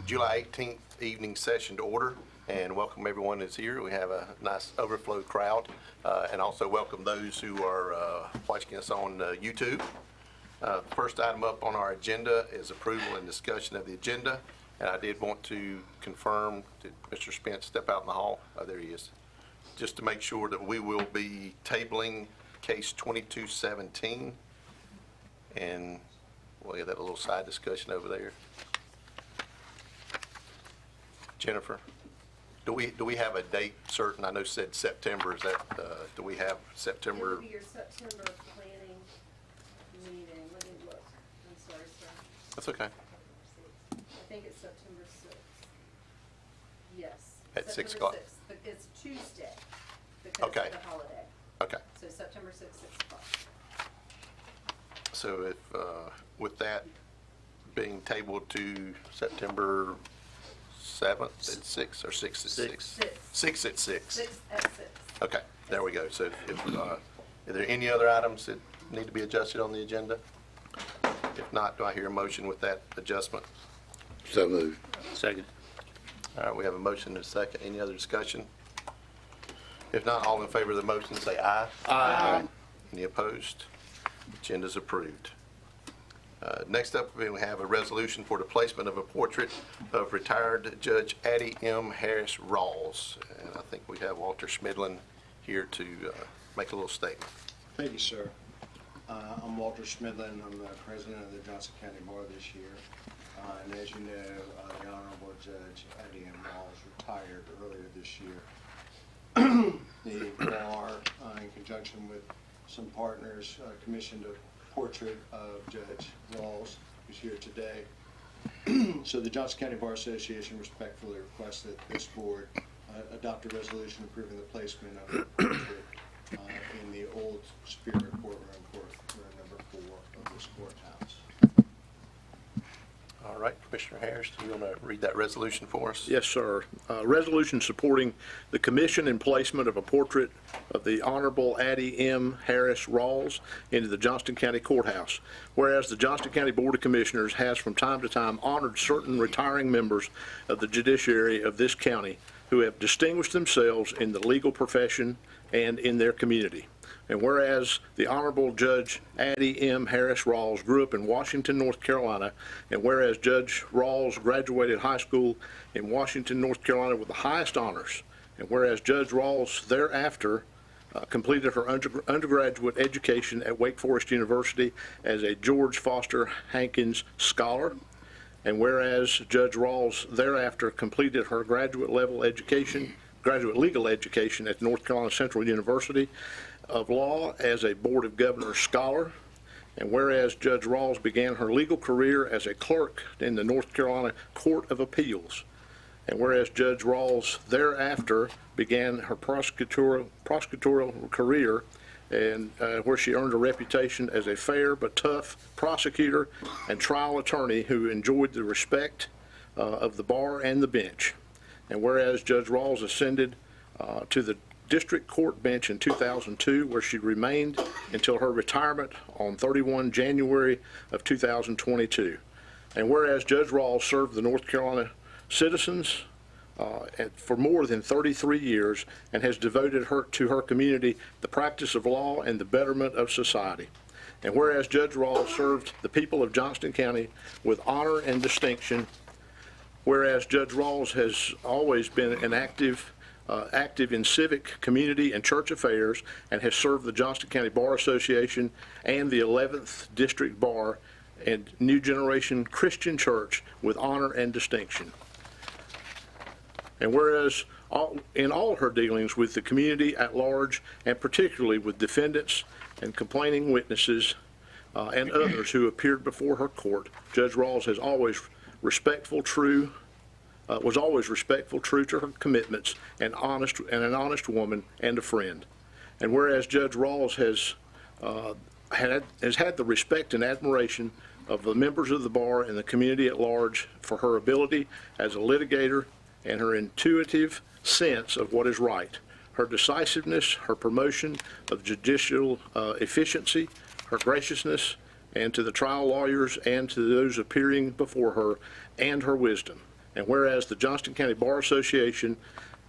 July 18th evening session to order, and welcome everyone that's here. We have a nice overflow crowd, and also welcome those who are watching us on YouTube. First item up on our agenda is approval and discussion of the agenda, and I did want to confirm, did Mr. Spence step out in the hall? Oh, there he is. Just to make sure that we will be tabling case 2217, and we'll get that little side discussion over there. Jennifer, do we have a date certain? I know said September. Is that do we have September? It will be your September planning meeting. Let me look. I'm sorry, sir. That's okay. I think it's September 6th. Yes. At 6 September o'clock. 6th, but it's Tuesday because Okay. of the holiday. Okay. So September 6th, 6 o'clock. So if with that being tabled to September 7th at 6 or 6 at 6? 6 at 6. 6 at 6. Okay, there we go. So if, are there any other items that need to be adjusted on the agenda? If not, do I hear a motion with that adjustment? So moved. Second. All right, we have a motion and a second. Any other discussion? If not, all in favor of the motion say aye. Aye. Any opposed? Agenda's approved. Next up, we have a resolution for the placement of a portrait of retired Judge Addie M. Harris Rawls. And I think we have Walter Schmidlin here to make a little statement. Thank you, sir. I'm Walter Schmidlin. I'm the president of the Johnston County Bar this year. And as you know, the Honorable Judge Addie M. Rawls retired earlier this year. The bar, in conjunction with some partners, commissioned a portrait of Judge Rawls, who's here today. So the Johnston County Bar Association respectfully requests that this board adopt a resolution approving the placement of the portrait in the old Superior Courtroom, courtroom number 4 of this courthouse. All right, Commissioner Harris, do you want to read that resolution for us? Yes, sir. Resolution supporting the commission and placement of a portrait of the Honorable Addie M. Harris Rawls into the Johnston County Courthouse. Whereas the Johnston County Board of Commissioners has from time to time honored certain retiring members of the judiciary of this county who have distinguished themselves in the legal profession and in their community. And whereas the Honorable Judge Addie M. Harris Rawls grew up in Washington, North Carolina, and whereas Judge Rawls graduated high school in Washington, North Carolina with the highest honors, and whereas Judge Rawls thereafter completed her undergraduate education at Wake Forest University as a George Foster Hankins Scholar, and whereas Judge Rawls thereafter completed her graduate legal education at North Carolina Central University of Law as a Board of Governors Scholar, and whereas Judge Rawls began her legal career as a clerk in the North Carolina Court of Appeals, and whereas Judge Rawls thereafter began her prosecutorial career, and where she earned a reputation as a fair but tough prosecutor and trial attorney who enjoyed the respect of the bar and the bench. And whereas Judge Rawls ascended to the District Court bench in 2002, where she remained until her retirement on 31 January of 2022. And whereas Judge Rawls served the North Carolina citizens for more than 33 years and has devoted to her community the practice of law and the betterment of society. And whereas Judge Rawls served the people of Johnston County with honor and distinction, whereas Judge Rawls has always been an active in civic, community, and church affairs, and has served the Johnston County Bar Association and the 11th District Bar and New Generation Christian Church with honor and distinction. And whereas in all her dealings with the community at large, and particularly with defendants and complaining witnesses and others who appeared before her court, Judge Rawls has always was always respectful, true to her commitments, and an honest woman and a friend. And whereas Judge Rawls has had the respect and admiration of the members of the bar and the community at large for her ability as a litigator and her intuitive sense of what is right, her decisiveness, her promotion of judicial efficiency, her graciousness, and to the trial lawyers and to those appearing before her, and her wisdom. And whereas the Johnston County Bar Association,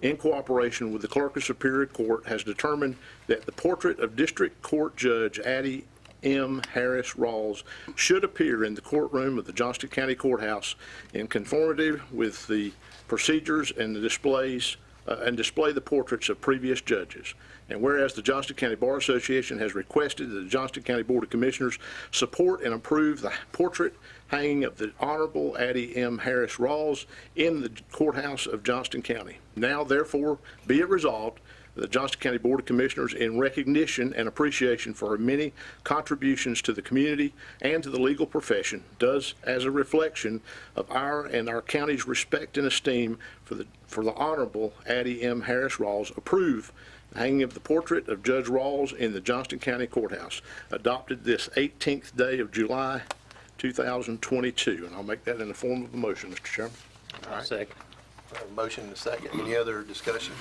in cooperation with the Clerk of Superior Court, has determined that the portrait of District Court Judge Addie M. Harris Rawls should appear in the courtroom of the Johnston County Courthouse in conformity with the procedures and the displays, and display the portraits of previous judges. And whereas the Johnston County Bar Association has requested that the Johnston County Board of Commissioners support and approve the portrait hanging of the Honorable Addie M. Harris Rawls in the courthouse of Johnston County. Now, therefore, be it resolved, the Johnston County Board of Commissioners, in recognition and appreciation for her many contributions to the community and to the legal profession, does, as a reflection of our and our county's respect and esteem for the Honorable Addie M. Harris Rawls, approve the hanging of the portrait of Judge Rawls in the Johnston County Courthouse, adopted this 18th day of July, 2022. And I'll make that in the form of a motion, Mr. Chairman. All right. Second. Motion and a second. Any other discussion?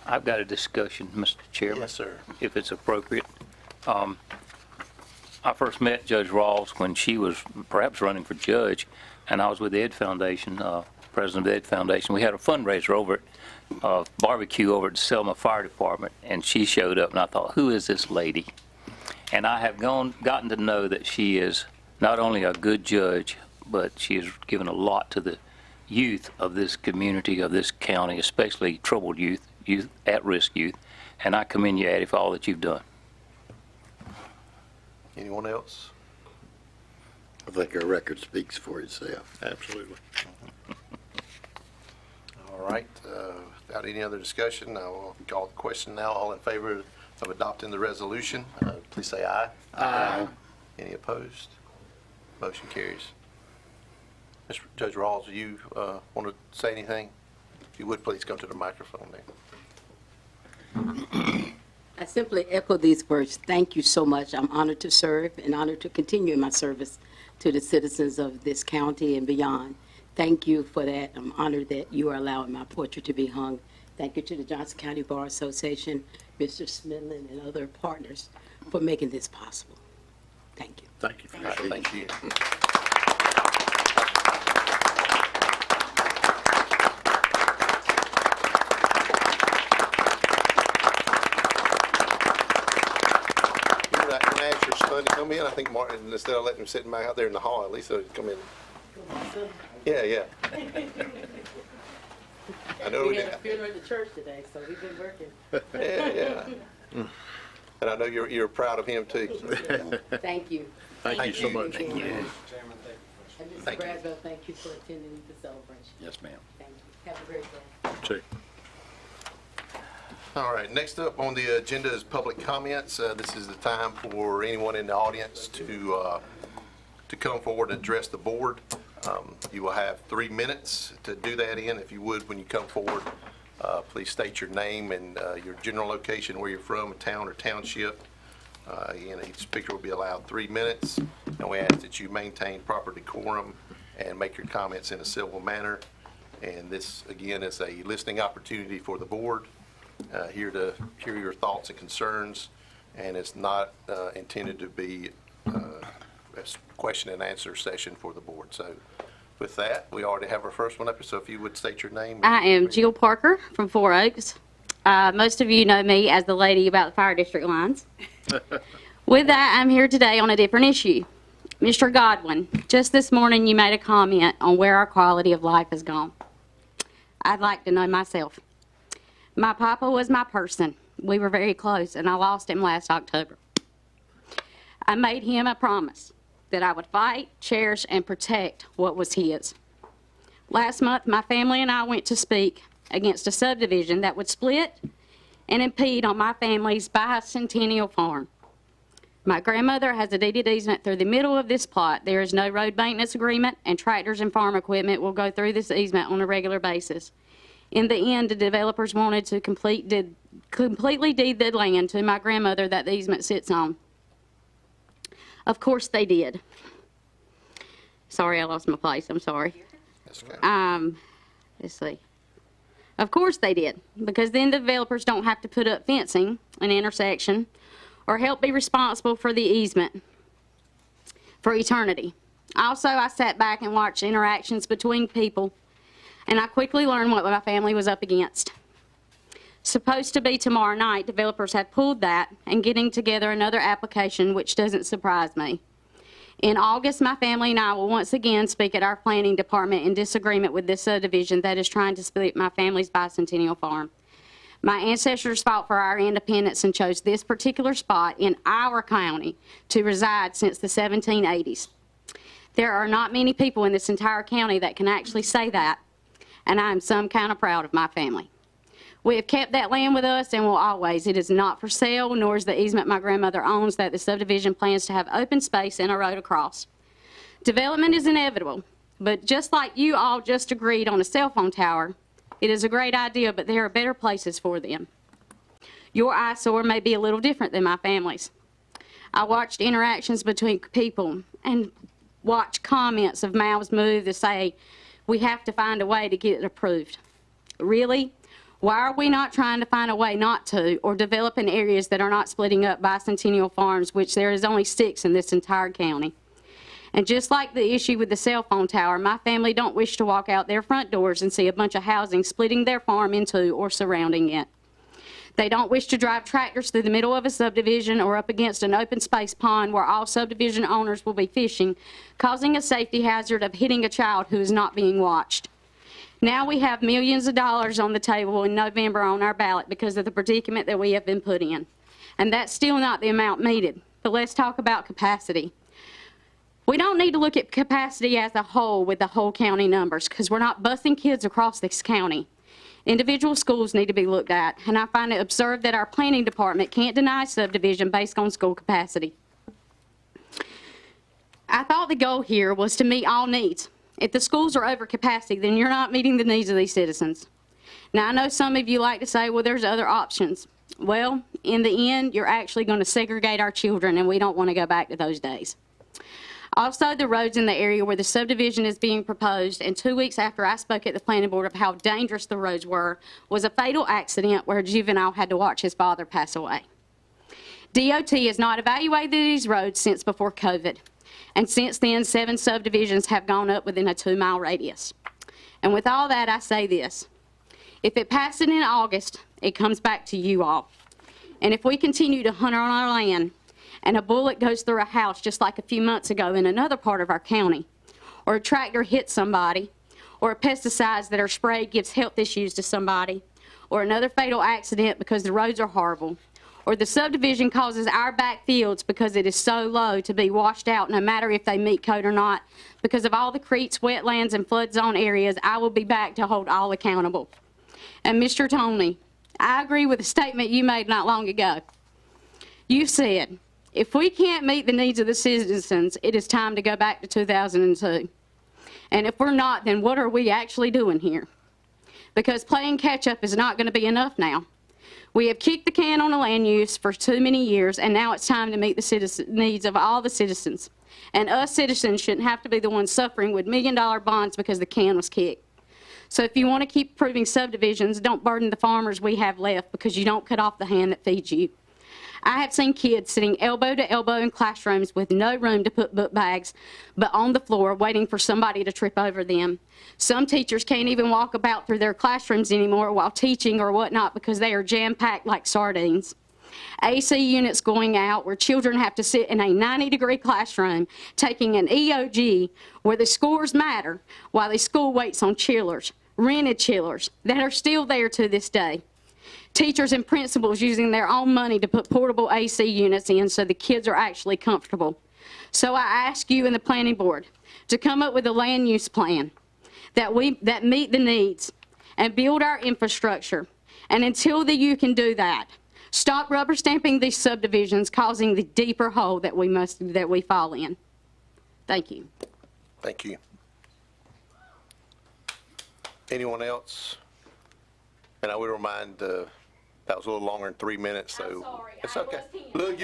I've got a discussion, Mr. Chairman. Yes, sir. If it's appropriate. I first met Judge Rawls when she was perhaps running for judge, and I was with the Ed Foundation, president of the Ed Foundation. We had a fundraiser over at barbecue over at the Selma Fire Department, and she showed up, and I thought, who is this lady? And I have gotten to know that she is not only a good judge, but she has given a lot to the youth of this community, of this county, especially troubled youth, at-risk youth, and I commend you, Addie, for all that you've done. Anyone else? I think our record speaks for itself. Absolutely. All right. Without any other discussion, I will call the question now. All in favor of adopting the resolution, please say aye. Aye. Any opposed? Motion carries. Mr. Judge Rawls, do you want to say anything? If you would, please come to the microphone there. I simply echo these words. Thank you so much. I'm honored to serve and honored to continue in my service to the citizens of this county and beyond. Thank you for that. I'm honored that you are allowing my portrait to be hung. Thank you to the Johnston County Bar Association, Mr. Smidlen, and other partners for making this possible. Thank you. Thank you. All right, thank you. Ask your son to come in. I think Martin, instead of letting him sit back out there in the hall, at least he'll come in. Yeah, yeah. I know We had a funeral at the church today, so we've been working. Yeah, yeah. And I know you're proud of him too. Thank you. Thank you so much. Thank you. And Mr. Thank you. Braswell, thank you for attending the celebration. Yes, ma'am. Thank you. Have a great day. See. All right, next up on the agenda is public comments. This is the time for anyone in the audience to come forward and address the board. You will have 3 minutes to do that in. If you would, when you come forward, please state your name and your general location, where you're from, town or township. Again, each speaker will be allowed 3 minutes, and we ask that you maintain proper decorum and make your comments in a civil manner. And this, again, is a listening opportunity for the board. Here to hear your thoughts and concerns, and it's not intended to be a question and answer session for the board. So with that, we already have our first one up, so if you would state your name. I am Jill Parker from Four Oaks. Most of you know me as the lady about the fire district lines. With that, I'm here today on a different issue. Mr. Godwin, just this morning you made a comment on where our quality of life has gone. I'd like to know myself. My papa was my person. We were very close, and I lost him last October. I made him a promise that I would fight, cherish, and protect what was his. Last month, my family and I went to speak against a subdivision that would split and impede on my family's bicentennial farm. My grandmother has a deeded easement through the middle of this plot. There is no road maintenance agreement, and tractors and farm equipment will go through this easement on a regular basis. In the end, the developers wanted to completely deed the land to my grandmother that the easement sits on. Of course they did. Sorry, I lost my place. I'm sorry. That's okay. Let's see. Of course they did, because then the developers don't have to put up fencing, an intersection, or help be responsible for the easement for eternity. Also, I sat back and watched interactions between people and I quickly learned what my family was up against. Supposed to be tomorrow night, developers have pulled that and getting together another application, which doesn't surprise me. In August, my family and I will once again speak at our planning department in disagreement with this subdivision that is trying to split my family's bicentennial farm. My ancestors fought for our independence and chose this particular spot in our county to reside since the 1780s. There are not many people in this entire county that can actually say that, and I am some kind of proud of my family. We have kept that land with us and will always. It is not for sale, nor is the easement my grandmother owns that the subdivision plans to have open space and a road across. Development is inevitable, but just like you all just agreed on a cell phone tower, it is a great idea, but there are better places for them. Your eyesore may be a little different than my family's. I watched interactions between people and watched comments of mouths move to say, we have to find a way to get it approved. Really? Why are we not trying to find a way not to, or develop in areas that are not splitting up bicentennial farms, which there is only 6 in this entire county? And just like the issue with the cell phone tower, my family don't wish to walk out their front doors and see a bunch of housing splitting their farm into or surrounding it. They don't wish to drive tractors through the middle of a subdivision or up against an open space pond where all subdivision owners will be fishing, causing a safety hazard of hitting a child who is not being watched. Now we have millions of dollars on the table in November on our ballot because of the predicament that we have been put in. And that's still not the amount needed. But let's talk about capacity. We don't need to look at capacity as a whole with the whole county numbers because we're not busing kids across this county. Individual schools need to be looked at, and I find it absurd that our planning department can't deny subdivision based on school capacity. I thought the goal here was to meet all needs. If the schools are over capacity, then you're not meeting the needs of these citizens. Now, I know some of you like to say, well, there's other options. Well, in the end, you're actually going to segregate our children, and we don't want to go back to those days. Also, the roads in the area where the subdivision is being proposed, and 2 weeks after I spoke at the planning board of how dangerous the roads were, was a fatal accident where a juvenile had to watch his father pass away. DOT has not evaluated these roads since before COVID. And since then, 7 subdivisions have gone up within a 2-mile radius. And with all that, I say this. If it passes in August, it comes back to you all. And if we continue to hunt on our land, and a bullet goes through a house just like a few months ago in another part of our county, or a tractor hits somebody, or pesticides that are sprayed gives health issues to somebody, or another fatal accident because the roads are horrible, or the subdivision causes our back fields because it is so low to be washed out no matter if they meet code or not, because of all the creeks, wetlands, and flood zone areas, I will be back to hold all accountable. And Mr. Tony, I agree with a statement you made not long ago. You said, if we can't meet the needs of the citizens, it is time to go back to 2002. And if we're not, then what are we actually doing here? Because playing catch up is not going to be enough now. We have kicked the can on the land use for too many years, and now it's time to meet the needs of all the citizens. And us citizens shouldn't have to be the ones suffering with million-dollar bonds because the can was kicked. So if you want to keep approving subdivisions, don't burden the farmers we have left because you don't cut off the hand that feeds you. I have seen kids sitting elbow to elbow in classrooms with no room to put book bags, but on the floor waiting for somebody to trip over them. Some teachers can't even walk about through their classrooms anymore while teaching or whatnot because they are jam-packed like sardines. AC units going out where children have to sit in a 90-degree classroom taking an EOG where the scores matter while the school waits on chillers, rented chillers, that are still there to this day. Teachers and principals using their own money to put portable AC units in so the kids are actually comfortable. So I ask you and the planning board to come up with a land use plan that meet the needs and build our infrastructure. And until you can do that, stop rubber stamping these subdivisions, causing the deeper hole that we fall in. Thank you. Thank you. Anyone else? And I will remind, that was a little longer than 3 minutes, so. I'm sorry. It's I okay. was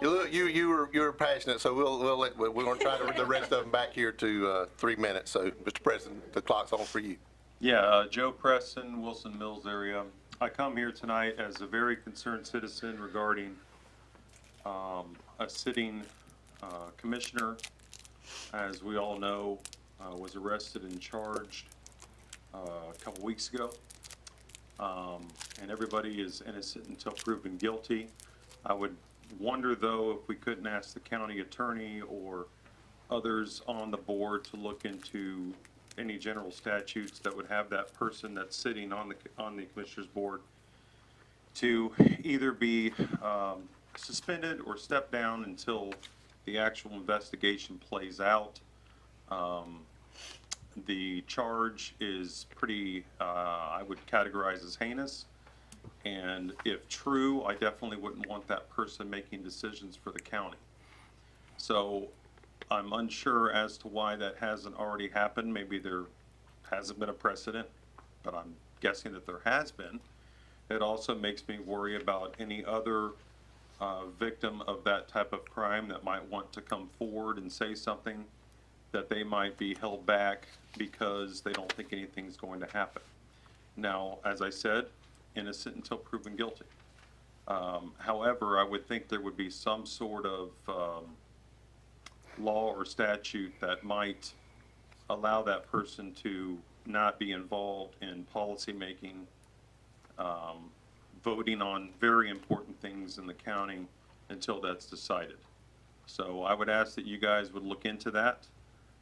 Look, you were passionate, so we're gonna try to, the rest of them back here to 3 minutes. So, Mr. President, the clock's on for you. Yeah, Joe Preston, Wilson Mills area. I come here tonight as a very concerned citizen regarding a sitting commissioner, as we all know, was arrested and charged a couple weeks ago. And everybody is innocent until proven guilty. I would wonder, though, if we couldn't ask the county attorney or others on the board to look into any general statutes that would have that person that's sitting on the commissioner's board to either be suspended or step down until the actual investigation plays out. The charge is pretty, I would categorize as heinous. And if true, I definitely wouldn't want that person making decisions for the county. So I'm unsure as to why that hasn't already happened. Maybe there hasn't been a precedent, but I'm guessing that there has been. It also makes me worry about any other victim of that type of crime that might want to come forward and say something, that they might be held back because they don't think anything's going to happen. Now, as I said, innocent until proven guilty. However, I would think there would be some sort of law or statute that might allow that person to not be involved in policy making, voting on very important things in the county until that's decided. So I would ask that you guys would look into that.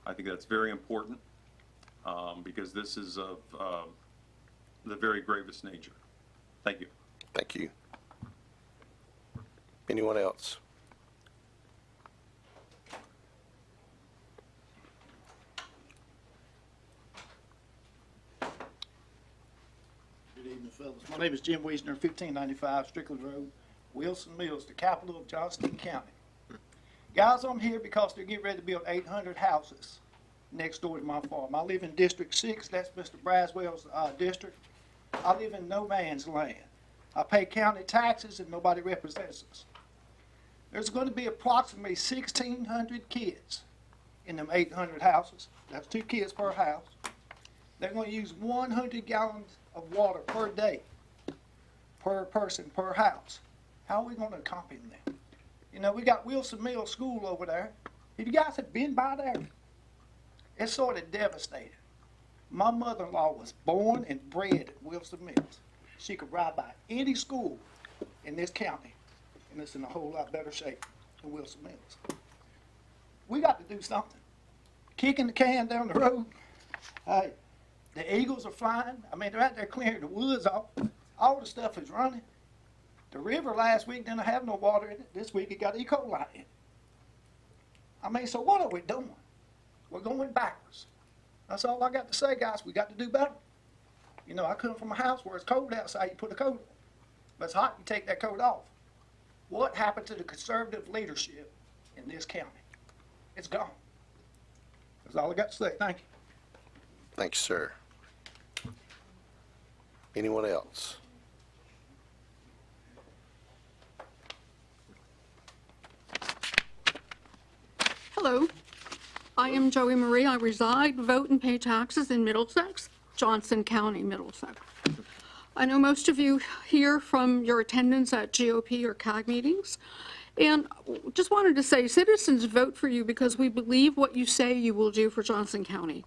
I think that's very important because this is of the very gravest nature. Thank you. Thank you. Anyone else? Good evening, fellas. My name is Jim Wiesner, 1595 Strickland Road, Wilson Mills, the capital of Johnston County. Guys, I'm here because they're getting ready to build 800 houses next door to my farm. I live in District 6, that's Mr. Braswell's district. I live in no man's land. I pay county taxes and nobody represents us. There's going to be approximately 1,600 kids in them 800 houses. That's 2 kids per house. They're going to use 100 gallons of water per day, per person, per house. How are we going to accomplish that? You know, we got Wilson Mills School over there. If you guys have been by there, it's sort of devastating. My mother-in-law was born and bred at Wilson Mills. She could ride by any school in this county, and it's in a whole lot better shape than Wilson Mills. We got to do something. Kicking the can down the road. Hey, the eagles are flying. I mean, they're out there clearing the woods off. All the stuff is running. The river last week didn't have no water in it. This week it got E. coli in it. I mean, so what are we doing? We're going backwards. That's all I got to say, guys. We got to do better. You know, I come from a house where it's cold outside, you put a coat on. But it's hot, you take that coat off. What happened to the conservative leadership in this county? It's gone. That's all I got to say. Thank you. Thanks, sir. Anyone else? Hello, I am Joey Marie. I reside, vote, and pay taxes in Middlesex, Johnston County, Middlesex. I know most of you hear from your attendance at GOP or CAG meetings, and just wanted to say citizens vote for you because we believe what you say you will do for Johnston County.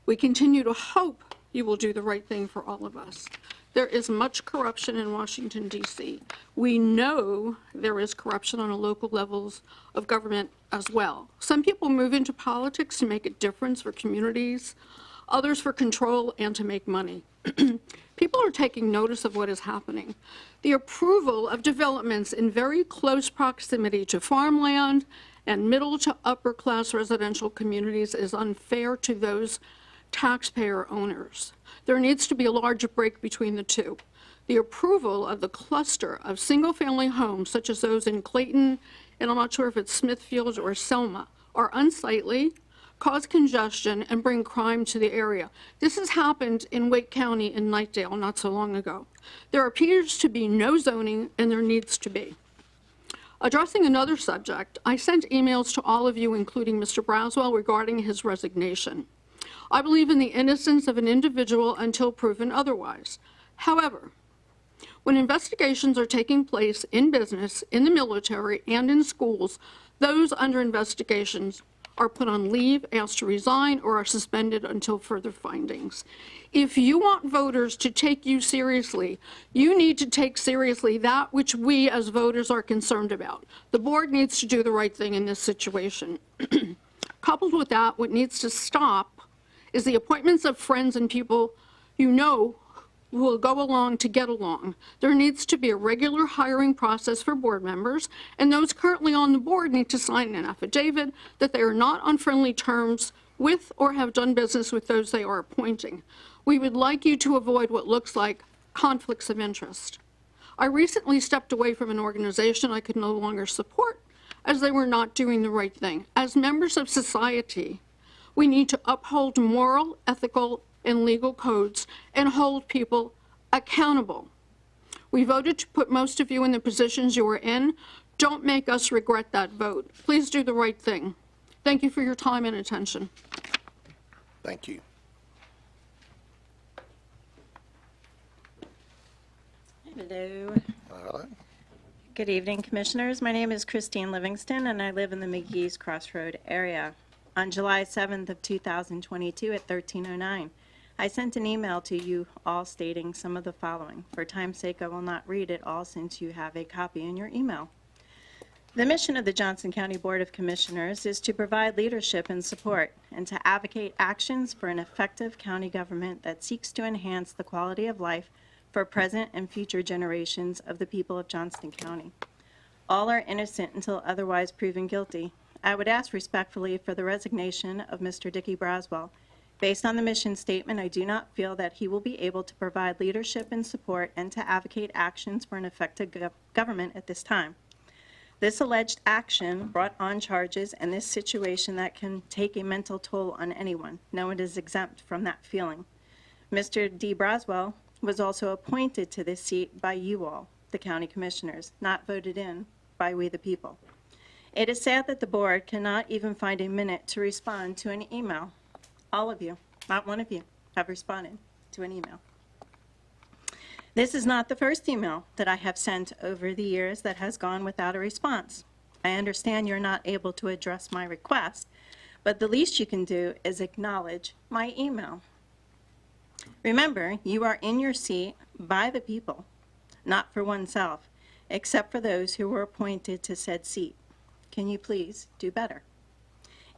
We continue to hope you will do the right thing for all of us. There is much corruption in Washington, D.C. We know there is corruption on a local levels of government as well. Some people move into politics to make a difference for communities, others for control and to make money. People are taking notice of what is happening. The approval of developments in very close proximity to farmland and middle to upper class residential communities is unfair to those taxpayer owners. There needs to be a larger break between the two. The approval of the cluster of single-family homes, such as those in Clayton, and I'm not sure if it's Smithfield or Selma, are unsightly, cause congestion, and bring crime to the area. This has happened in Wake County in Knightdale not so long ago. There appears to be no zoning, and there needs to be. Addressing another subject, I sent emails to all of you, including Mr. Braswell, regarding his resignation. I believe in the innocence of an individual until proven otherwise. However, when investigations are taking place in business, in the military, and in schools, those under investigations are put on leave, asked to resign, or are suspended until further findings. If you want voters to take you seriously, you need to take seriously that which we as voters are concerned about. The board needs to do the right thing in this situation. Coupled with that, what needs to stop is the appointments of friends and people you know who will go along to get along. There needs to be a regular hiring process for board members, and those currently on the board need to sign an affidavit that they are not on friendly terms with or have done business with those they are appointing. We would like you to avoid what looks like conflicts of interest. I recently stepped away from an organization I could no longer support as they were not doing the right thing. As members of society, we need to uphold moral, ethical, and legal codes and hold people accountable. We voted to put most of you in the positions you are in. Don't make us regret that vote. Please do the right thing. Thank you for your time and attention. Thank you. Hello. Hello. Good evening, Commissioners. My name is Christine Livingston, and I live in the McGee's Crossroad area. On July 7th of 2022 at 13:09, I sent an email to you all stating some of the following. For time's sake, I will not read it all since you have a copy in your email. The mission of the Johnston County Board of Commissioners is to provide leadership and support and to advocate actions for an effective county government that seeks to enhance the quality of life for present and future generations of the people of Johnston County. All are innocent until otherwise proven guilty. I would ask respectfully for the resignation of Mr. Dickie Braswell. Based on the mission statement, I do not feel that he will be able to provide leadership and support and to advocate actions for an effective government at this time. This alleged action brought on charges and this situation that can take a mental toll on anyone. No one is exempt from that feeling. Mr. D. Braswell was also appointed to this seat by you all, the county commissioners, not voted in by we the people. It is sad that the board cannot even find a minute to respond to an email. All of you, not one of you, have responded to an email. This is not the first email that I have sent over the years that has gone without a response. I understand you're not able to address my request, but the least you can do is acknowledge my email. Remember, you are in your seat by the people, not for oneself, except for those who were appointed to said seat. Can you please do better?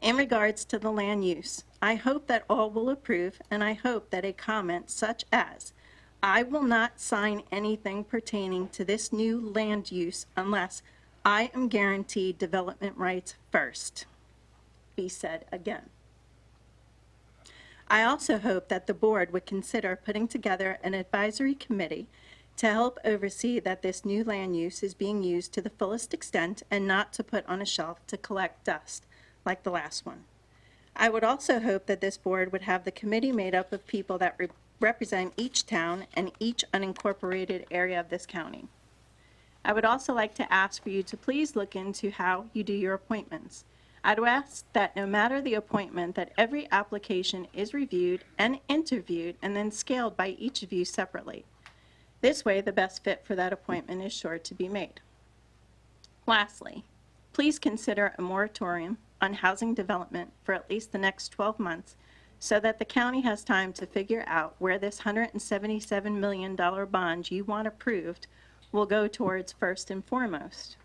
In regards to the land use, I hope that all will approve, and I hope that a comment such as, "I will not sign anything pertaining to this new land use unless I am guaranteed development rights first," be said again. I also hope that the board would consider putting together an advisory committee to help oversee that this new land use is being used to the fullest extent and not to put on a shelf to collect dust like the last one. I would also hope that this board would have the committee made up of people that represent each town and each unincorporated area of this county. I would also like to ask for you to please look into how you do your appointments. I'd ask that no matter the appointment, that every application is reviewed and interviewed and then scaled by each of you separately. This way, the best fit for that appointment is sure to be made. Lastly, please consider a moratorium on housing development for at least the next 12 months so that the county has time to figure out where this $177 million bond you want approved will go towards first and foremost.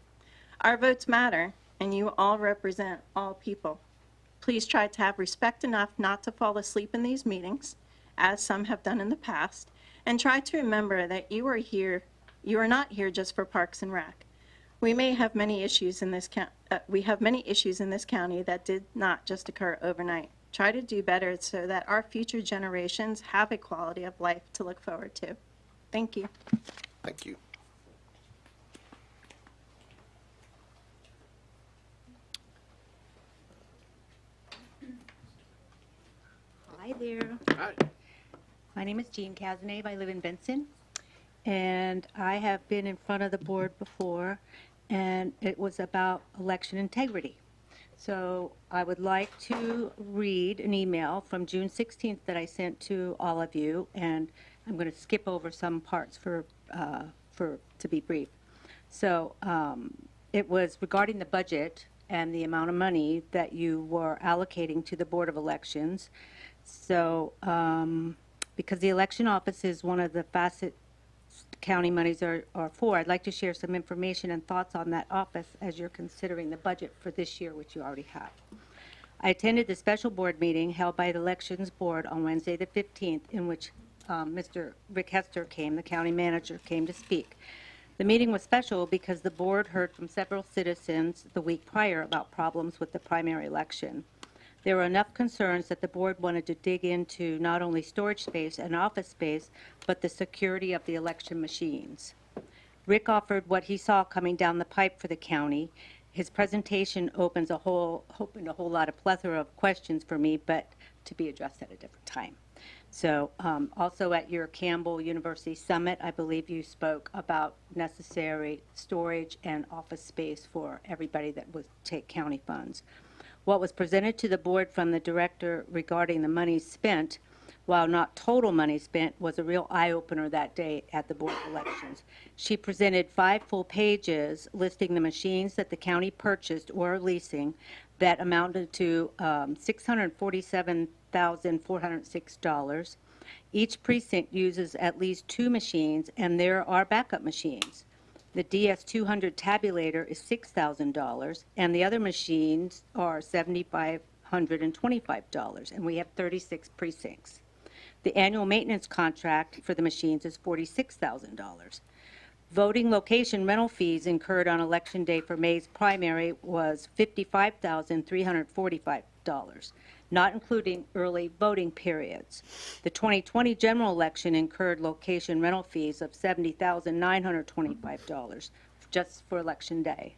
Our votes matter, and you all represent all people. Please try to have respect enough not to fall asleep in these meetings, as some have done in the past, and try to remember that you are not here just for Parks and Rec. We have many issues in this county that did not just occur overnight. Try to do better so that our future generations have a quality of life to look forward to. Thank you. Thank you. Hi there. Hi. My name is Jean Cazenave. I live in Benson. And I have been in front of the board before, and it was about election integrity. So I would like to read an email from June 16th that I sent to all of you, and I'm going to skip over some parts to be brief. So it was regarding the budget and the amount of money that you were allocating to the Board of Elections. So, because the election office is one of the facets county monies are for, I'd like to share some information and thoughts on that office as you're considering the budget for this year, which you already have. I attended the special board meeting held by the Elections Board on Wednesday the 15th, in which Mr. Rick Hester came, the county manager, came to speak. The meeting was special because the board heard from several citizens the week prior about problems with the primary election. There were enough concerns that the board wanted to dig into not only storage space and office space, but the security of the election machines. Rick offered what he saw coming down the pipe for the county. His presentation opened a whole lot of plethora of questions for me, but to be addressed at a different time. So also at your Campbell University Summit, I believe you spoke about necessary storage and office space for everybody that would take county funds. What was presented to the board from the director regarding the money spent, while not total money spent, was a real eye-opener that day at the Board of Elections. She presented 5 full pages listing the machines that the county purchased or are leasing that amounted to $647,406. Each precinct uses at least 2 machines, and there are backup machines. The DS200 tabulator is $6,000, and the other machines are $7,525, and we have 36 precincts. The annual maintenance contract for the machines is $46,000. Voting location rental fees incurred on Election Day for May's primary was $55,345, not including early voting periods. The 2020 general election incurred location rental fees of $70,925 just for Election Day,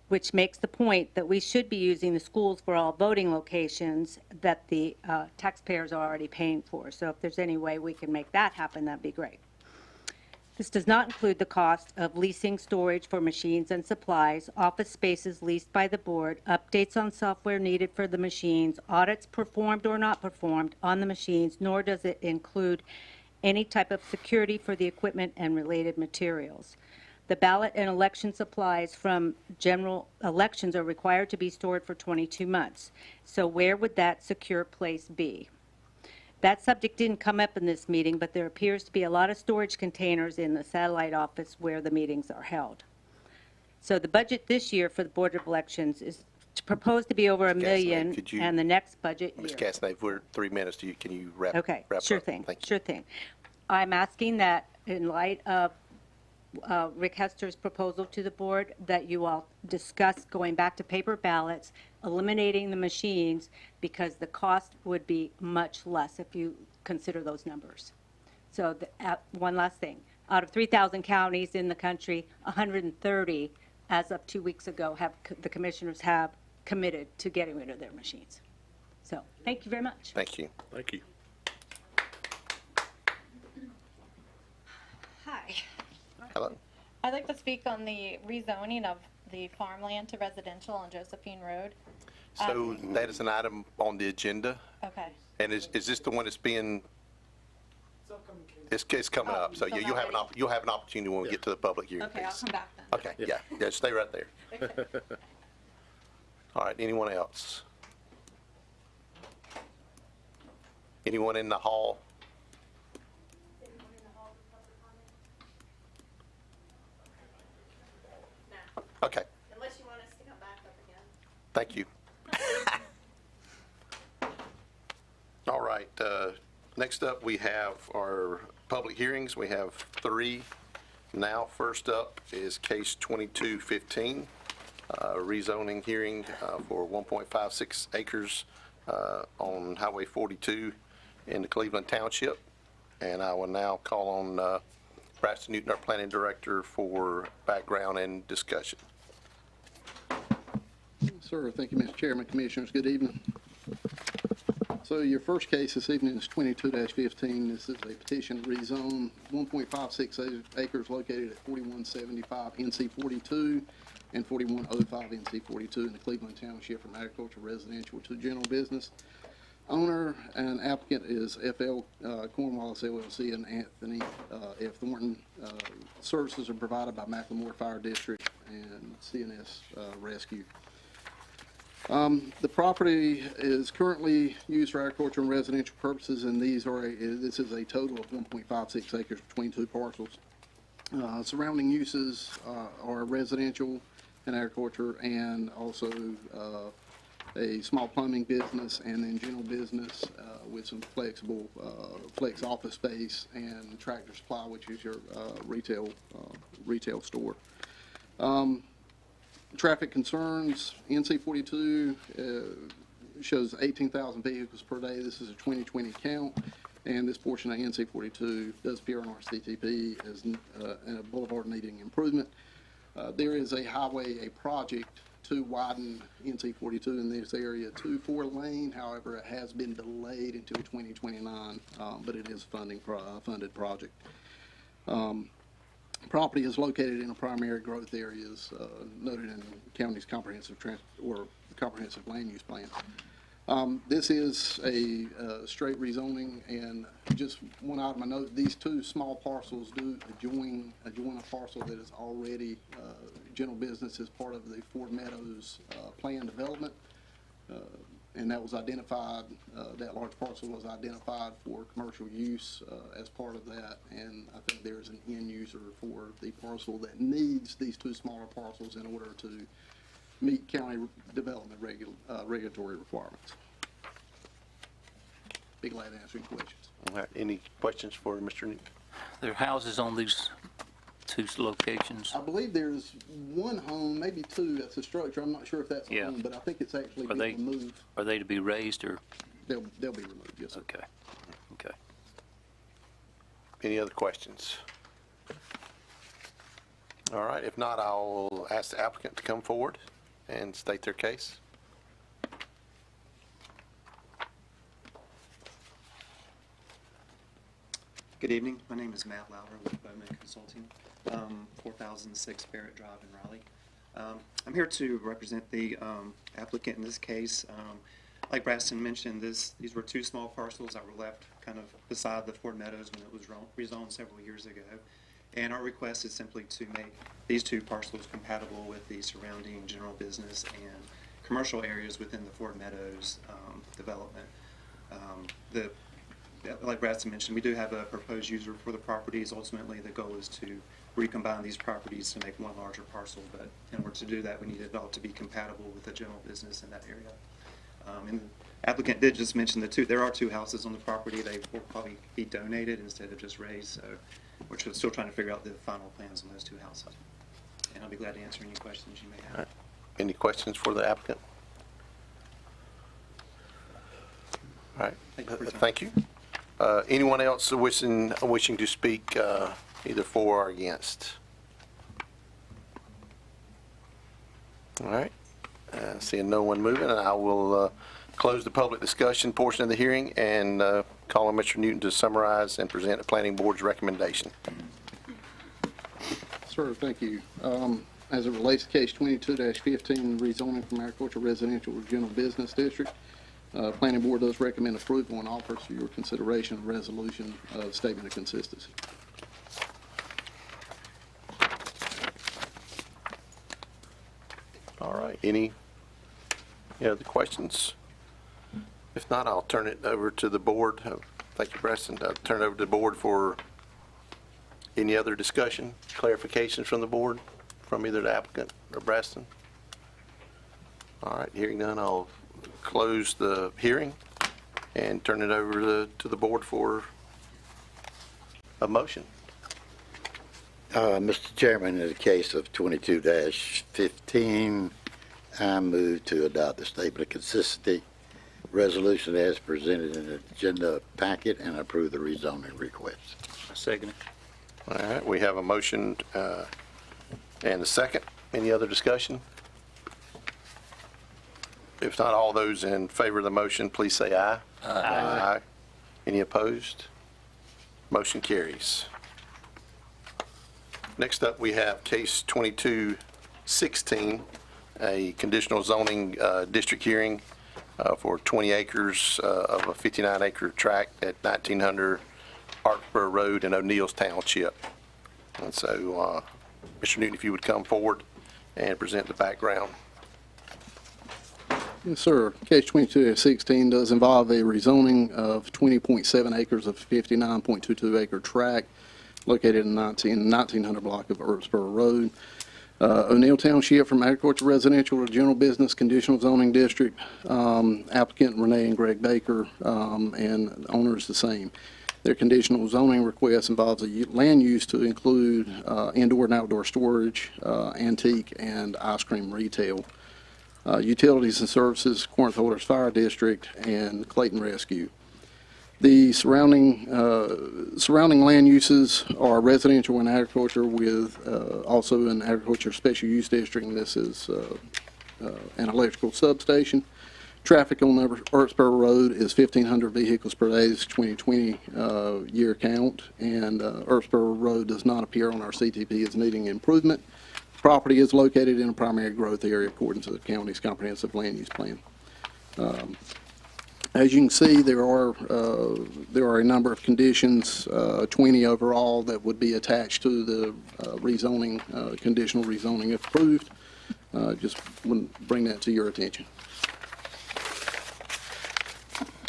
which makes the point that we should be using the schools for all voting locations that the taxpayers are already paying for. So if there's any way we can make that happen, that'd be great. This does not include the cost of leasing storage for machines and supplies, office spaces leased by the board, updates on software needed for the machines, audits performed or not performed on the machines, nor does it include any type of security for the equipment and related materials. The ballot and election supplies from general elections are required to be stored for 22 months. So where would that secure place be? That subject didn't come up in this meeting, but there appears to be a lot of storage containers in the satellite office where the meetings are held. So the budget this year for the Board of Elections is proposed to be over $1 million, and the next budget Ms. year. Castaneda, we're 3 minutes. Can you wrap Okay, wrap sure up? thing, Thank you. sure thing. I'm asking that in light of Rick Hester's proposal to the board, that you all discuss going back to paper ballots, eliminating the machines, because the cost would be much less if you consider those numbers. So one last thing. Out of 3,000 counties in the country, 130, as of 2 weeks ago, the commissioners have committed to getting rid of their machines. So thank you very much. Thank you. Thank you. Hi. Hello. I'd like to speak on the rezoning of the farmland to residential on Josephine Road. So that is an item on the agenda, Okay. and is this the one that's being? It's coming up. So so you'll not have ready? you'll have an opportunity when we get to the public hearing. Okay, I'll piece. come back then. Okay. Yeah. Stay right there. All right. Anyone else? Anyone in the hall? Okay. Unless you want us to come back up again. Thank you. All right, next up, we have our public hearings. We have 3 now. First up is case 2215, rezoning hearing for 1.56 acres on Highway 42 in the Cleveland Township. And I will now call on Braxton Newton, our planning director, for background and discussion. Sir, thank you, Mr. Chairman, Commissioners. Good evening. So your first case this evening is 22-15. This is a petition to rezone 1.56 acres located at 4175 NC 42 and 4105 NC 42 in the Cleveland Township from agriculture residential to general business. Owner and applicant is FL Cornwallis LLC and Anthony F. Thornton. Services are provided by McLemore Fire District and CNS Rescue. The property is currently used for agriculture and residential purposes, and this is a total of 1.56 acres between two parcels. Surrounding uses are residential and agriculture, and also a small plumbing business, and then general business with some flex office space, and Tractor Supply, which is your retail store. Traffic concerns, NC 42 shows 18,000 vehicles per day. This is a 2020 count, and this portion of NC 42 does appear on our CTP as a boulevard needing improvement. There is a project to widen NC 42 in this area to 4-lane. However, it has been delayed until 2029, but it is a funded project. Property is located in a primary growth areas noted in the county's comprehensive land use plan. This is a straight rezoning, and just one item I note, these two small parcels do adjoin a parcel that is already general business as part of the Ford Meadows plan development. And that was identified, that large parcel was identified for commercial use as part of that, and I think there's an end user for the parcel that needs these two smaller parcels in order to meet county development regulatory requirements. Be glad to answer any questions. All right, any questions for Mr. Newton? There are houses on these two locations? I believe there's one home, maybe two, that's a structure. I'm not sure if that's a home, but I think it's actually been removed. Are they to be raised, or? They'll be removed, yes, sir. Okay. Okay. Any other questions? All right, if not, I'll ask the applicant to come forward and state their case. Good evening. My name is Matt Lauer with Bowman Consulting, 4006 Barrett Drive in Raleigh. I'm here to represent the applicant in this case. Like Braston mentioned, these were two small parcels that were left kind of beside the Ford Meadows when it was rezoned several years ago. And our request is simply to make these two parcels compatible with the surrounding general business and commercial areas within the Ford Meadows development. Like Braston mentioned, we do have a proposed user for the properties. Ultimately, the goal is to recombine these properties to make one larger parcel, but in order to do that, we need it all to be compatible with the general business in that area. And the applicant did just mention there are two houses on the property. They will probably be donated instead of just raised, so we're still trying to figure out the final plans on those two houses. And I'll be glad to answer any questions you may have. All right. Any questions for the applicant? All right, thank you. Anyone else wishing to speak either for or against? All right, seeing no one moving, I will close the public discussion portion of the hearing and call on Mr. Newton to summarize and present the planning board's recommendation. Sir, thank you. As it relates to case 22-15, rezoning from agricultural residential to general business district, planning board does recommend approval and offers for your consideration a resolution of statement of consistency. All right, any other questions? If not, I'll turn it over to the board. Thank you, Preston. I'll turn it over to the board for any other discussion, clarifications from the board, from either the applicant or Preston. All right, hearing none, I'll close the hearing and turn it over to the board for a motion. Mr. Chairman, in the case of 22-15, I move to adopt the statement of consistency resolution as presented in the agenda packet and approve the rezoning request. I second it. All right, we have a motion and a second. Any other discussion? If not, all those in favor of the motion, please say aye. Aye. Aye. Any opposed? Motion carries. Next up, we have case 22-16, a conditional zoning district hearing for 20 acres of a 59-acre tract at 1900 Hartsburg Road in O'Neill's Township. And so, Mr. Newton, if you would come forward and present the background. Yes, sir. Case 22-16 does involve a rezoning of 20.7 acres of 59.22 acre tract located in 1900 block of Earlsboro Road. O'Neill Township from agriculture residential to general business conditional zoning district. Applicant Renee and Greg Baker, and owners the same. Their conditional zoning request involves a land use to include indoor and outdoor storage, antique, and ice cream retail. Utilities and services, Corinth Holders Fire District, and Clayton Rescue. The surrounding land uses are residential and agriculture with also an agriculture special use district, and this is an electrical substation. Traffic on Earlsboro Road is 1,500 vehicles per day. This is 2020 year count, and Earlsboro Road does not appear on our CTP as needing improvement. The property is located in a primary growth area according to the county's comprehensive land use plan. As you can see, there are a number of conditions, 20 overall, that would be attached to the rezoning, conditional rezoning if approved. Just want to bring that to your attention.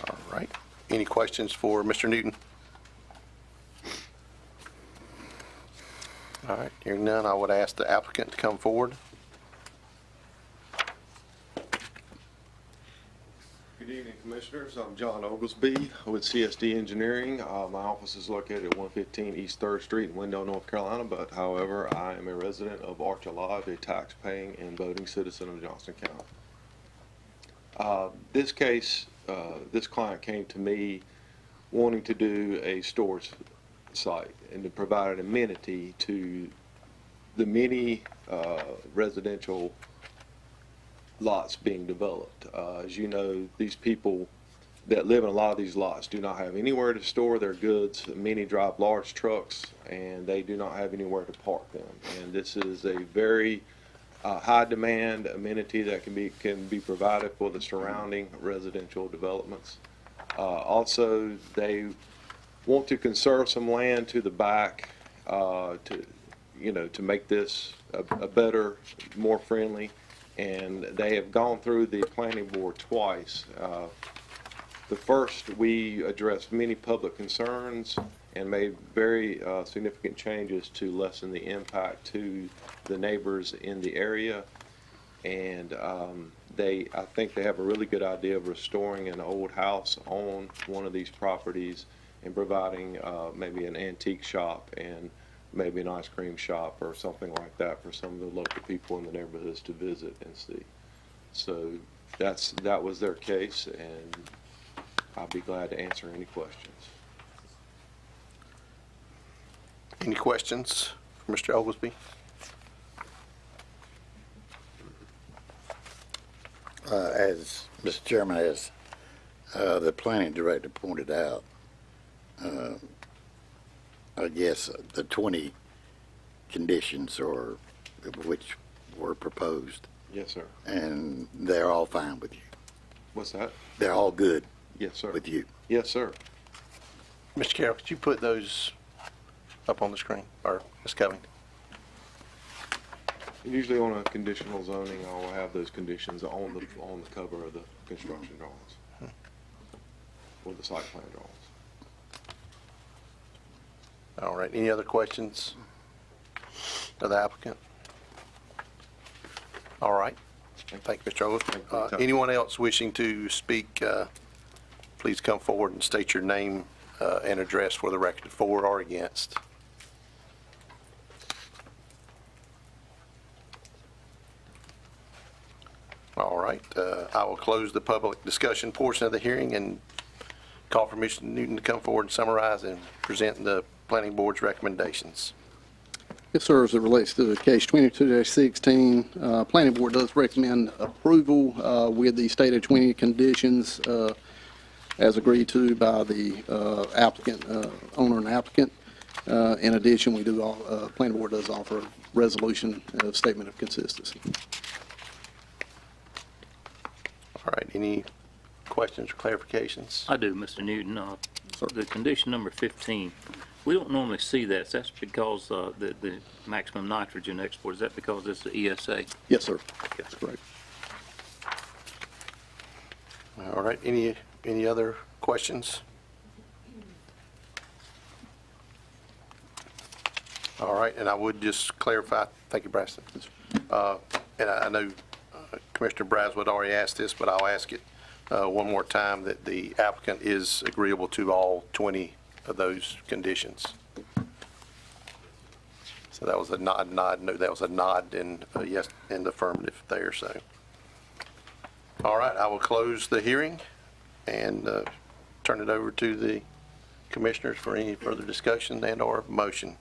All right. Any questions for Mr. Newton? All right. Hearing none, I would ask the applicant to come forward. Good evening, Commissioners. I'm John Oglesby with CSD Engineering. My office is located at 115 East 3rd Street in Wendell, North Carolina, but however, I am a resident of Arch Alive, a tax-paying and voting citizen of Johnston County. This case, this client came to me wanting to do a storage site and to provide an amenity to the many residential lots being developed. As you know, these people that live in a lot of these lots do not have anywhere to store their goods. Many drive large trucks and they do not have anywhere to park them. And this is a very high demand amenity that can be provided for the surrounding residential developments. Also, they want to conserve some land to the back to make this a better, more friendly. And they have gone through the planning board twice. The first, we addressed many public concerns and made very significant changes to lessen the impact to the neighbors in the area. And I think they have a really good idea of restoring an old house on one of these properties and providing maybe an antique shop and maybe an ice cream shop or something like that for some of the local people in the neighborhoods to visit and see. So that was their case, and I'll be glad to answer any questions. Any questions for Mr. Oglesby? As Mr. Chairman, as the planning director pointed out, I guess the 20 conditions which were proposed. Yes, sir. And they're all fine with you. What's that? They're all good. Yes, sir. With you. Yes, sir. Mr. Carroll, could you put those up on the screen, or Ms. Covington? Usually on a conditional zoning, I'll have those conditions on the cover of the construction drawings or the site plan drawings. All right. Any other questions of the applicant? All right. Thank you, Mr. Oglesby. Anyone else wishing to speak, please come forward and state your name and address for the record, for or against. All right. I will close the public discussion portion of the hearing and call for Mr. Newton to come forward and summarize and present the planning board's recommendations. Yes, sir. As it relates to case 22-16, planning board does recommend approval with the stated 20 conditions as agreed to by the applicant, owner and applicant. In addition, planning board does offer a resolution of statement of consistency. All right. Any questions or clarifications? I do, Mr. Newton. The condition number 15, we don't normally see that. That's because the maximum nitrogen export. Is that because it's the ESA? Yes, sir. That's correct. All right, any other questions? All right, and I would just clarify, thank you, Braxton. And I know Commissioner Braswood already asked this, but I'll ask it one more time, that the applicant is agreeable to all 20 of those conditions. So that was a nod, no, that was a nod and a yes in the affirmative there, so. All right, I will close the hearing and turn it over to the commissioners for any further discussion and/or motion.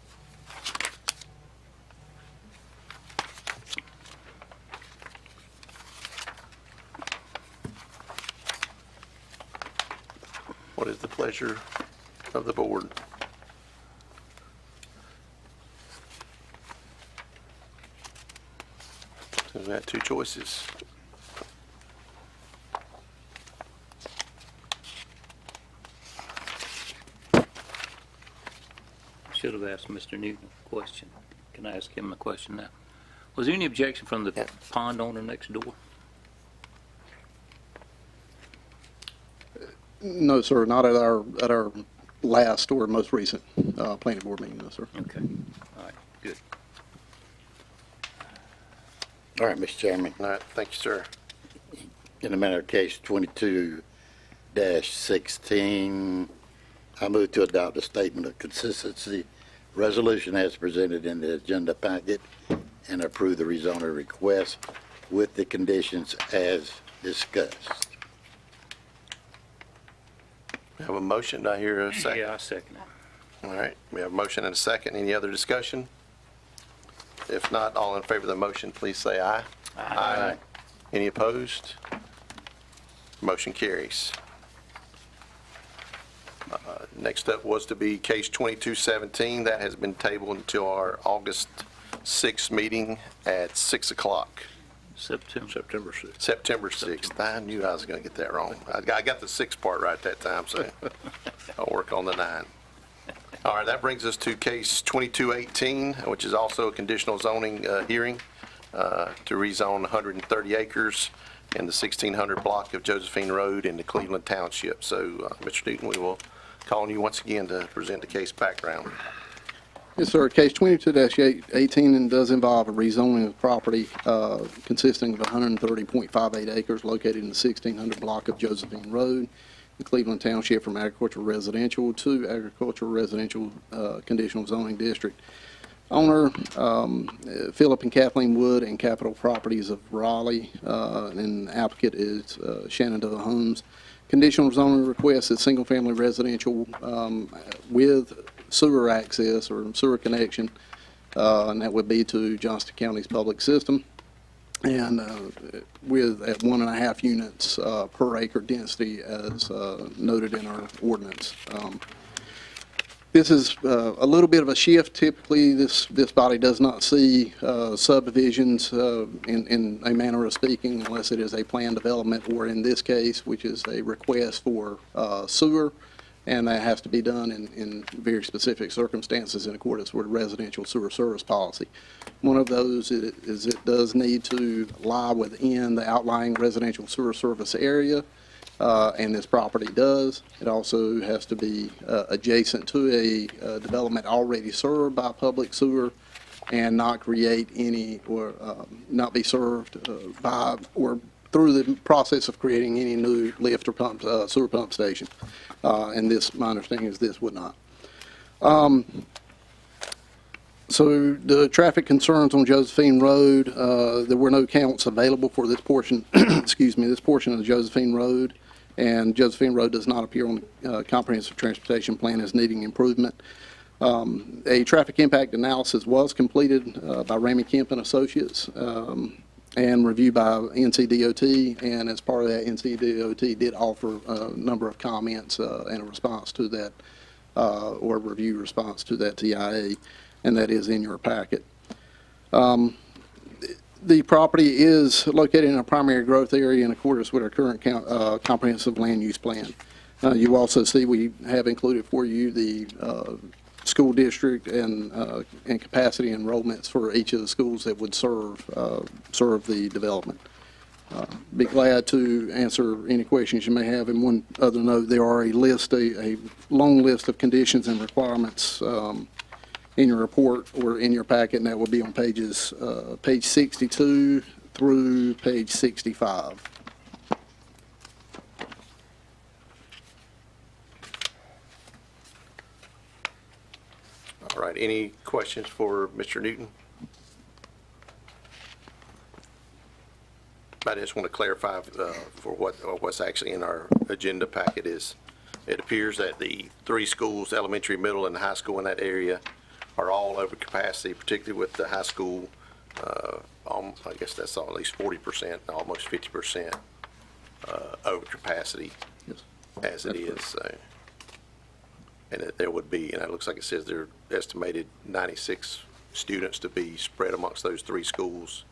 What is the pleasure of the board? So we have two choices. Should have asked Mr. Newton a question. Can I ask him a question now? Was there any objection from the pond owner next door? No, sir, not at our last or most recent planning board meeting, no, sir. Okay, all right, good. All right, Mr. Chairman. All right, thank you, sir. In the matter of case 22-16, I move to adopt a statement of consistency resolution as presented in the agenda packet and approve the rezoning request with the conditions as discussed. We have a motion. Do I hear a second? Yeah, I second it. All right, we have a motion and a second. Any other discussion? If not, all in favor of the motion, please say aye. Aye. Any opposed? Motion carries. Next up was to be case 2217. That has been tabled until our August 6th meeting at 6 o'clock. September 6th. September 6th. I knew I was going to get that wrong. I got the 6th part right that time, so I'll work on the 9. All right, that brings us to case 2218, which is also a conditional zoning hearing to rezone 130 acres in the 1600 block of Josephine Road in the Cleveland Township. So, Mr. Newton, we will call on you once again to present the case background. Yes, sir. Case 22-18 and does involve a rezoning of property consisting of 130.58 acres located in the 1600 block of Josephine Road in Cleveland Township from agricultural residential to agricultural residential conditional zoning district. Owner, Philip and Kathleen Wood and Capital Properties of Raleigh, and applicant is Shenandoah Homes. Conditional zoning request is single-family residential with sewer access or sewer connection, and that would be to Johnston County's public system, and with at 1.5 units per acre density as noted in our ordinance. This is a little bit of a shift. Typically, this body does not see subdivisions in a manner of speaking unless it is a planned development, or in this case, which is a request for sewer, and that has to be done in very specific circumstances in accordance with residential sewer service policy. One of those is it does need to lie within the outlying residential sewer service area, and this property does. It also has to be adjacent to a development already served by public sewer and not create any or not be served by or through the process of creating any new lift or pump sewer pump station. And this, my understanding is this would not. So the traffic concerns on Josephine Road, there were no counts available for this portion, excuse me, this portion of the Josephine Road. And Josephine Road does not appear on the comprehensive transportation plan as needing improvement. A traffic impact analysis was completed by Ramey Kemp and Associates and reviewed by NCDOT, and as part of that, NCDOT did offer a number of comments and a response to that, or review response to that TIA, and that is in your packet. The property is located in a primary growth area in accordance with our current comprehensive land use plan. You also see we have included for you the school district and capacity enrollments for each of the schools that would serve the development. Be glad to answer any questions you may have. And one other note, there are a long list of conditions and requirements in your report or in your packet, and that will be on page 62 through page 65. All right, any questions for Mr. Newton? I just want to clarify for what's actually in our agenda packet is, it appears that the 3 schools, elementary, middle, and high school in that area are all over capacity, particularly with the high school. I guess that's at least 40%, almost 50% over capacity as it is. So, and there would be, and it looks like it says there are estimated 96 students to be spread amongst those 3 schools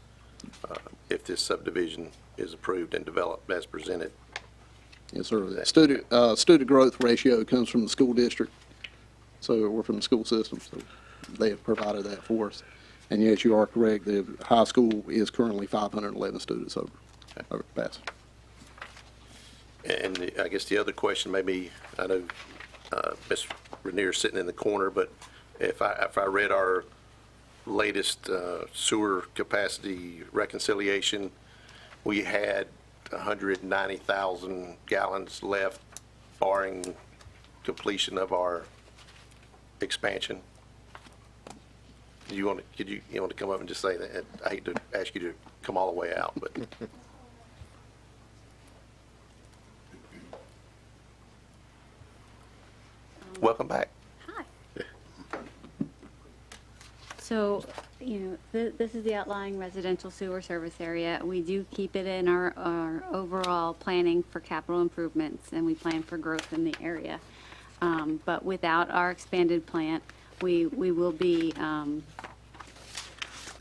if this subdivision is approved and developed as presented. Yes, sir. The student growth ratio comes from the school district, so we're from the school system, so they have provided that for us. And yes, you are correct, the high school is currently 511 students over capacity. And I guess the other question maybe, I know Ms. Rainier's sitting in the corner, but if I read our latest sewer capacity reconciliation, we had 190,000 gallons left, barring completion of our expansion. You want to come up and just say that? I hate to ask you to come all the way out, but. Welcome back. Hi. So, this is the outlying residential sewer service area. We do keep it in our overall planning for capital improvements, and we plan for growth in the area. But without our expanded plant, we will be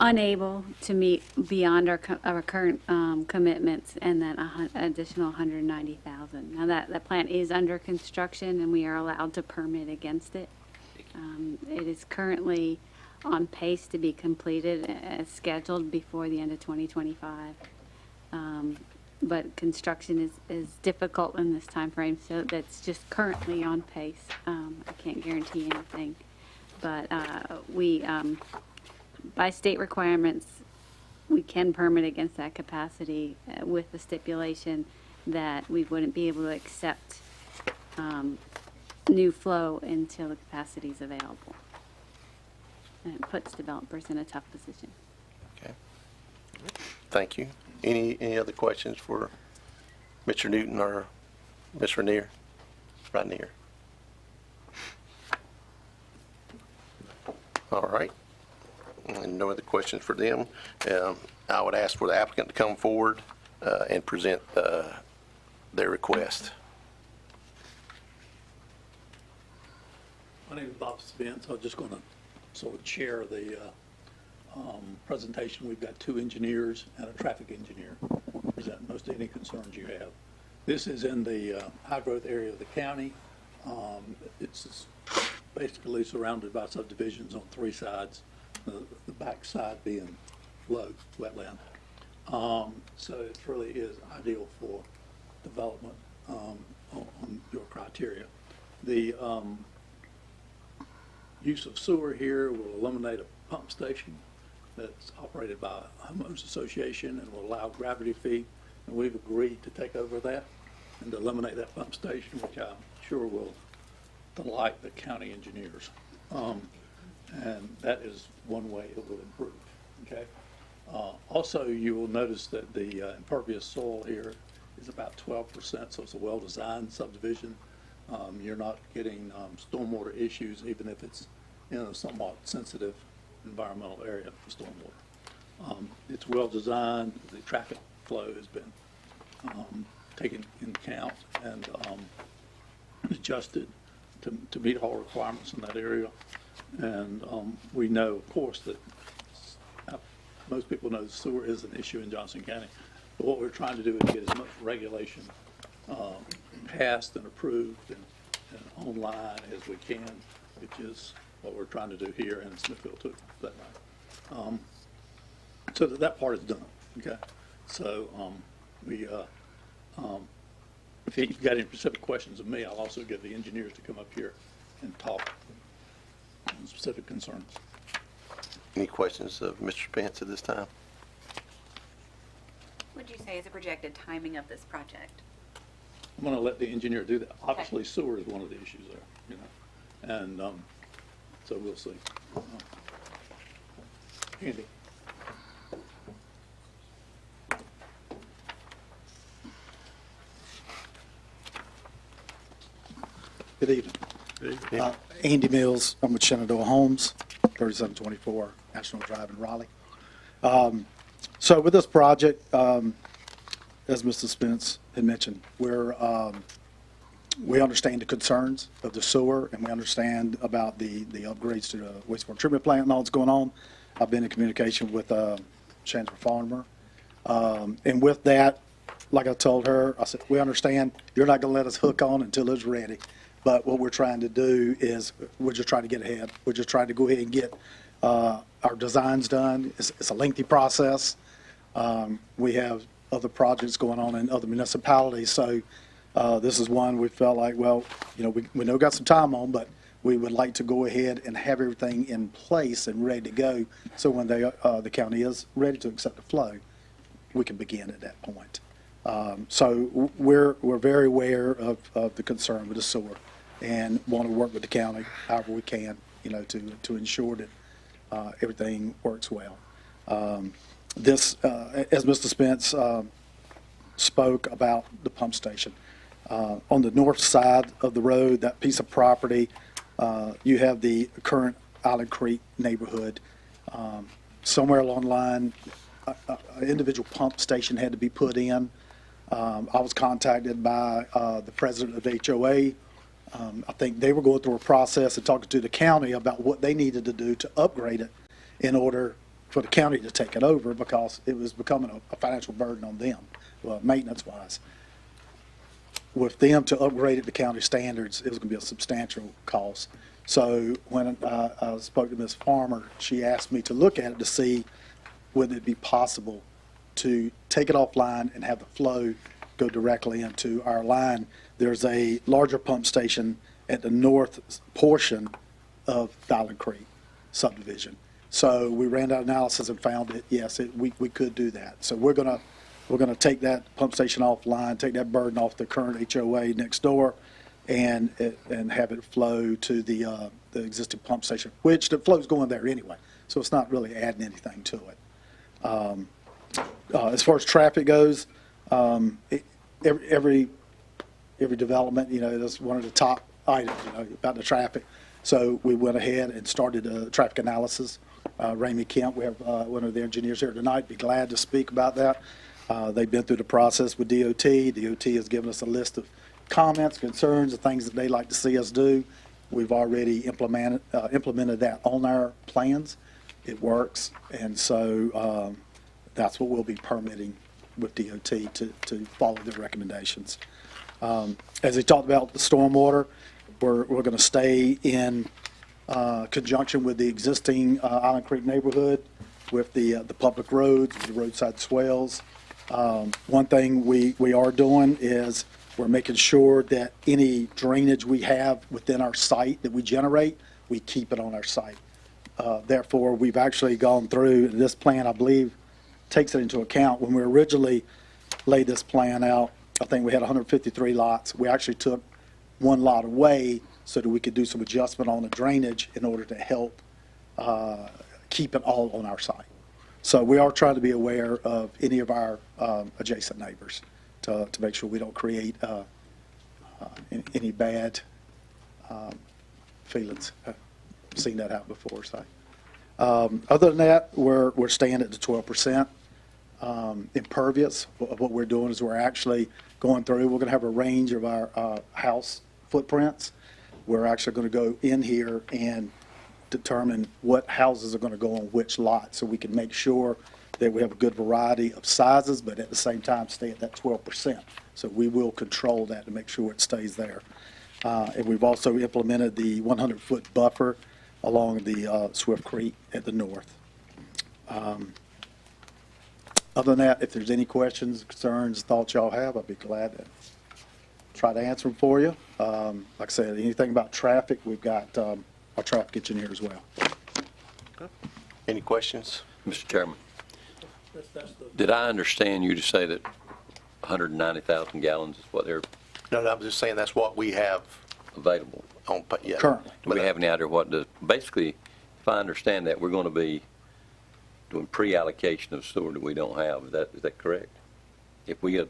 unable to meet beyond our current commitments and that additional 190,000. Now that plant is under construction and we are allowed to permit against it. It is currently on pace to be completed as scheduled before the end of 2025. But construction is difficult in this time frame, so that's just currently on pace. I can't guarantee anything, but we by state requirements, we can permit against that capacity with the stipulation that we wouldn't be able to accept new flow until the capacity is available. And it puts developers in a tough position. Okay. Thank you. Any other questions for Mr. Newton or Ms. Rainier? Rainier. All right. And no other questions for them. I would ask for the applicant to come forward and present their request. My name is Bob Spence. I'm just going to sort of chair the presentation. We've got 2 engineers and a traffic engineer to present most of any concerns you have. This is in the high-growth area of the county. It's basically surrounded by subdivisions on 3 sides. The back side being low wetland. So it really is ideal for development on your criteria. The use of sewer here will eliminate a pump station that's operated by a homeowners association and will allow gravity feed. And we've agreed to take over that and to eliminate that pump station, which I'm sure will delight the county engineers. And that is one way it will improve, okay? Also, you will notice that the impervious soil here is about 12%, so it's a well-designed subdivision. You're not getting stormwater issues, even if it's in a somewhat sensitive environmental area for stormwater. It's well-designed. The traffic flow has been taken into account and adjusted to meet all requirements in that area. And we know, of course, that most people know sewer is an issue in Johnston County. But what we're trying to do is get as much regulation passed and approved and online as we can, which is what we're trying to do here in Smithfield too, that night. So that part is done, okay? So If you've got any specific questions of me, I'll also get the engineers to come up here and talk on specific concerns. Any questions of Mr. Spence at this time? What would you say is the projected timing of this project? I'm going to let the engineer do that. Obviously, sewer is one of the issues there, you know, and so we'll see. Andy? Good evening. Andy Mills, I'm with Shenandoah Homes, 3724 National Drive in Raleigh. So with this project, as Mr. Spence had mentioned, we understand the concerns of the sewer, and we understand about the upgrades to the wastewater treatment plant and all that's going on. I've been in communication with Chandler Farmer. And with that, like I told her, I said, we understand you're not going to let us hook on until it's ready. But what we're trying to do is we're just trying to get ahead. We're just trying to go ahead and get our designs done. It's a lengthy process. We have other projects going on in other municipalities. So this is one we felt like, well, you know, we know we got some time on, but we would like to go ahead and have everything in place and ready to go. So when the county is ready to accept the flow, we can begin at that point. So we're very aware of the concern with the sewer and want to work with the county however we can, you know, to ensure that everything works well. This, as Mr. Spence spoke about the pump station, on the north side of the road, that piece of property, you have the current Island Creek neighborhood. Somewhere along the line, an individual pump station had to be put in. I was contacted by the president of the HOA. I think they were going through a process and talking to the county about what they needed to do to upgrade it in order for the county to take it over, because it was becoming a financial burden on them, maintenance-wise. With them to upgrade it to county standards, it was going to be a substantial cost. So when I spoke to Ms. Farmer, she asked me to look at it to see would it be possible to take it offline and have the flow go directly into our line. There's a larger pump station at the north portion of Island Creek subdivision. So we ran that analysis and found that, yes, we could do that. So we're gonna take that pump station offline, take that burden off the current HOA next door, and have it flow to the existing pump station, which the flow's going there anyway. So it's not really adding anything to it. As far as traffic goes, every development, you know, that's one of the top items, you know, about the traffic. So we went ahead and started a traffic analysis. Ramey Kemp, we have one of the engineers here tonight, be glad to speak about that. They've been through the process with DOT. DOT has given us a list of comments, concerns, the things that they like to see us do. We've already implemented that on our plans. It works, and so that's what we'll be permitting with DOT to follow their recommendations. As he talked about the stormwater, we're going to stay in conjunction with the existing Island Creek neighborhood, with the public roads, the roadside swales. One thing we are doing is we're making sure that any drainage we have within our site that we generate, we keep it on our site. Therefore, we've actually gone through, and this plan, I believe, takes it into account. When we originally laid this plan out, I think we had 153 lots. We actually took one lot away so that we could do some adjustment on the drainage in order to help keep it all on our site. So we are trying to be aware of any of our adjacent neighbors to make sure we don't create any bad feelings. I've seen that happen before. So other than that, we're staying at the 12% impervious. What we're doing is we're actually going through. We're going to have a range of our house footprints. We're actually going to go in here and determine what houses are going to go on which lot, so we can make sure that we have a good variety of sizes, but at the same time stay at that 12%. So we will control that to make sure it stays there. And we've also implemented the 100-foot buffer along the Swift Creek at the north. Other than that, if there's any questions, concerns, thoughts y'all have, I'd be glad to try to answer them for you. Like I said, anything about traffic, we've got our traffic engineer as well. Any questions? Mr. Chairman, That's the, did I understand you to say that 190,000 gallons is what they're No, I'm just saying that's what we have available? on, yeah. Currently. Do we have any idea what the, basically, if I understand that, we're going to be doing pre-allocation of sewer that we don't have. Is that correct? If we had,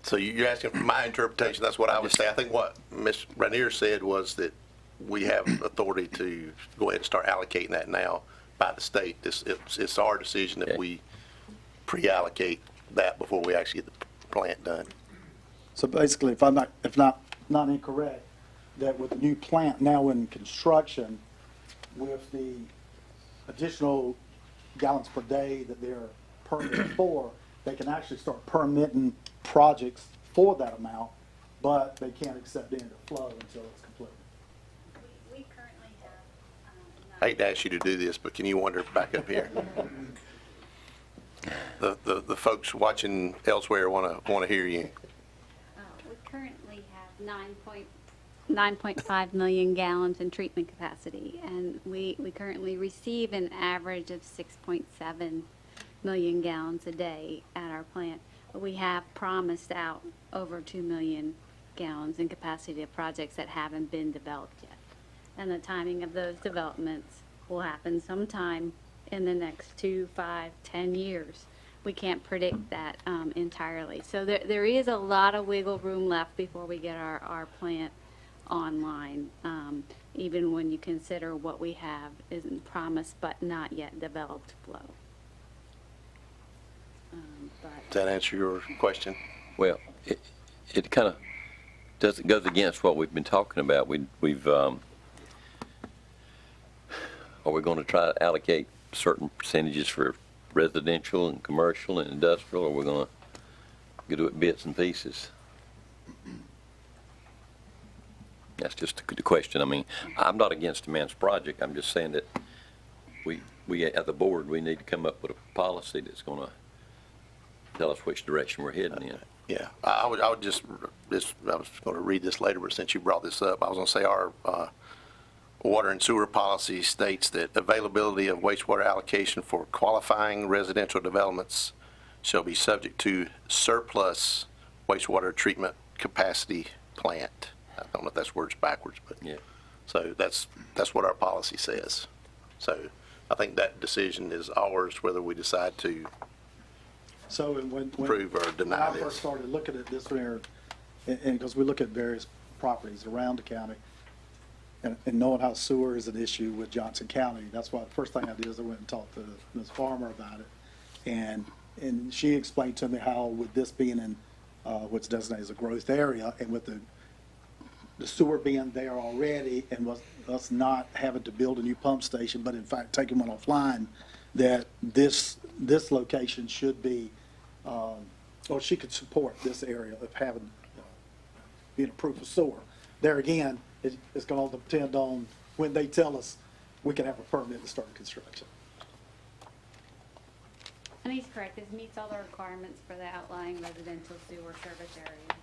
So you're asking for my interpretation, that's what I would say. I think what Ms. Rainier said was that we have authority to go ahead and start allocating that now by the state. It's our decision if we pre-allocate that before we actually get the plant done. So basically, if not incorrect, that with the new plant now in construction, with the additional gallons per day that they're permitted for, they can actually start permitting projects for that amount, but they can't accept any of the flow until it's completed. We currently have, I hate to ask you to do this, but can you wander back up here? The folks watching elsewhere want to hear you. We currently have 9.5 million gallons in treatment capacity, and we currently receive an average of 6.7 million gallons a day at our plant. But we have promised out over 2 million gallons in capacity of projects that haven't been developed yet. And the timing of those developments will happen sometime in the next 2, 5, 10 years. We can't predict that entirely. So there is a lot of wiggle room left before we get our plant online, even when you consider what we have isn't promised but not yet developed flow. Does that answer your question? well, it kind of goes against what we've been talking about. Are we going to try to allocate certain percentages for residential and commercial and industrial, or are we going to do it bits and pieces? That's just the question. I mean, I'm not against a man's project. I'm just saying that we at the board, we need to come up with a policy that's going to tell us which direction we're heading in. Yeah, I was going to read this later, but since you brought this up, I was going to say our water and sewer policy states that availability of wastewater allocation for qualifying residential developments shall be subject to surplus wastewater treatment capacity plant. I don't know if that's words backwards, but yeah. So that's what our policy says. So I think that decision is ours, whether we decide to So when approve or deny when I this. first started looking at this here, and because we look at various properties around the county, and knowing how sewer is an issue with Johnston County, that's why the first thing I did is I went and talked to Ms. Farmer about it. And she explained to me how with this being in what's designated as a growth area, and with the sewer being there already, and us not having to build a new pump station, but in fact taking one offline, that this location should be, or she could support this area of having, being approved for sewer. There again, it's going to depend on when they tell us we can have a permit to start construction. And he's correct, this meets all the requirements for the outlying residential sewer service area.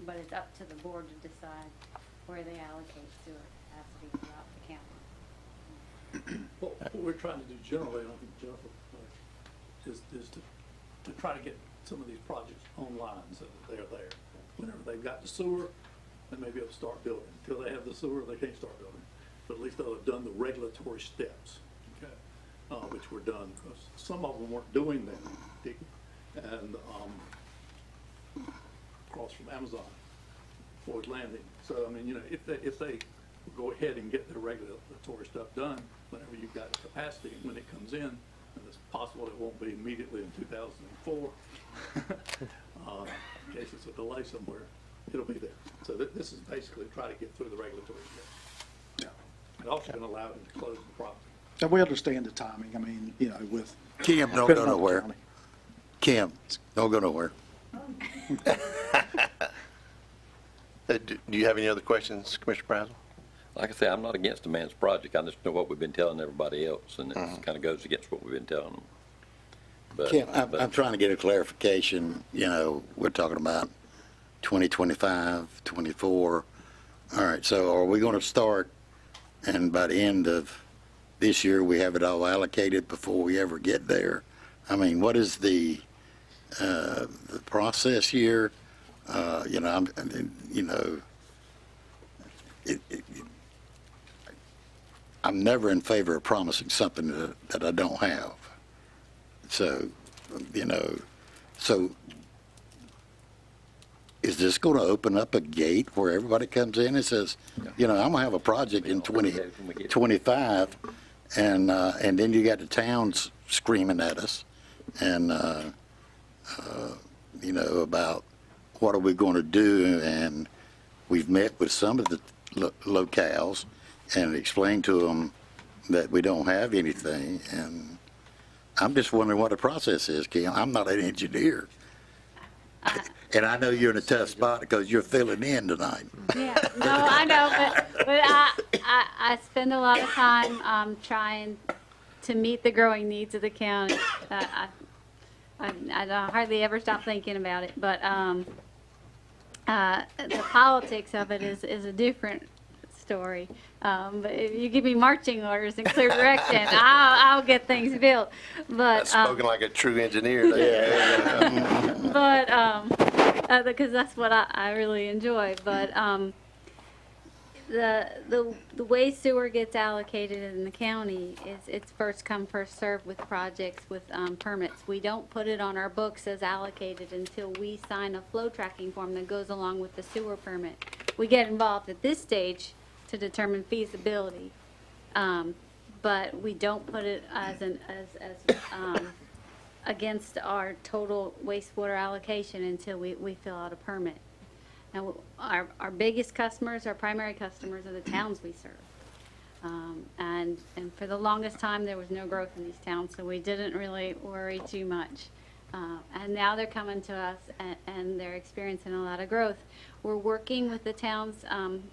But it's up to the board to decide where they allocate sewer capacity throughout the county. what we're trying to do generally, I think Jennifer, is to try to get some of these projects online so that they're there. Whenever they've got the sewer, they may be able to start building. Until they have the sewer, they can't start building. But at least they'll have done the regulatory steps, okay, which were done, because some of them weren't doing that. And across from Amazon, Floyd Landing. So, I mean, you know, if they go ahead and get the regulatory stuff done, whenever you've got the capacity, and when it comes in, and it's possible it won't be immediately in 2004, in case it's a delay somewhere, it'll be there. So this is basically try to get through the regulatory steps. Yeah. It also going to allow them to close the property. And we understand the timing. I mean, you know, with Kim, don't go nowhere. Kim, don't go nowhere. Do you have any other questions, Commissioner Brazel? Like I say, I'm not against a man's project. I just know what we've been telling everybody else, and it kind of goes against what we've been telling them. but. Kim, but- I'm trying to get a clarification, we're talking about 2025, 24. All right, so are we going to start, and by the end of this year, we have it all allocated before we ever get there? I mean, what is the process here? I'm never in favor of promising something that I don't have. So, so is this going to open up a gate where everybody comes in and says, I'm going to have a project in 2025, and then you got the towns screaming at us, and, about what are we going to do, and we've met with some of the locales and explained to them that we don't have anything, and I'm just wondering what the process is, Kim. I'm not an engineer. And I know you're in a tough spot because you're filling in tonight. Yeah, no, I know, but I spend a lot of time trying to meet the growing needs of the county. I hardly ever stop thinking about it, but the politics of it is a different story. But if you give me marching orders and clear direction, I'll get things built. But Spoken like a true engineer. but because that's what I really enjoy. But the way sewer gets allocated in the county is it's first come, first served with projects with permits. We don't put it on our books as allocated until we sign a flow tracking form that goes along with the sewer permit. We get involved at this stage to determine feasibility, but we don't put it as against our total wastewater allocation until we fill out a permit. Now, our biggest customers, our primary customers, are the towns we serve. And for the longest time, there was no growth in these towns, so we didn't really worry too much. And now they're coming to us, and they're experiencing a lot of growth. We're working with the towns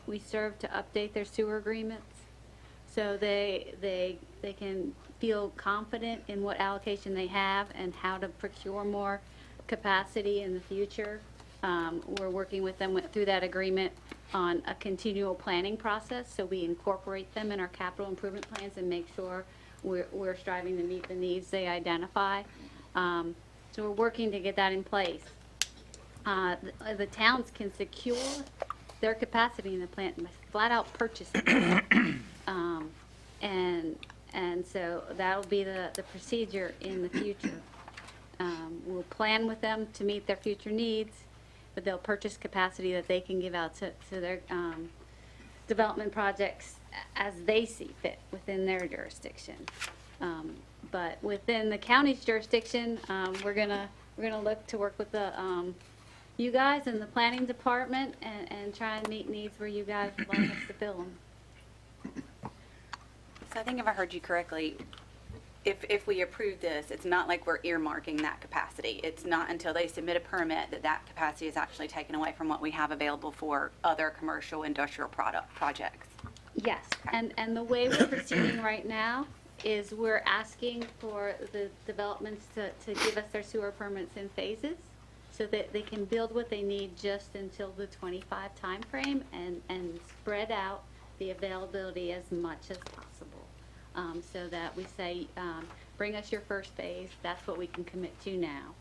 we serve to update their sewer agreements, so they can feel confident in what allocation they have and how to procure more capacity in the future. We're working with them through that agreement on a continual planning process, so we incorporate them in our capital improvement plans and make sure we're striving to meet the needs they identify. So we're working to get that in place. The towns can secure their capacity in the plant by flat out purchasing. And so that'll be the procedure in the future. We'll plan with them to meet their future needs, but they'll purchase capacity that they can give out to their development projects as they see fit within their jurisdiction. But within the county's jurisdiction, we're gonna look to work with the you guys in the planning department and try and meet needs where you guys want us to fill them. So I think if I heard you correctly, if we approve this, it's not like we're earmarking that capacity. It's not until they submit a permit that capacity is actually taken away from what we have available for other commercial industrial projects. Yes, and the way we're proceeding right now is we're asking for the developments to give us their sewer permits in phases so that they can build what they need just until the 25 timeframe and spread out the availability as much as possible. So that we say, bring us your first phase, that's what we can commit to now.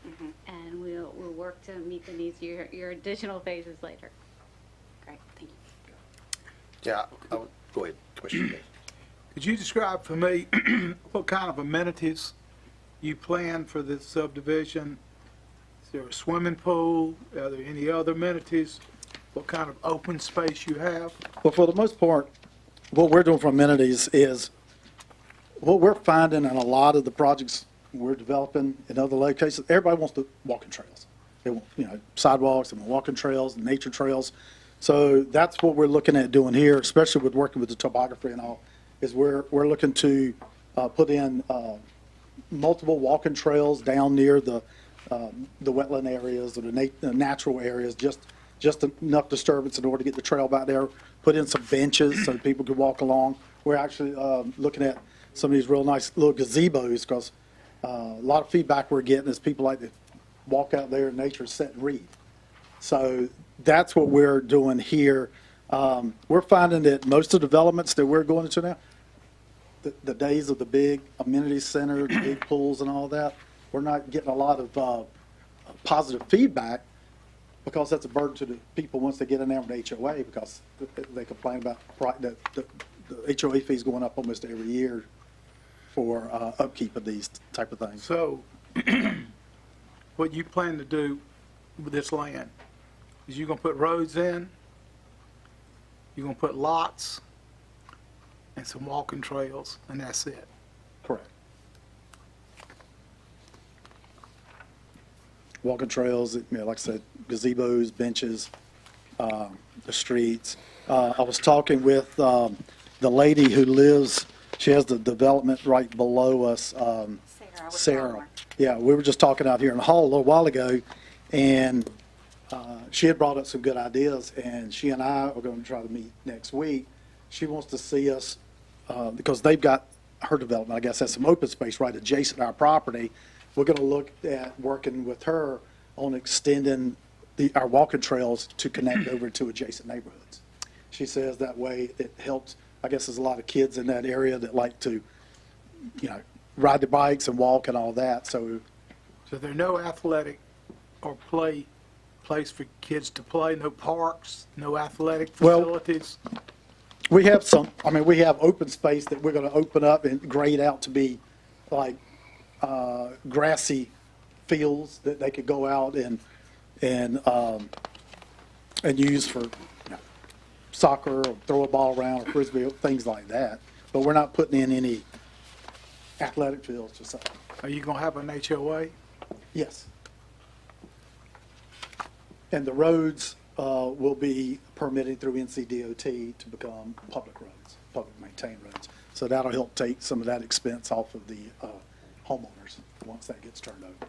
And we'll work to meet the needs of your additional phases later. Great, thank you. Yeah, go ahead, Commissioner. Could you describe for me what kind of amenities you plan for this subdivision? Is there a swimming pool? Are there any other amenities? What kind of open space you have? Well, for the most part, what we're doing for amenities is what we're finding in a lot of the projects we're developing in other locations, everybody wants the walking trails. They want, sidewalks, and walking trails, and nature trails. So that's what we're looking at doing here, especially with working with the topography and all, is we're looking to put in multiple walking trails down near the wetland areas or the natural areas, just enough disturbance in order to get the trail back there. Put in some benches so people could walk along. We're actually looking at some of these real nice little gazebos because A lot of feedback we're getting is people like to walk out there in nature, sit and read. So that's what we're doing here. We're finding that most of the developments that we're going into now, the days of the big amenity center, the big pools and all that, we're not getting a lot of positive feedback because that's a burden to the people once they get in there with the HOA because they complain about the HOA fees going up almost every year for upkeep of these type of things. So, what you plan to do with this land is you're gonna put roads in, you're gonna put lots, and some walking trails, and that's it. Correct. Walking trails, like I said, gazebos, benches, the streets. I was talking with the lady who lives, she has the development right below us, Sarah. Yeah, we were just talking out here in the hall a little while ago, and she had brought up some good ideas, and she and I are going to try to meet next week. She wants to see us, because they've got her development, I guess, has some open space right adjacent to our property. We're going to look at working with her on extending our walking trails to connect over to adjacent neighborhoods. She says that way it helps. I guess there's a lot of kids in that area that like to, ride their bikes and walk and all that. So there are no athletic or place for kids to play, no parks, no athletic facilities? Well, we have we have open space that we're going to open up and grade out to be like grassy fields that they could go out and use for soccer or throw a ball around or frisbee, things like that. But we're not putting in any athletic fields or something. Are you going to have an HOA? Yes. And the roads will be permitted through NCDOT to become public roads, public maintained roads. So that'll help take some of that expense off of the homeowners once that gets turned over.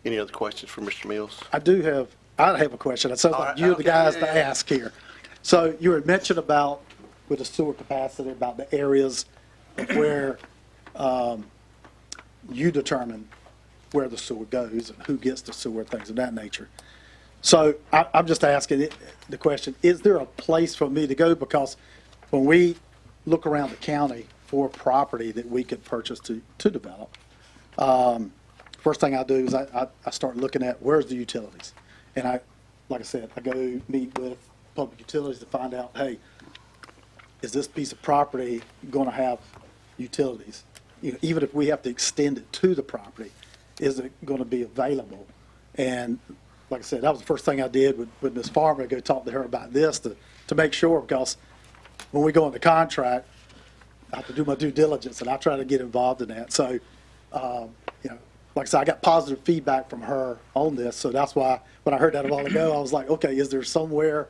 Any other questions for Mr. Mills? I have a question. It sounds like you're the guys to ask here. So you had mentioned about, with the sewer capacity, about the areas where you determine where the sewer goes and who gets the sewer, things of that nature. So I'm just asking the question, is there a place for me to go? Because when we look around the county for property that we could purchase to develop, first thing I do is I start looking at where's the utilities. And like I said, I go meet with public utilities to find out, hey, is this piece of property going to have utilities? Even if we have to extend it to the property, is it going to be available? And like I said, that was the first thing I did with Ms. Farmer, to go talk to her about this to make sure, because when we go into contract, I have to do my due diligence, and I try to get involved in that. So, like I said, I got positive feedback from her on this, so that's why when I heard that a while ago, I was like, okay, is there somewhere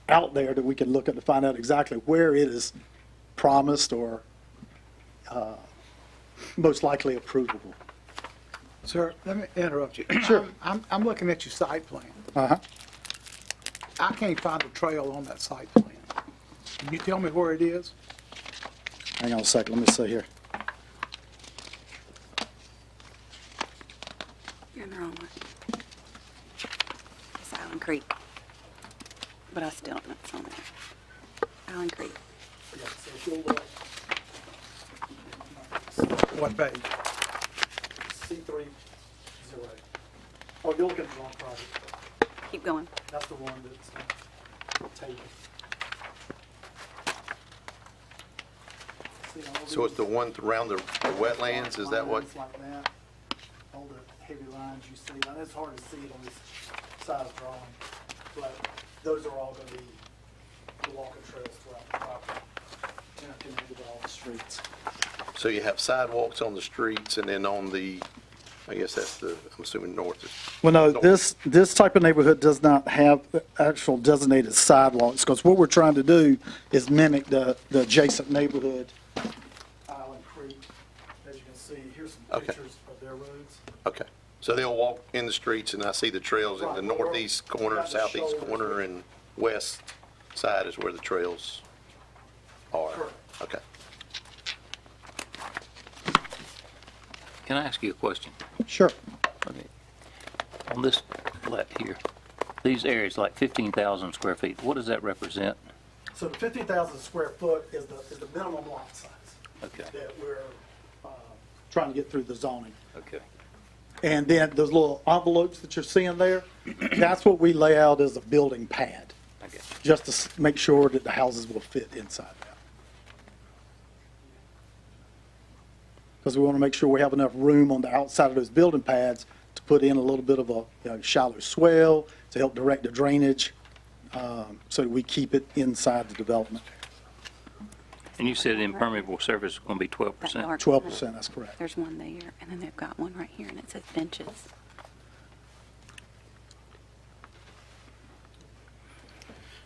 out there that we can look at to find out exactly where it is promised or most likely approvable? Sir, let me interrupt you. Sure. I'm looking at your site plan. Uh-huh. I can't find a trail on that site plan. Can you tell me where it is? Hang on a second, let me see here. You're in the wrong one. It's Allen Creek. But I still don't know it's on there. Allen Creek. What page? C30. Oh, you're looking at the wrong project. Keep going. That's the one that's taken. So it's the one around the wetlands, is that what? Lines like that, all the heavy lines you see. Now, it's hard to see it on this size drawing, but those are all going to be the walking trails throughout the property, interconnected with all the streets. So you have sidewalks on the streets, and then on the, I guess that's I'm assuming north. Well, no, this type of neighborhood does not have actual designated sidewalks, because what we're trying to do is mimic the adjacent neighborhood. Island Creek, as you can see, here's some pictures of their roads. Okay. So they'll walk in the streets, and I see the trails in the northeast corner, southeast corner, and west side is where the trails are. Okay. Can I ask you a question? Sure. Okay. On this plat here, these areas like 15,000 square feet, what does that represent? So the 15,000 square foot is the minimum lot size Okay. that we're trying to get through the zoning. Okay. And then those little envelopes that you're seeing there, that's what we lay out as a building pad, Okay. just to make sure that the houses will fit inside that. Because we want to make sure we have enough room on the outside of those building pads to put in a little bit of a shallow swell to help direct the drainage, so that we keep it inside the development. And you said impermeable surface is going to be 12%? 12%, that's correct. There's one there, and then they've got one right here, and it says benches.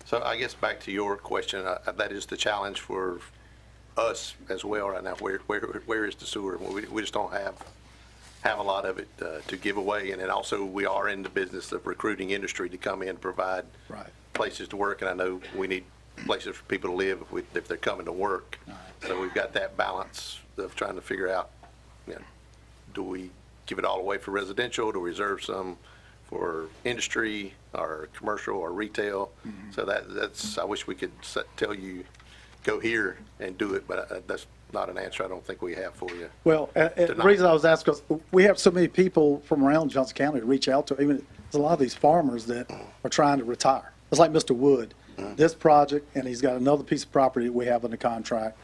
So I guess back to your question, that is the challenge for us as well right now. Where is the sewer? We just don't have a lot of it to give away. And then also, we are in the business of recruiting industry to come in and provide places to work. And I know we need places for people to live if they're coming to work. So we've got that balance of trying to figure out, do we give it all away for residential? Do we reserve some for industry or commercial or retail? So that's, I wish we could tell you, go here and do it, but that's not an answer I don't think we have for you. Well, the reason I was asking is we have so many people from around Johnston County to reach out to. Even there's a lot of these farmers that are trying to retire. It's like Mr. Wood, this project, and he's got another piece of property that we have in the contract.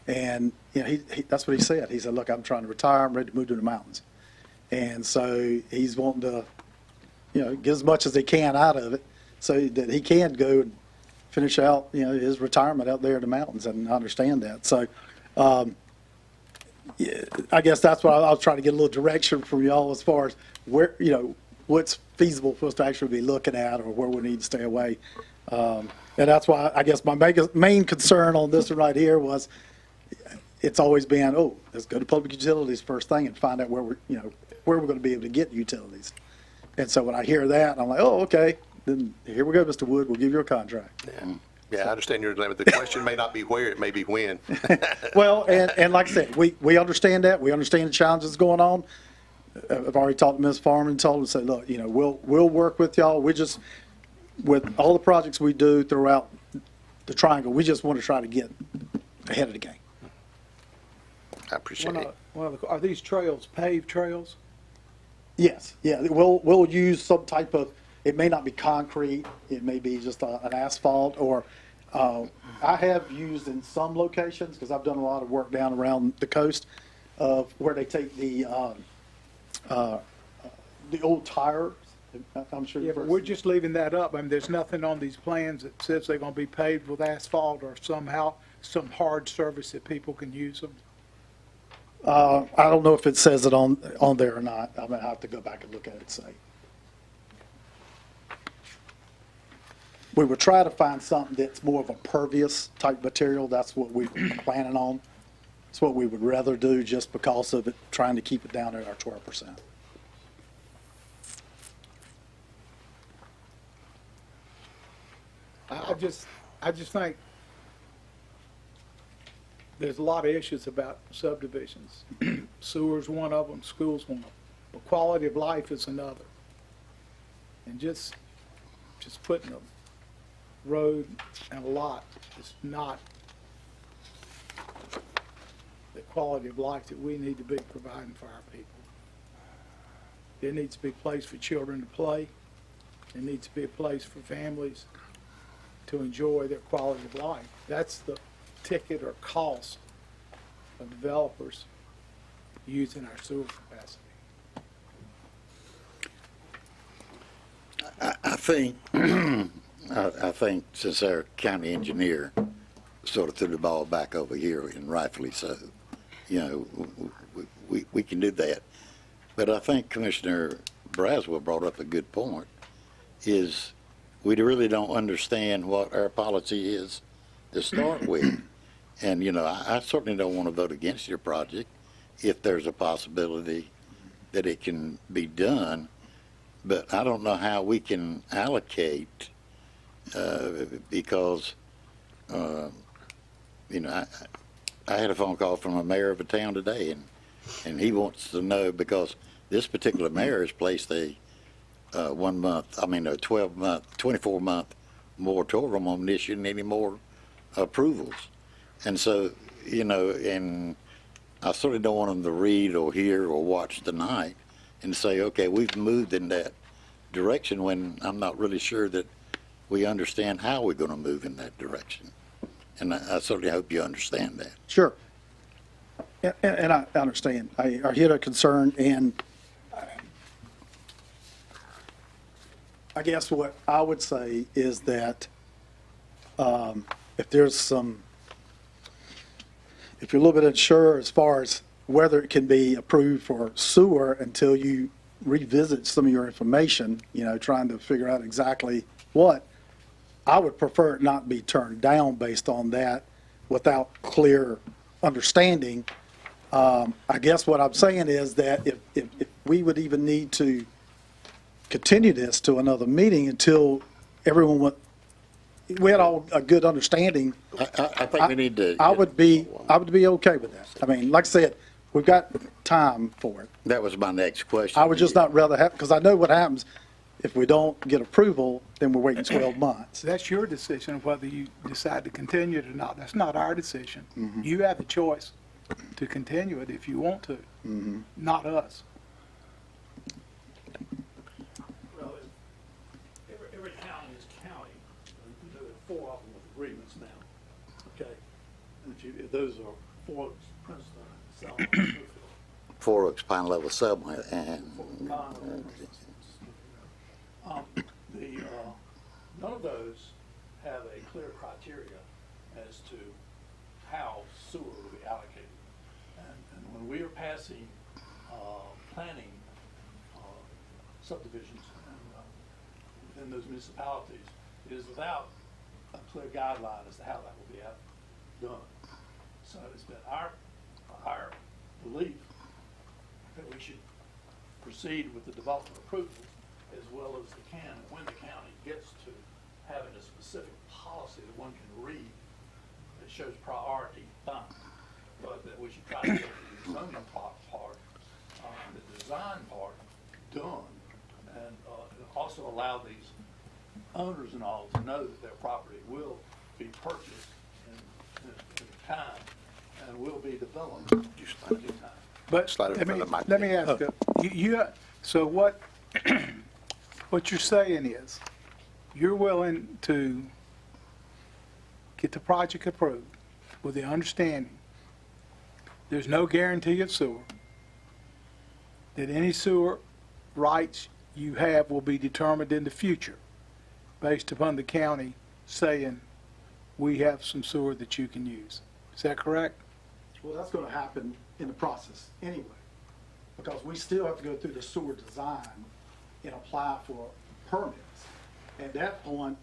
And he that's what he said. He said, look, I'm trying to retire. I'm ready to move to the mountains. And so he's wanting to, get as much as he can out of it so that he can go and finish out, his retirement out there in the mountains, and I understand that. So, I guess that's what I was trying to get a little direction from y'all as far as where, what's feasible for us to actually be looking at, or where we need to stay away. And that's why I guess my main concern on this one right here was, it's always been, let's go to public utilities first thing and find out where we're going to be able to get utilities. And so when I hear that, I'm like, okay, then here we go, Mr. Wood, we'll give you a contract. Yeah, I understand your dilemma. The question may not be where, it may be when. Well, and like I said, we understand that. We understand the challenges going on. I've already talked to Ms. Farman and told her, say, look, we'll work with y'all. We just, with all the projects we do throughout the triangle, we just want to try to get ahead of the game. I appreciate it. Are these trails paved trails? Yes, yeah, we'll use some type of, it may not be concrete, it may be just an asphalt, or I have used in some locations, because I've done a lot of work down around the coast, of where they take the old tires. I'm sure Yeah, but we're just leaving that up. I mean, there's nothing on these plans that says they're going to be paved with asphalt or somehow some hard surface that people can use them. I don't know if it says it on there or not. I'm gonna have to go back and look at it and say. We would try to find something that's more of a pervious type material. That's what we're planning on. It's what we would rather do, just because of it, trying to keep it down at our 12%. I just think there's a lot of issues about subdivisions. Sewer's one of them, school's one of them. But quality of life is another. And just putting a road and a lot is not the quality of life that we need to be providing for our people. There needs to be a place for children to play. There needs to be a place for families to enjoy their quality of life. That's the ticket or cost of developers using our sewer capacity. I think since our county engineer sort of threw the ball back over here, and rightfully so, we can do that. But I think Commissioner Braswell brought up a good point, is we really don't understand what our policy is to start with. And, I certainly don't want to vote against your project if there's a possibility that it can be done, but I don't know how we can allocate, because, you know, I had a phone call from a mayor of a town today, and he wants to know, because this particular mayor has placed a 24-month moratorium on issuing any more approvals. And so, you know, and I certainly don't want them to read or hear or watch tonight and say, okay, we've moved in that direction, when I'm not really sure that we understand how we're going to move in that direction. And I certainly hope you understand that. Sure. And I understand. I hear the concern, and I guess what I would say is that if you're a little bit unsure as far as whether it can be approved for sewer until you revisit some of your information, you know, trying to figure out exactly what, I would prefer it not be turned down based on that without clear understanding. I guess what I'm saying is that if we would even need to continue this to another meeting until everyone we had all a good understanding. I think we need to. I would be okay with that. I mean, like I said, we've got time for it. That was my next question. I would just not rather have, because I know what happens if we don't get approval, then we're waiting 12 months. That's your decision whether you decide to continue it or not. That's not our decision. Mhm. You have the choice to continue it if you want to, not us. Well, every county is county. There are 4 of them with agreements now, okay? And if those are Fort Oaks, Princeton, Selma, Four Oaks, Pine Level, Selma, and none of those have a clear criteria as to how sewer will be allocated. And when we are passing planning subdivisions within those municipalities, it is without a clear guideline as to how that will be done. So it's been our belief that we should proceed with the development approvals as well as when the county gets to having a specific policy that one can read that shows priority, fine. But that we should try to get the zoning part, the design part done, and also allow these owners and all to know that their property will be purchased in time and will be developed in due time. But let me ask you, so what you're saying is, you're willing to get the project approved with the understanding there's no guarantee of sewer, that any sewer rights you have will be determined in the future based upon the county saying, we have some sewer that you can use. Is that correct? Well, that's going to happen in the process anyway, because we still have to go through the sewer design and apply for permits. At that point,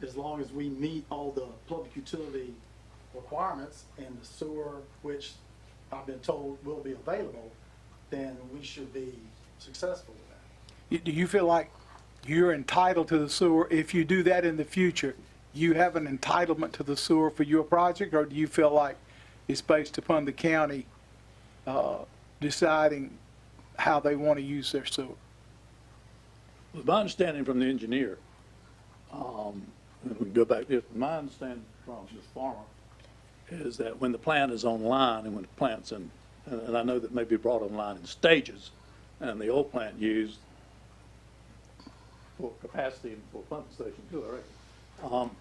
as long as we meet all the public utility requirements and the sewer, which I've been told will be available, then we should be successful with that. Do you feel like you're entitled to the sewer? If you do that in the future, you have an entitlement to the sewer for your project, or do you feel like it's based upon the county deciding how they want to use their sewer? Well, my understanding from the engineer, and we can go back, my understanding from Ms. Farmer is that when the plant is online and when the plant's in, and I know that may be brought online in stages, and the old plant used for capacity and for pumping station too, I reckon,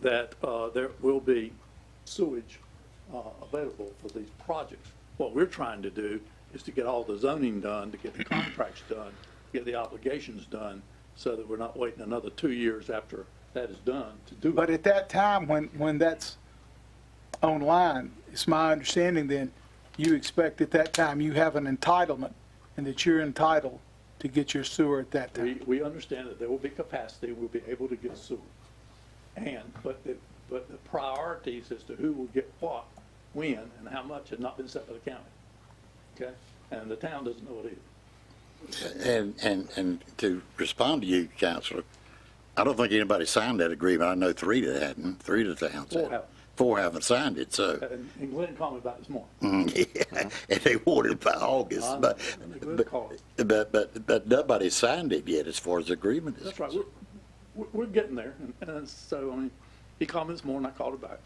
that there will be sewage available for these projects. What we're trying to do is to get all the zoning done, to get the contracts done, get the obligations done, so that we're not waiting another 2 years after that is done to do it. But at that time, when that's online, it's my understanding then, you expect at that time you have an entitlement and that you're entitled to get your sewer at that time. We understand that there will be capacity, we'll be able to get sewer. But the priorities as to who will get what, when, and how much have not been set by the county. Okay? And the town doesn't know it either. And to respond to you, Counselor, I don't think anybody signed that agreement. I know three that hadn't, three of the towns Four had. haven't. Four haven't signed it, so. And Glenn called me about this morning. Yeah, and they wanted it by August, I know. but, Glenn called. but nobody signed it yet as far as the agreement is That's right. concerned. We're getting there. And so, I mean, he called me this morning, I called him back.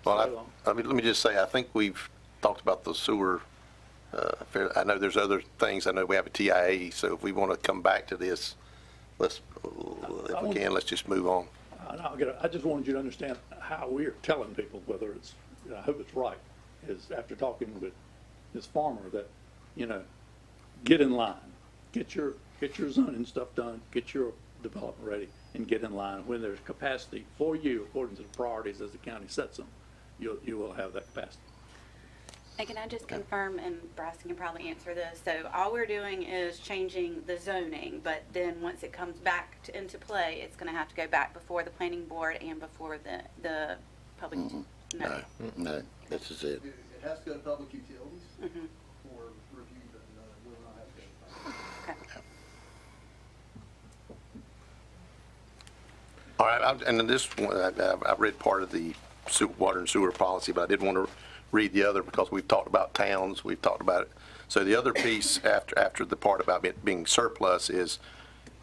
Well, I mean, let me just say, I think we've talked about the sewer. I know there's other things. I know we have a TIA, so if we want to come back to this, let's, if we can, let's just move on. I'll get it. I just wanted you to understand how we're telling people, whether it's, I hope it's right, is after talking with this farmer that, get in line, get your zoning stuff done, get your development ready, and get in line. When there's capacity for you, according to the priorities as the county sets them, you will have that capacity. And can I just confirm, and Bryce can probably answer this, so all we're doing is changing the zoning, but then once it comes back into play, it's gonna have to go back before the planning board and before the public. No, this is it. It has to go to public utilities Mhm. for review, but will not have to go to public. Okay. All right, and then this one, I read part of the water and sewer policy, but I did want to read the other because we've talked about towns, we've talked about it. So the other piece after the part about it being surplus is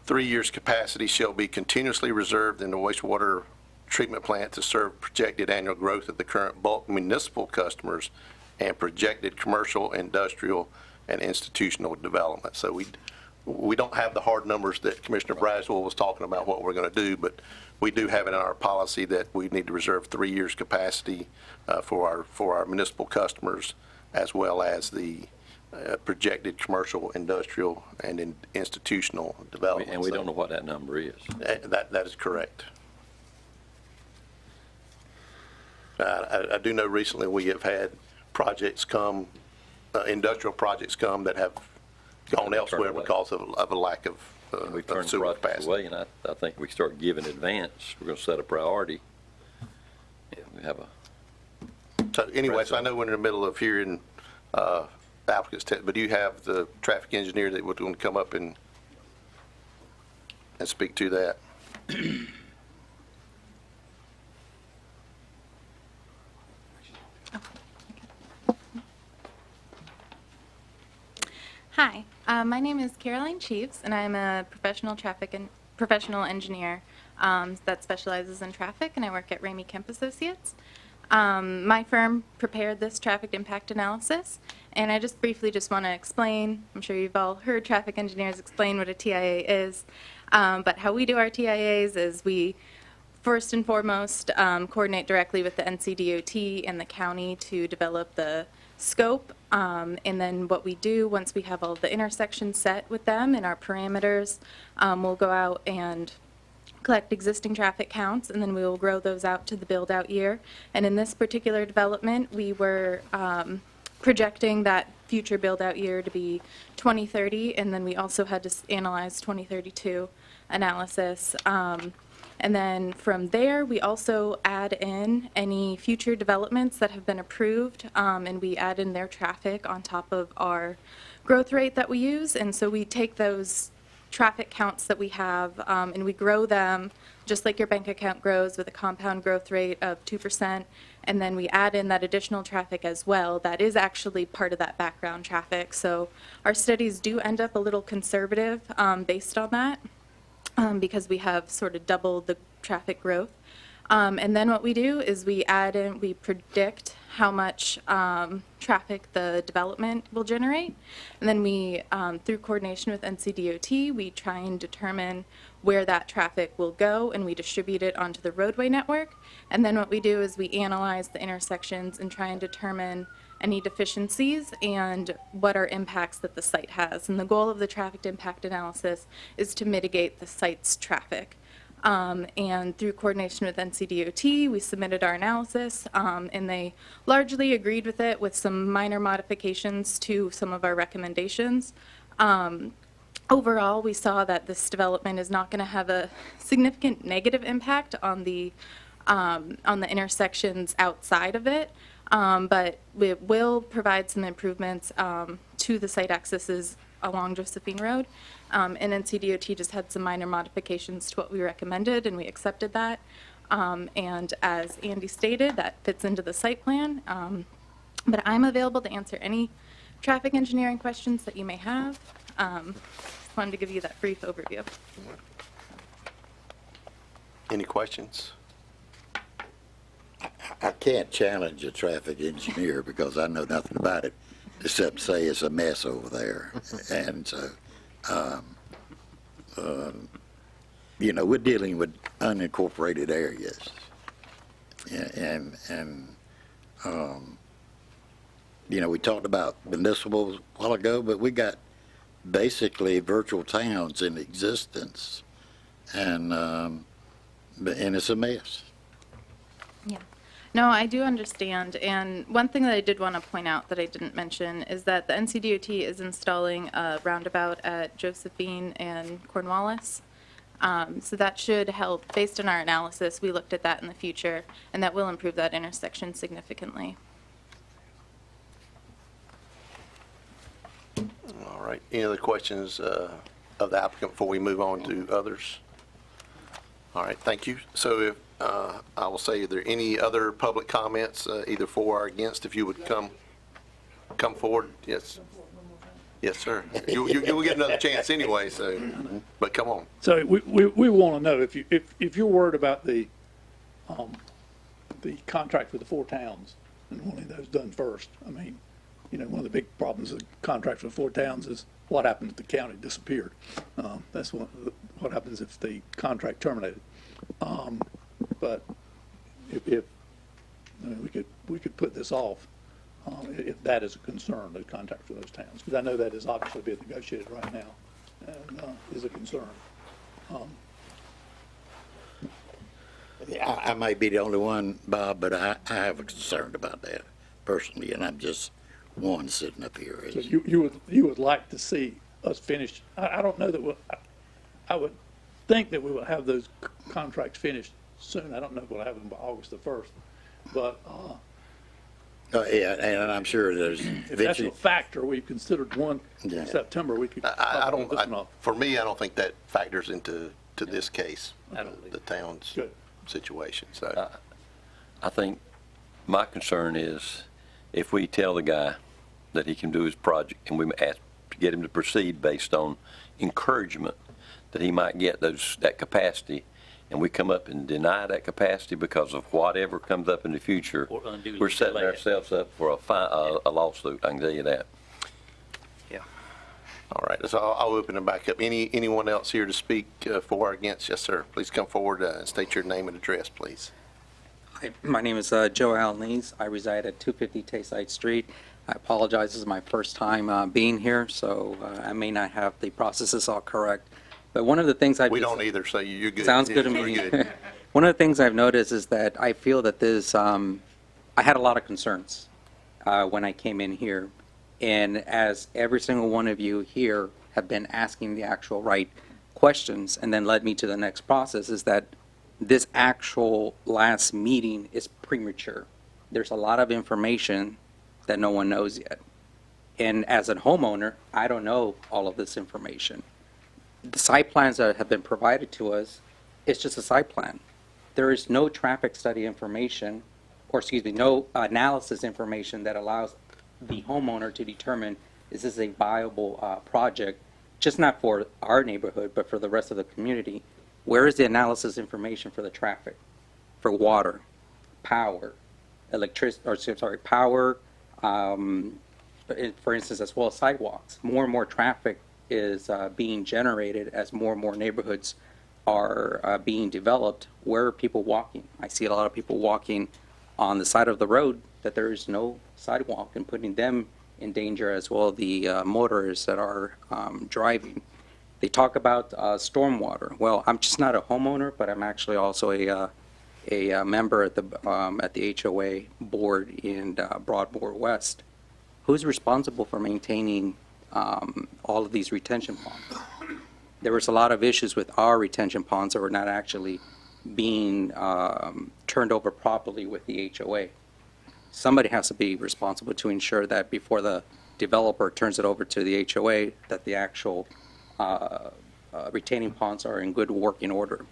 3 years capacity shall be continuously reserved in the wastewater treatment plant to serve projected annual growth of the current bulk municipal customers and projected commercial, industrial, and institutional development. So we don't have the hard numbers that Commissioner Braswell was talking about what we're going to do, but we do have it in our policy that we need to reserve 3 years capacity for our municipal customers, as well as the projected commercial, industrial, and institutional development. And we don't know what that number is. That is correct. I do know recently we have had projects come, industrial projects come that have gone elsewhere because of a lack of And we've turned sewer projects capacity. away, and I think we start giving advance, we're gonna set a priority. Yeah, we have a. So anyway, so I know we're in the middle of hearing applicants, but do you have the traffic engineer that would going to come up and speak to that? Hi, my name is Caroline Chiefs, and I'm a professional engineer that specializes in traffic, and I work at Ramey Kemp Associates. My firm prepared this traffic impact analysis, and I just briefly want to explain, I'm sure you've all heard traffic engineers explain what a TIA is, but how we do our TIAs is we first and foremost coordinate directly with the NCDOT and the county to develop the scope, and then what we do once we have all the intersections set with them and our parameters, we'll go out and collect existing traffic counts, and then we will grow those out to the build-out year. And in this particular development, we were projecting that future build-out year to be 2030, and then we also had to analyze 2032 analysis. And then from there, we also add in any future developments that have been approved, and we add in their traffic on top of our growth rate that we use. And so we take those traffic counts that we have, and we grow them just like your bank account grows with a compound growth rate of 2%. And then we add in that additional traffic as well. That is actually part of that background traffic. So our studies do end up a little conservative based on that. Because we have sort of doubled the traffic growth. And then what we do is we add in, we predict how much traffic the development will generate. And then we, through coordination with NCDOT, we try and determine where that traffic will go, and we distribute it onto the roadway network. And then what we do is we analyze the intersections and try and determine any deficiencies and what are impacts that the site has. And the goal of the traffic impact analysis is to mitigate the site's traffic. And through coordination with NCDOT, we submitted our analysis, and they largely agreed with it with some minor modifications to some of our recommendations. Overall, we saw that this development is not going to have a significant negative impact on the intersections outside of it. But it will provide some improvements to the site accesses along Josephine Road. And NCDOT just had some minor modifications to what we recommended, and we accepted that. And as Andy stated, that fits into the site plan. But I'm available to answer any traffic engineering questions that you may have. Just wanted to give you that brief overview. Any questions? I can't challenge a traffic engineer because I know nothing about it, except say it's a mess over there. And so, you know, we're dealing with unincorporated areas. And you know, we talked about municipal a while ago, but we got basically virtual towns in existence. And it's a mess. Yeah. No, I do understand. And one thing that I did want to point out that I didn't mention is that the NCDOT is installing a roundabout at Josephine and Cornwallis. So that should help. Based on our analysis, we looked at that in the future, and that will improve that intersection significantly. All right. Any other questions of the applicant before we move on to others? All right. Thank you. So if I will say, are there any other public comments, either for or against? If you would come forward. Yes. Yes, sir. You will get another chance anyway. So, but come on. So we want to know if you're worried about the contract for the 4 towns and wanting those done first. I mean, you know, one of the big problems of contracts with 4 towns is what happens if the county disappeared. That's what happens if the contract terminated. But if I mean, we could put this off if that is a concern, the contract for those towns, because I know that is obviously being negotiated right now and is a concern. I might be the only one, Bob, but I have a concern about that personally, and I'm just one sitting up here. So you would like to see us finish? I don't know that I would think that we will have those contracts finished soon. I don't know if we'll have them by August the 1st, but yeah, and I'm sure there's. If that's a factor, we've considered one in September. We could. For me, I don't think that factors into this case. The town's situation. So, I think my concern is if we tell the guy that he can do his project and we ask to get him to proceed based on encouragement that he might get that capacity, and we come up and deny that capacity because of whatever comes up in the future, we're setting ourselves up for a lawsuit. I can tell you that. Yeah. All right. So I'll open it back up. Anyone else here to speak for or against? Yes, sir. Please come forward and state your name and address, please. Hi, my name is Joe Allen Lees. I reside at 250 Tayside Street. I apologize. This is my first time being here, so I may not have the processes all correct. But one of the things we don't either, so you're good. Sounds good to me. Good. One of the things I've noticed is that I feel that this, I had a lot of concerns when I came in here. And as every single one of you here have been asking the actual right questions and then led me to the next process, is that this actual last meeting is premature. There's a lot of information that no one knows yet. And as a homeowner, I don't know all of this information. The site plans that have been provided to us, it's just a site plan. There is no traffic study information, or excuse me, no analysis information that allows the homeowner to determine, is this a viable project, just not for our neighborhood, but for the rest of the community. Where is the analysis information for the traffic, for water, power, power, for instance, as well as sidewalks? More and more traffic is being generated as more and more neighborhoods are being developed. Where are people walking? I see a lot of people walking on the side of the road that there is no sidewalk, and putting them in danger, as well as the motorists that are driving. They talk about stormwater. Well, I'm just not a homeowner, but I'm actually also a member at the HOA board in Broadmoor West. Who's responsible for maintaining all of these retention ponds? There was a lot of issues with our retention ponds that were not actually being turned over properly with the HOA. Somebody has to be responsible to ensure that before the developer turns it over to the HOA, that the actual retaining ponds are in good working order.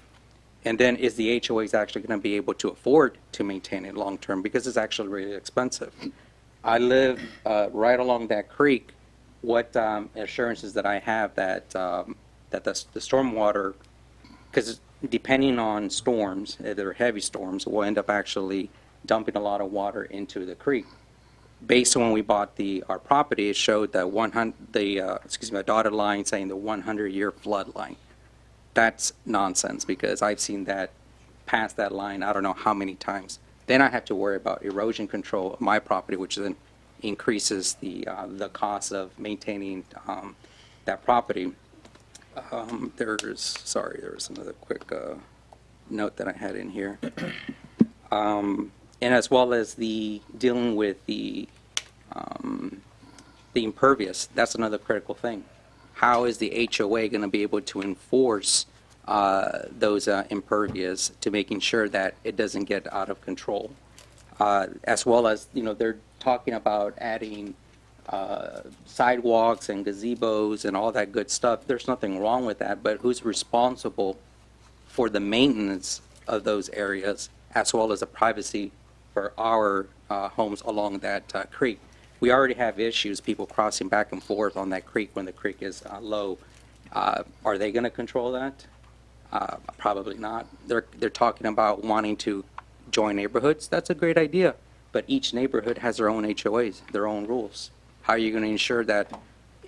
And then is the HOAs actually going to be able to afford to maintain it long-term, because it's actually really expensive. I live right along that creek. What assurances that I have that that the stormwater, because depending on storms, if they're heavy storms, will end up actually dumping a lot of water into the creek. Based on when we bought our property, it showed that a dotted line saying the 100-year flood line. That's nonsense, because I've seen that past that line I don't know how many times. Then I have to worry about erosion control of my property, which then increases the cost of maintaining that property. There was another quick note that I had in here. And as well as dealing with the impervious, that's another critical thing. How is the HOA going to be able to enforce those impervious to making sure that it doesn't get out of control? As well as, they're talking about adding sidewalks and gazebos and all that good stuff. There's nothing wrong with that, but who's responsible for the maintenance of those areas, as well as the privacy for our homes along that creek? We already have issues, people crossing back and forth on that creek when the creek is low. Are they going to control that? Probably not. They're talking about wanting to join neighborhoods. That's a great idea, but each neighborhood has their own HOAs, their own rules. How are you going to ensure that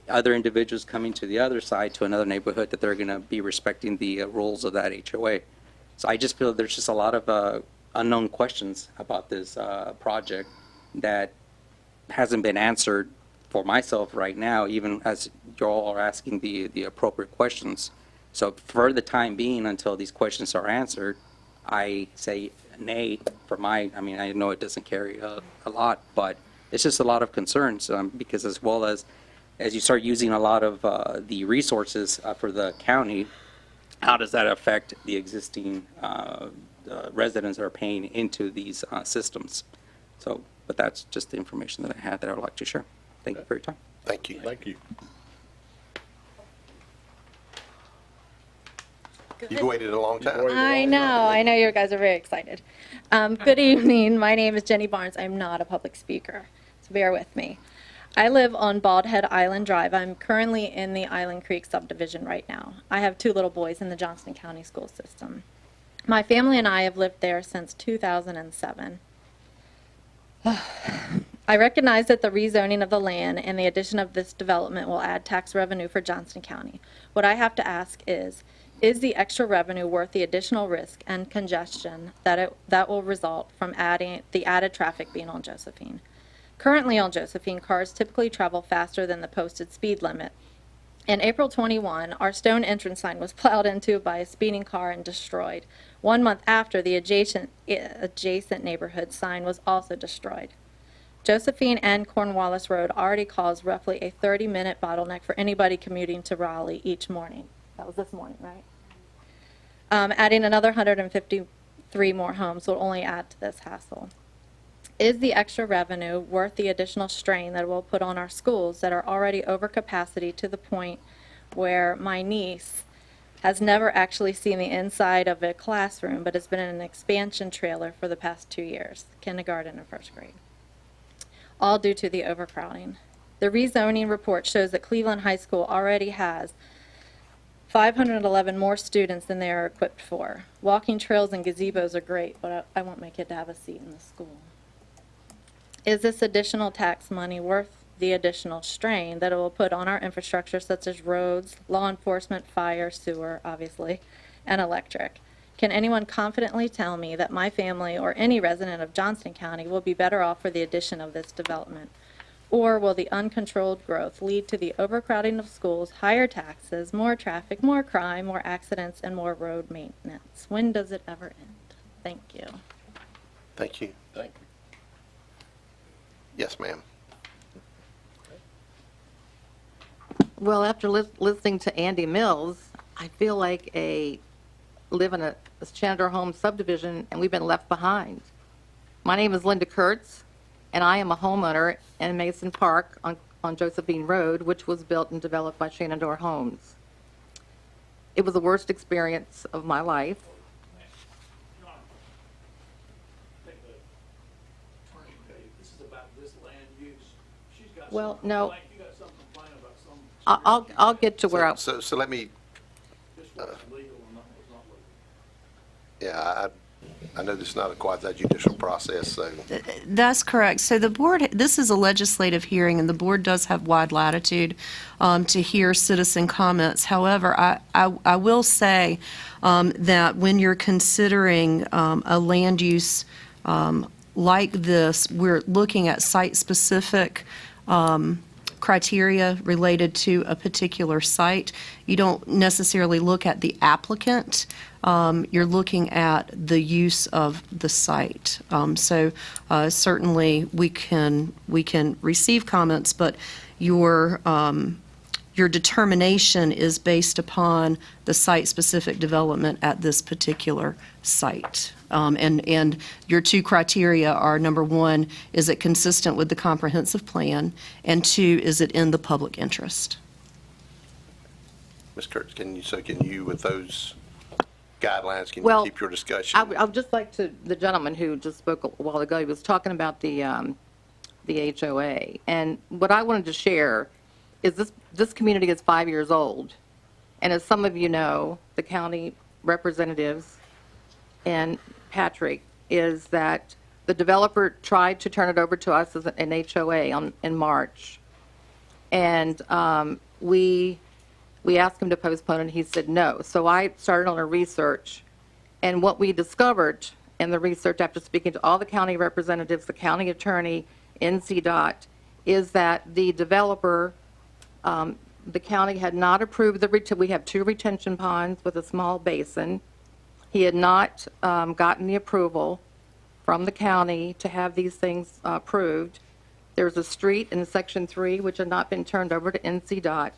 other individuals coming to the other side, to another neighborhood, that they're going to be respecting the rules of that HOA? So I just feel there's just a lot of unknown questions about this project that hasn't been answered for myself right now, even as you all are asking the appropriate questions. So for the time being, until these questions are answered, I say nay for I know it doesn't carry a lot, but it's just a lot of concerns, because as well as you start using a lot of the resources for the county, how does that affect the existing residents that are paying into these systems? So, but that's just the information that I had that I would like to share. Thank you for your time. Thank you. Thank you. You've waited a long time. I know you guys are very excited. Good evening, my name is Jenny Barnes. I'm not a public speaker, so bear with me. I live on Bald Head Island Drive. I'm currently in the Island Creek subdivision right now. I have 2 little boys in the Johnston County school system. My family and I have lived there since 2007. I recognize that the rezoning of the land and the addition of this development will add tax revenue for Johnston County. What I have to ask is the extra revenue worth the additional risk and congestion that will result from the added traffic being on Josephine? Currently on Josephine, cars typically travel faster than the posted speed limit. In April 21, our stone entrance sign was plowed into by a speeding car and destroyed. 1 month after, the adjacent neighborhood sign was also destroyed. Josephine and Cornwallis Road already cause roughly a 30-minute bottleneck for anybody commuting to Raleigh each morning. That was this morning, right? Adding another 153 more homes will only add to this hassle. Is the extra revenue worth the additional strain that it will put on our schools that are already over capacity, to the point where my niece has never actually seen the inside of a classroom, but has been in an expansion trailer for the past 2 years, kindergarten and first grade, all due to the overcrowding? The rezoning report shows that Cleveland High School already has 511 more students than they are equipped for. Walking trails and gazebos are great, but I want my kid to have a seat in the school. Is this additional tax money worth the additional strain that it will put on our infrastructure, such as roads, law enforcement, fire, sewer, obviously, and electric? Can anyone confidently tell me that my family or any resident of Johnston County will be better off for the addition of this development? Or will the uncontrolled growth lead to the overcrowding of schools, higher taxes, more traffic, more crime, more accidents, and more road maintenance? When does it ever end? Thank you. Thank you. Thank you. Yes, ma'am. Well, after listening to Andy Mills, I feel like live in a Chandler Home subdivision, and we've been left behind. My name is Linda Kurtz, and I am a homeowner in Mason Park on Josephine Road, which was built and developed by Shenandoah Homes. It was the worst experience of my life. This is about this land use. She's got Well, some no. complaint. You got some complaint about some. I'll get to where I, So let me, This was legal and not was not legal. yeah, I know this is not a quasi-judicial process, so. That's correct. So the board, this is a legislative hearing, and the board does have wide latitude to hear citizen comments. However, I will say that when you're considering a land use like this, we're looking at site-specific criteria related to a particular site. You don't necessarily look at the applicant. You're looking at the use of the site. So certainly we can receive comments, but your determination is based upon the site-specific development at this particular site. And your two criteria are, number one, is it consistent with the comprehensive plan? And two, is it in the public interest? Ms. Kurtz, can you, with those guidelines, can you Well, keep your discussion? I would just like to, the gentleman who just spoke a while ago, he was talking about the HOA. And what I wanted to share is this community is 5 years old. And as some of you know, the county representatives and Patrick, is that the developer tried to turn it over to us as an HOA in March. And we asked him to postpone it, and he said no. So I started on a research, and what we discovered in the research after speaking to all the county representatives, the county attorney, NCDOT, is that the developer, the county had not approved we have 2 retention ponds with a small basin. He had not gotten the approval from the county to have these things approved. There's a street in Section 3 which had not been turned over to NCDOT.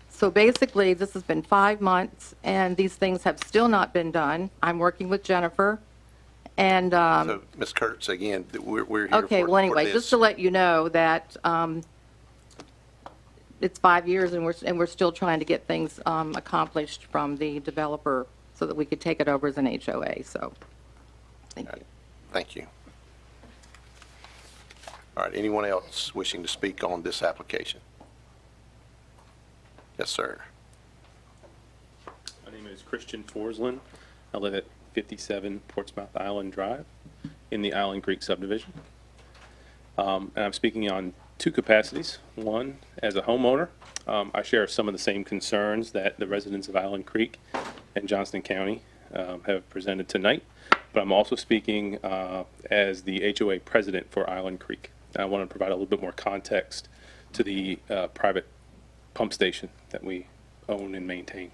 So basically, this has been 5 months, and these things have still not been done. I'm working with Jennifer, and... So, Ms. Kurtz, again, we're here okay, for well, anyway, this. just to let you know that it's 5 years, and we're still trying to get things accomplished from the developer so that we could take it over as an HOA, so, thank you. Thank you. All right, anyone else wishing to speak on this application? Yes, sir. My name is Christian Forsland. I live at 57 Portsmouth Island Drive in the Island Creek subdivision. And I'm speaking on 2 capacities. One, as a homeowner, I share some of the same concerns that the residents of Island Creek and Johnston County have presented tonight. But I'm also speaking as the HOA president for Island Creek. I want to provide a little bit more context to the private pump station that we own and maintain.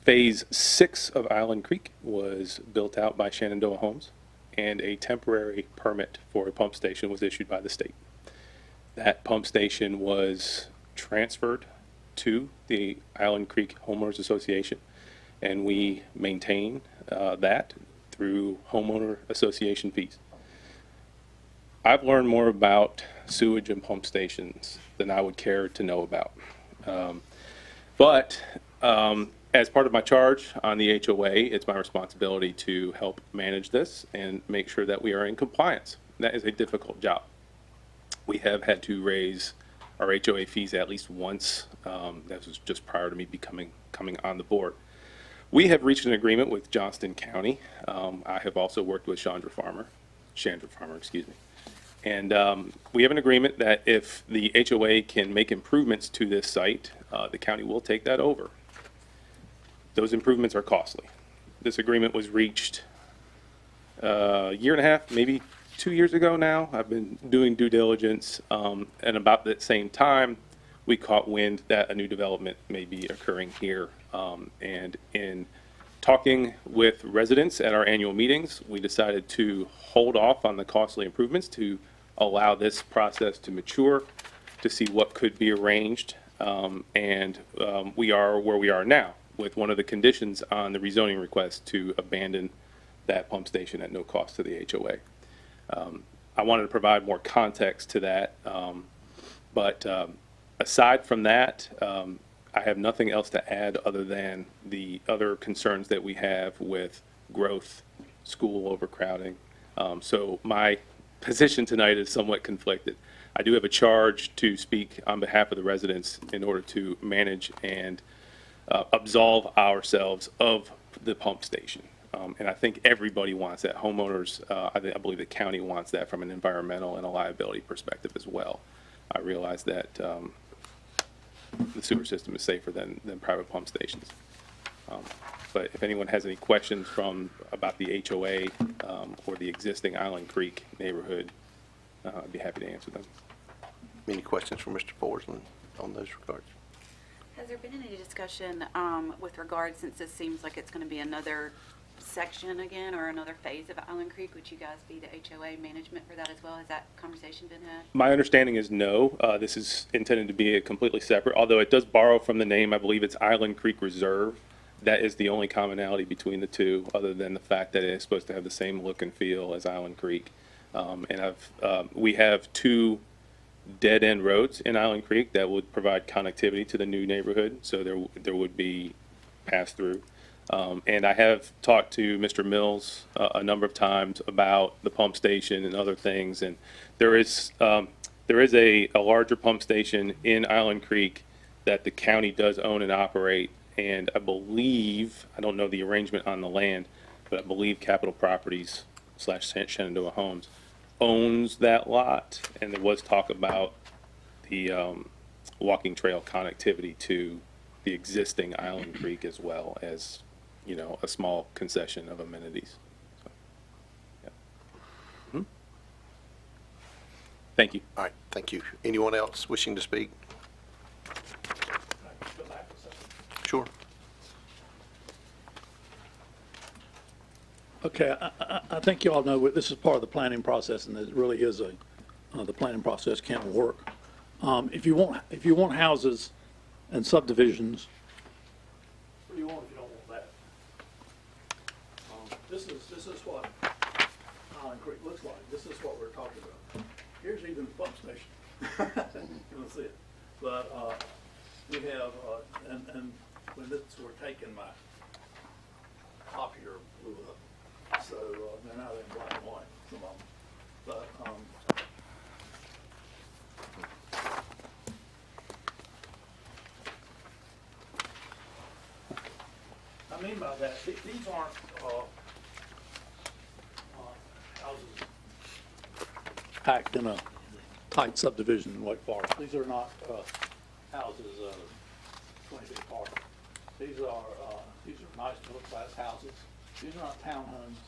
Phase 6 of Island Creek was built out by Shenandoah Homes, and a temporary permit for a pump station was issued by the state. That pump station was transferred to the Island Creek Homeowners Association, and we maintain that through homeowner association fees. I've learned more about sewage and pump stations than I would care to know about. But as part of my charge on the HOA, it's my responsibility to help manage this and make sure that we are in compliance. That is a difficult job. We have had to raise our HOA fees at least once. That was just prior to me coming on the board. We have reached an agreement with Johnston County. I have also worked with Chandra Farmer, excuse me. And we have an agreement that if the HOA can make improvements to this site, the county will take that over. Those improvements are costly. This agreement was reached a year and a half, maybe 2 years ago now. I've been doing due diligence, and about that same time, we caught wind that a new development may be occurring here. And in talking with residents at our annual meetings, we decided to hold off on the costly improvements to allow this process to mature, to see what could be arranged. We are where we are now, with one of the conditions on the rezoning request to abandon that pump station at no cost to the HOA. I wanted to provide more context to that. But aside from that, I have nothing else to add other than the other concerns that we have with growth, school overcrowding. So my position tonight is somewhat conflicted. I do have a charge to speak on behalf of the residents in order to manage and absolve ourselves of the pump station. And I think everybody wants that. Homeowners, I believe the county wants that from an environmental and a liability perspective as well. I realize that the sewer system is safer than private pump stations. But if anyone has any questions about the HOA or the existing Island Creek neighborhood, I'd be happy to answer them. Any questions from Mr. Forsland on those regards? Has there been any discussion with regard, since this seems like it's going to be another section again or another phase of Island Creek, would you guys be the HOA management for that as well? Has that conversation been had? My understanding is no. This is intended to be a completely separate, although it does borrow from the name. I believe it's Island Creek Reserve. That is the only commonality between the two, other than the fact that it is supposed to have the same look and feel as Island Creek. And we have 2 dead-end roads in Island Creek that would provide connectivity to the new neighborhood, so there would be pass-through. And I have talked to Mr. Mills a number of times about the pump station and other things, and there is a larger pump station in Island Creek that the county does own and operate, and I believe, I don't know the arrangement on the land, but I believe Capital Properties / Shenandoah Homes owns that lot, and there was talk about the walking trail connectivity to the existing Island Creek as well as, you know, a small concession of amenities. So, yeah. Thank you. All right, thank you. Anyone else wishing to speak? Sure. Okay, I think you all know this is part of the planning process, and it really is the planning process can work. If you want houses and subdivisions, what do you want if you don't want that? This is what Island Creek looks like. This is what we're talking about. Here's even the pump station. You can see it, but we have and when this were taken, my copier blew up. So they're now in black and white, some of them. But I mean by that, these aren't houses packed in a tight subdivision in Wake Forest. These are not houses 20 feet apart. These are nice middle-class houses. These are not townhomes,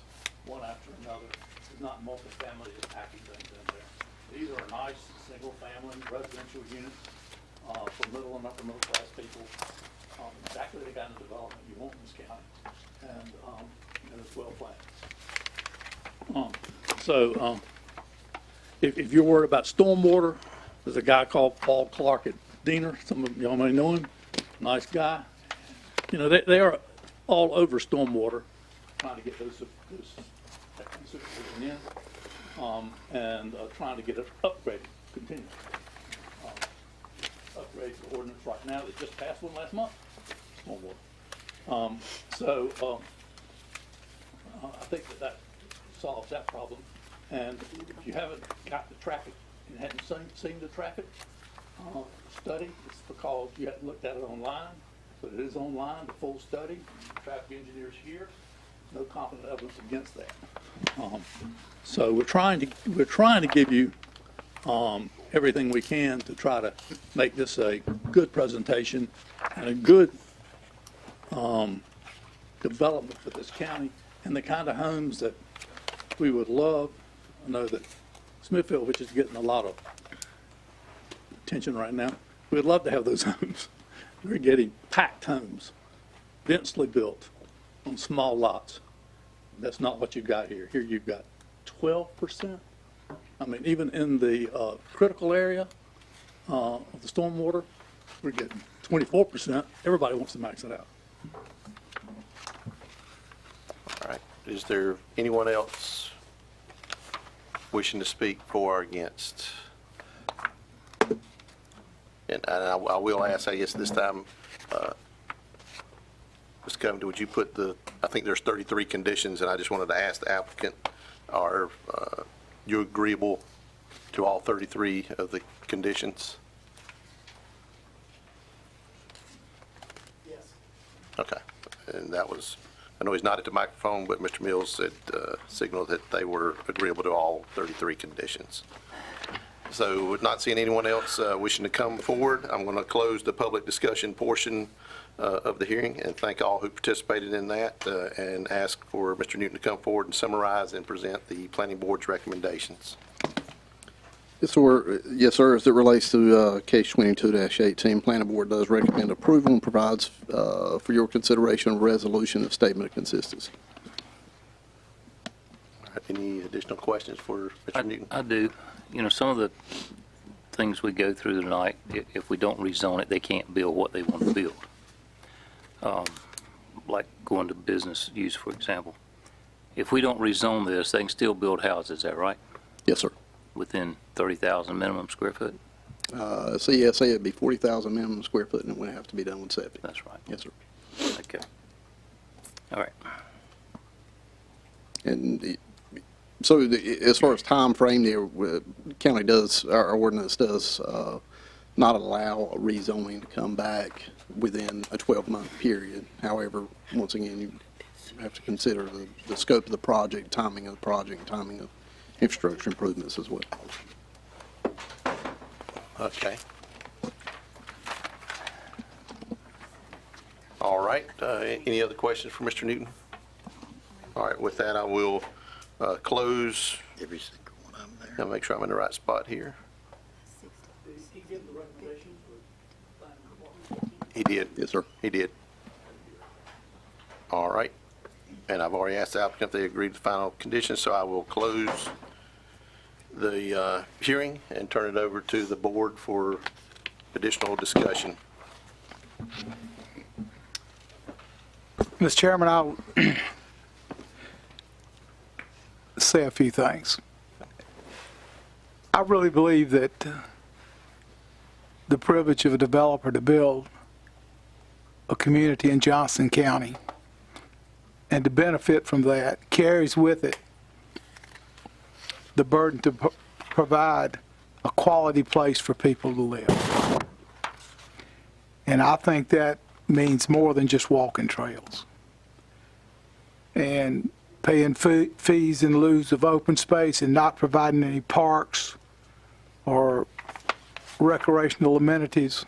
one after another. It's not multifamily just packing things in there. These are nice single-family residential units for middle and upper middle-class people. Exactly the kind of development you want in this county, and it's well planned. If you're worried about stormwater, there's a guy called Paul Clark at Diener. Some of y'all may know him. Nice guy. You know, they are all over stormwater, trying to get those supervision in, and trying to get it upgraded continually. Upgrade the ordinance right now. They just passed one last month. Stormwater. I think that solves that problem. And if you haven't got the traffic and hadn't seen the traffic study, it's because you haven't looked at it online. But it is online, the full study. Traffic engineers here. No competent evidence against that. So we're trying to give you everything we can to try to make this a good presentation and a good development for this county and the kind of homes that we would love. I know that Smithfield, which is getting a lot of attention right now, we'd love to have those homes. We're getting packed homes, densely built on small lots. That's not what you've got here. Here you've got 12%. I mean, even in the critical area of the stormwater, we're getting 24%. Everybody wants to max it out. All right. Is there anyone else wishing to speak for or against? And I will ask, I guess this time, Ms. Covington, would you put I think there's 33 conditions, and I just wanted to ask the applicant, are you agreeable to all 33 of the conditions? Yes. Okay. And that was, I know he's not at the microphone, but Mr. Mills said, signaled that they were agreeable to all 33 conditions. So with not seeing anyone else wishing to come forward, I'm going to close the public discussion portion of the hearing and thank all who participated in that and ask for Mr. Newton to come forward and summarize and present the planning board's recommendations. Yes, sir. Yes, sir. As it relates to case 22-18, Planning Board does recommend approval and provides for your consideration of resolution of statement of consistency. All right, any additional questions for Mr. Newton? I do. You know, some of the things we go through tonight, if we don't rezone it, they can't build what they want to build. Like going to business use, for example. If we don't rezone this, they can still build houses, is that right? Yes, sir. Within 30,000 minimum square foot? So yeah, say it'd be 40,000 minimum square foot and it would have to be done with septic. That's right. Yes, sir. Okay. All right. And so as far as time frame, the county does, our ordinance does not allow a rezoning to come back within a 12-month period. However, once again, you have to consider the scope of the project, timing of the project, timing of infrastructure improvements as well. Okay. All right. Any other questions for Mr. Newton? All right. With that, I will close. Every single one of them there. I'll make sure I'm in the right spot here. He did. Yes, sir. He did. All right. And I've already asked the applicant if they agreed to the final conditions, so I will close the hearing and turn it over to the board for additional discussion. Mr. Chairman, I'll say a few things. I really believe that the privilege of a developer to build a community in Johnston County and to benefit from that carries with it the burden to provide a quality place for people to live. And I think that means more than just walking trails. And paying fees in lieu of open space and not providing any parks or recreational amenities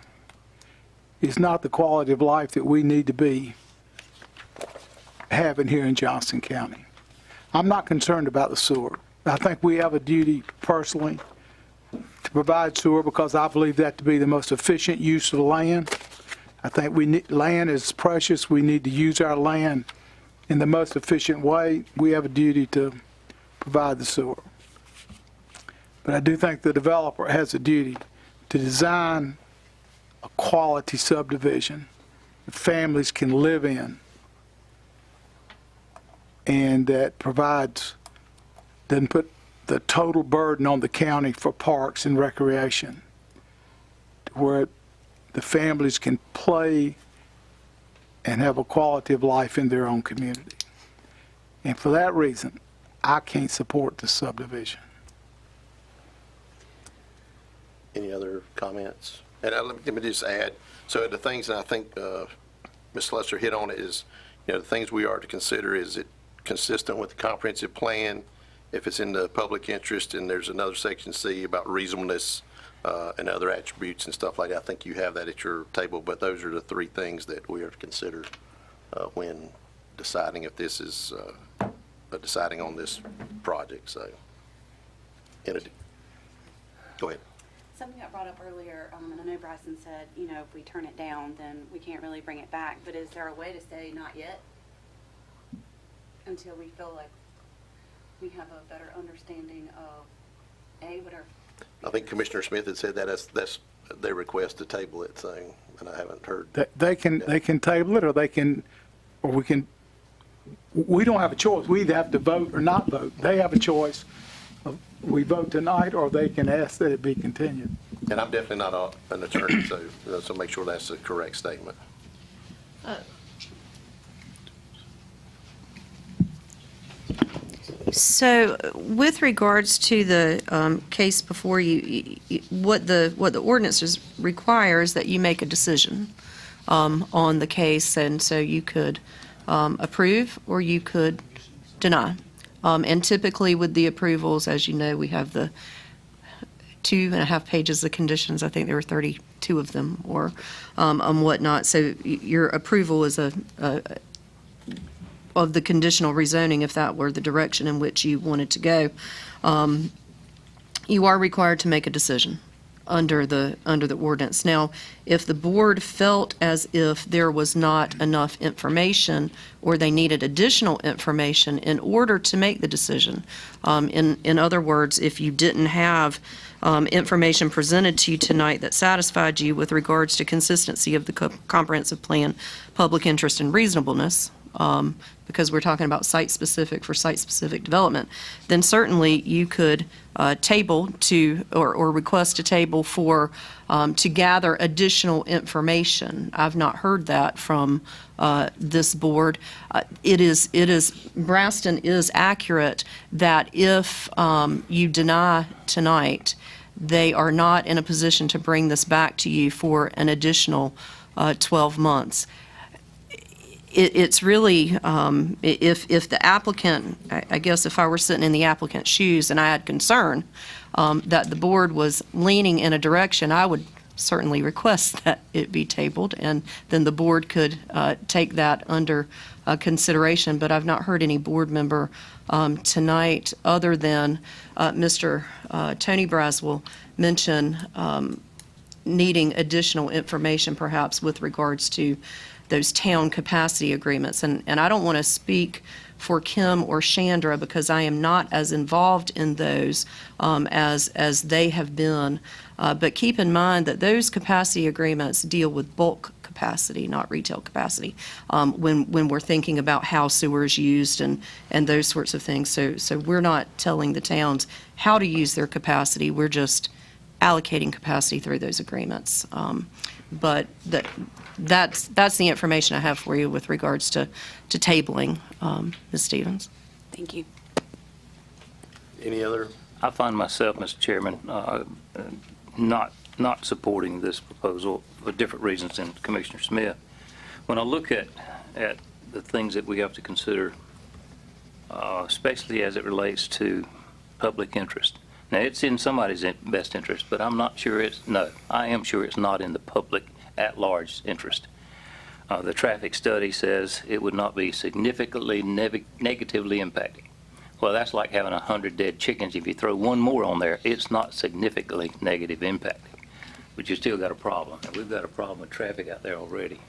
is not the quality of life that we need to be having here in Johnston County. I'm not concerned about the sewer. I think we have a duty personally to provide sewer because I believe that to be the most efficient use of the land. I think land is precious. We need to use our land in the most efficient way. We have a duty to provide the sewer. But I do think the developer has a duty to design a quality subdivision that families can live in and that doesn't put the total burden on the county for parks and recreation, where the families can play and have a quality of life in their own community. And for that reason, I can't support the subdivision. Any other comments? And let me just add, so the things that I think Ms. Lester hit on is, the things we are to consider, is it consistent with the comprehensive plan? If it's in the public interest, and there's another section C about reasonableness and other attributes and stuff like that. I think you have that at your table, but those are the three things that we are to consider when deciding if this is deciding on this project. So, go ahead. Something got brought up earlier, and I know Bryson said, if we turn it down, then we can't really bring it back. But is there a way to say not yet until we feel like we have a better understanding of what our... I think Commissioner Smith had said that that's their request to table it, saying, and I haven't heard. They can table it, or we can. We don't have a choice. We either have to vote or not vote. They have a choice we vote tonight, or they can ask that it be continued. And I'm definitely not an attorney, so make sure that's the correct statement. So with regards to the case before you, what the ordinance requires that you make a decision on the case, and so you could approve or you could deny. And typically with the approvals, as you know, we have the 2.5 pages of conditions. I think there were 32 of them, or whatnot. So your approval is of the conditional rezoning, if that were the direction in which you wanted to go. You are required to make a decision under the ordinance. Now, if the board felt as if there was not enough information or they needed additional information in order to make the decision, in other words, if you didn't have information presented to you tonight that satisfied you with regards to consistency of the comprehensive plan, public interest, and reasonableness, because we're talking about site-specific for site-specific development, then certainly you could table to, or request a table for, to gather additional information. I've not heard that from this board. Braston is accurate that if you deny tonight, they are not in a position to bring this back to you for an additional 12 months. It's really, if the applicant, I guess if I were sitting in the applicant's shoes and I had concern that the board was leaning in a direction, I would certainly request that it be tabled, and then the board could take that under consideration. But I've not heard any board member tonight, other than Mr. Tony Braswell, mention needing additional information perhaps with regards to those town capacity agreements. And I don't want to speak for Kim or Chandra because I am not as involved in those as they have been. But keep in mind that those capacity agreements deal with bulk capacity, not retail capacity, when we're thinking about how sewer is used and those sorts of things. So we're not telling the towns how to use their capacity. We're just allocating capacity through those agreements. But that's the information I have for you with regards to tabling, Ms. Stevens. Thank you. Any other? I find myself, Mr. Chairman, not supporting this proposal for different reasons than Commissioner Smith. When I look at the things that we have to consider, especially as it relates to public interest. Now, it's in somebody's best interest, but I'm not sure I am sure it's not in the public at large interest. The traffic study says it would not be significantly negatively impacting. Well, that's like having 100 dead chickens. If you throw one more on there, it's not significantly negative impacting, but you still got a problem. And we've got a problem with traffic out there already.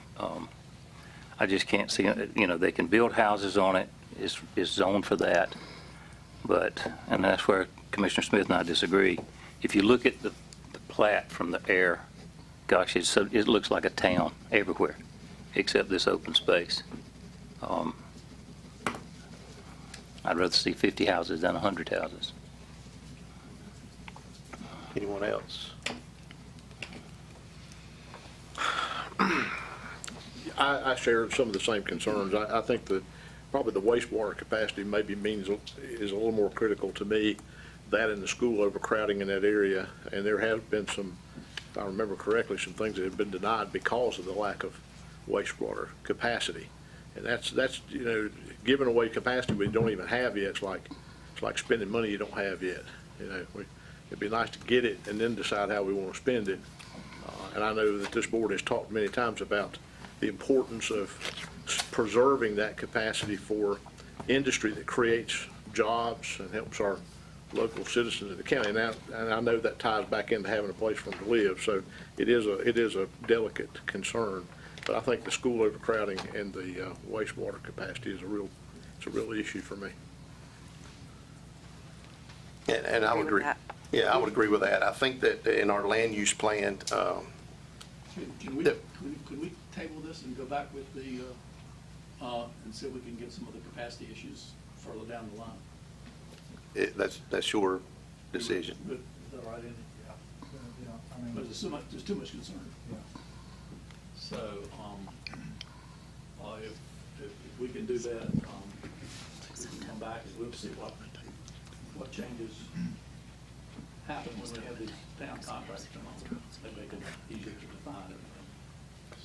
I just can't see, they can build houses on it. It's zoned for that. And that's where Commissioner Smith and I disagree. If you look at the plat from the air, gosh, it looks like a town everywhere, except this open space. I'd rather see 50 houses than 100 houses. Anyone else? I share some of the same concerns. I think that probably the wastewater capacity maybe is a little more critical to me, that and the school overcrowding in that area. And there has been some, if I remember correctly, some things that have been denied because of the lack of wastewater capacity. And that's giving away capacity we don't even have yet. It's like spending money you don't have yet. It'd be nice to get it and then decide how we want to spend it. And I know that this board has talked many times about the importance of preserving that capacity for industry that creates jobs and helps our local citizens in the county. And I know that ties back into having a place for them to live. So it is a delicate concern. But I think the school overcrowding and the wastewater capacity is a real issue for me. And I would agree. Yeah, I would agree with that. I think that in our land use plan, Could we table this and go back with the, and see if we can get some of the capacity issues further down the line? that's your decision. Is that right, Andy? Yeah. But there's too much concern. Yeah. So, if we can do that, we can come back and we'll see what changes happen when we have these town contracts come on. They make it easier to define everything.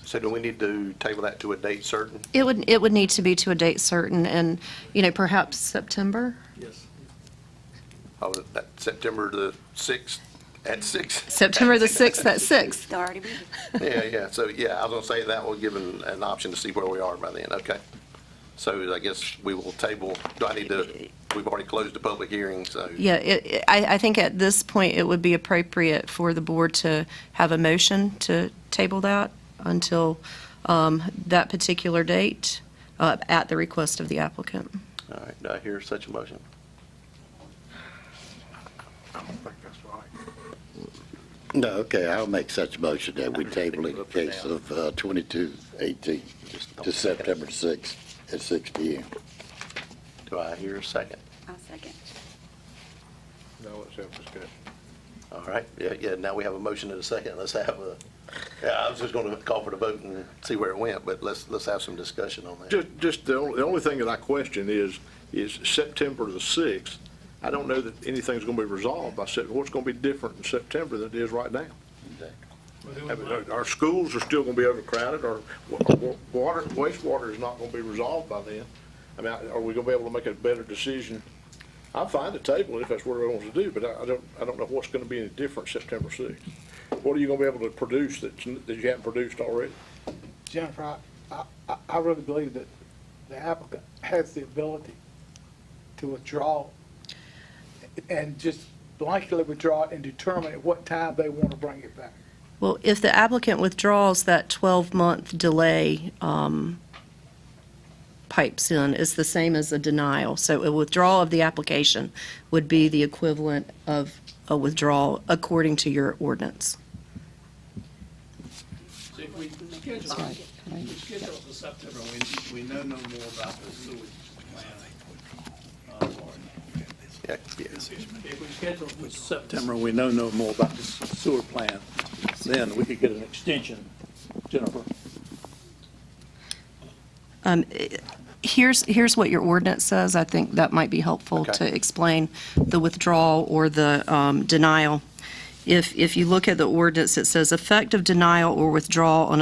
So do we need to table that to a date certain? It would need to be to a date certain, and, perhaps September? Yes. Oh, that September the 6th at 6? September the 6th at 6. They'll already be Yeah, yeah, so, yeah, I was gonna say that will give an option to see where we are by then, okay. So I guess we will table, we've already closed the public hearing, so. Yeah, I think at this point, it would be appropriate for the board to have a motion to table that until that particular date at the request of the applicant. All right, do I hear such a motion? I don't think that's right. No, okay, I'll make such a motion that we table in the case of 2218 to September 6th at 6 p.m. Do I hear a second? I'll second. No, let's have discussion. All right, yeah, now we have a motion and a second. Let's have I was just gonna call for the vote and see where it went, but let's have some discussion on that. Just the only thing that I question is September the 6th. I don't know that anything's going to be resolved by September. What's going to be different in September than it is right now? I mean, our schools are still going to be overcrowded. Our wastewater is not going to be resolved by then. I mean, are we going to be able to make a better decision? I'm fine to table it if that's what everyone wants to do, but I don't know what's going to be any different September 6th. What are you going to be able to produce that you haven't produced already? Jennifer, I really believe that the applicant has the ability to withdraw and just blanketly withdraw it and determine at what time they want to bring it back. Well, if the applicant withdraws, that 12-month delay pipes in is the same as a denial. So a withdrawal of the application would be the equivalent of a withdrawal according to your ordinance. See, if we schedule it for September, we know no more about the sewage plan. Yeah. If we schedule it for September, we know no more about the sewer plan, then we could get an extension. Jennifer? Here's what your ordinance says. I think that might be helpful to explain the withdrawal or the denial. If you look at the ordinance, it says effective denial or withdrawal on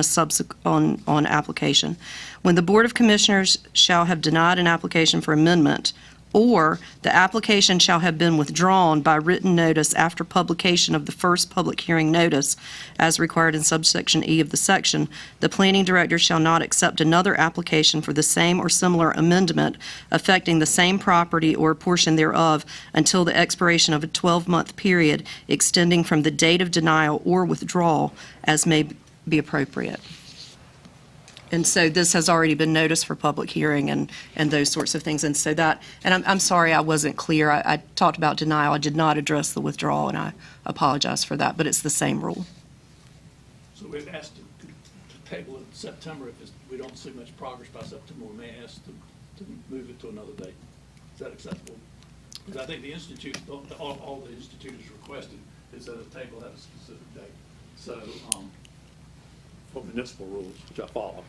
on application. When the Board of Commissioners shall have denied an application for amendment, or the application shall have been withdrawn by written notice after publication of the first public hearing notice, as required in subsection E of the section, the planning director shall not accept another application for the same or similar amendment affecting the same property or portion thereof until the expiration of a 12-month period extending from the date of denial or withdrawal as may be appropriate. And so this has already been noticed for public hearing and those sorts of things. And so that, and I'm sorry I wasn't clear. I talked about denial. I did not address the withdrawal, and I apologize for that, but it's the same rule. So we've asked to table it in September. If we don't see much progress by September, we may ask to move it to another date. Is that acceptable? Because I think the Institute, all the Institute has requested is that a table have a specific date. So, for municipal rules, which I follow.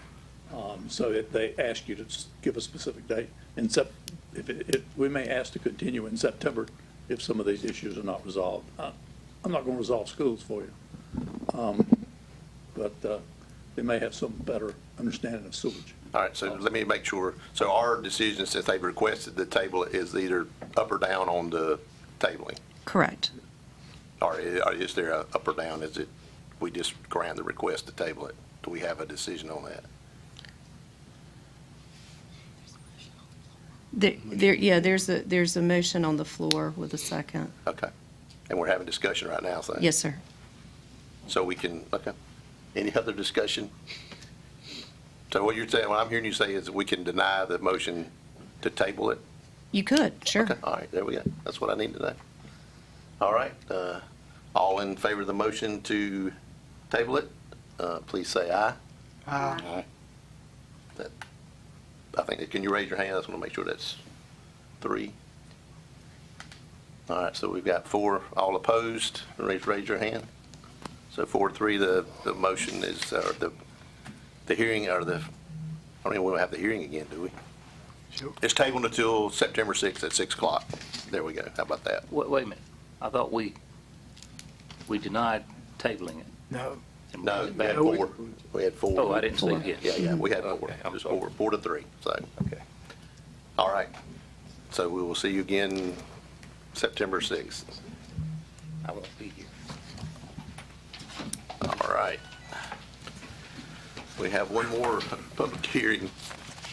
So if they ask you to give a specific date, we may ask to continue in September if some of these issues are not resolved. I'm not going to resolve schools for you, but they may have some better understanding of sewage. All right, so let me make sure. So our decision, since they've requested the table, is either up or down on the tabling? Correct. Or is there a up or down? Is it, we just grant the request to table it? Do we have a decision on that? There's a motion on the floor with a second. Okay. And we're having discussion right now, so. Yes, sir. So we can, okay. Any other discussion? So what you're saying, what I'm hearing you say is we can deny the motion to table it? You could, sure. Okay, all right, there we go. That's what I need to know. All right, all in favor of the motion to table it, please say aye. Aye. I think, can you raise your hand? I just want to make sure that's 3. All right, so we've got 4, all opposed, raise your hand. So 4-3, the motion is, or the hearing, or the, I don't even want to have the hearing again, do we? Sure. It's tabled until September 6th at 6 o'clock. There we go. How about that? Wait a minute. I thought we denied tabling it. No. No, we had 4. We had 4. Oh, I didn't see it yet. Yeah, we had 4. Okay, I'm Just sorry. 4-3, so. Okay. All right. So we will see you again September 6th. I won't be here. All right. We have one more public hearing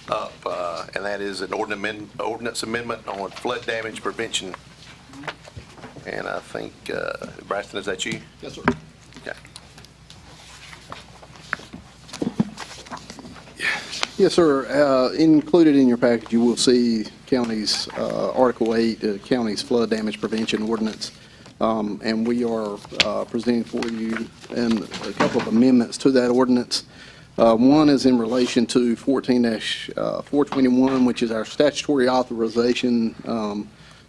up, and that is an ordinance amendment on flood damage prevention. And I think, Braxton, is that you? Yes, sir. Okay. Yes, sir. Included in your package, you will see county's Article 8, county's flood damage prevention ordinance. And we are presenting for you and a couple of amendments to that ordinance. One is in relation to 14-421, which is our statutory authorization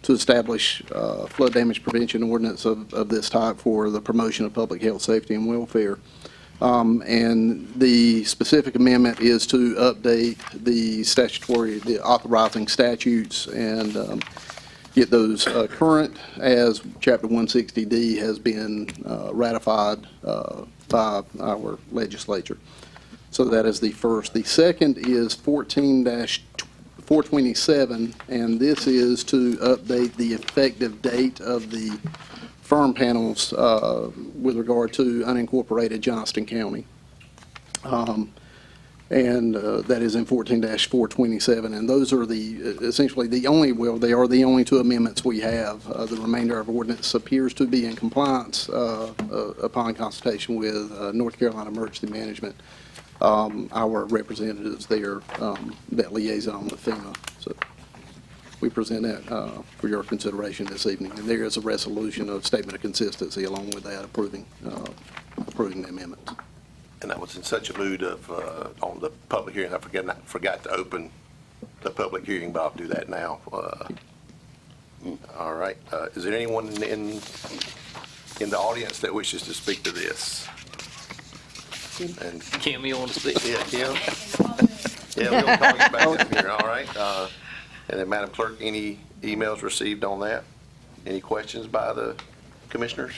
to establish flood damage prevention ordinance of this type for the promotion of public health, safety, and welfare. And the specific amendment is to update the authorizing statutes and get those current as Chapter 160D has been ratified by our legislature. So that is the first. The second is 14-427, and this is to update the effective date of the firm panels with regard to unincorporated Johnston County. And that is in 14-427, and those are essentially the only, well, they are the only 2 amendments we have. The remainder of ordinance appears to be in compliance upon consultation with North Carolina Emergency Management, our representatives there, that liaison with FEMA. So we present that for your consideration this evening, and there is a resolution of statement of consistency along with that approving the amendments. And I was in such a mood of, on the public hearing, I forgot to open the public hearing, but I'll do that now. All right. Is there anyone in the audience that wishes to speak to this? And Kim, you want to speak? Yeah, Kim? Yeah, we'll call you back up here, all right? And then, Madam Clerk, any emails received on that? Any questions by the commissioners?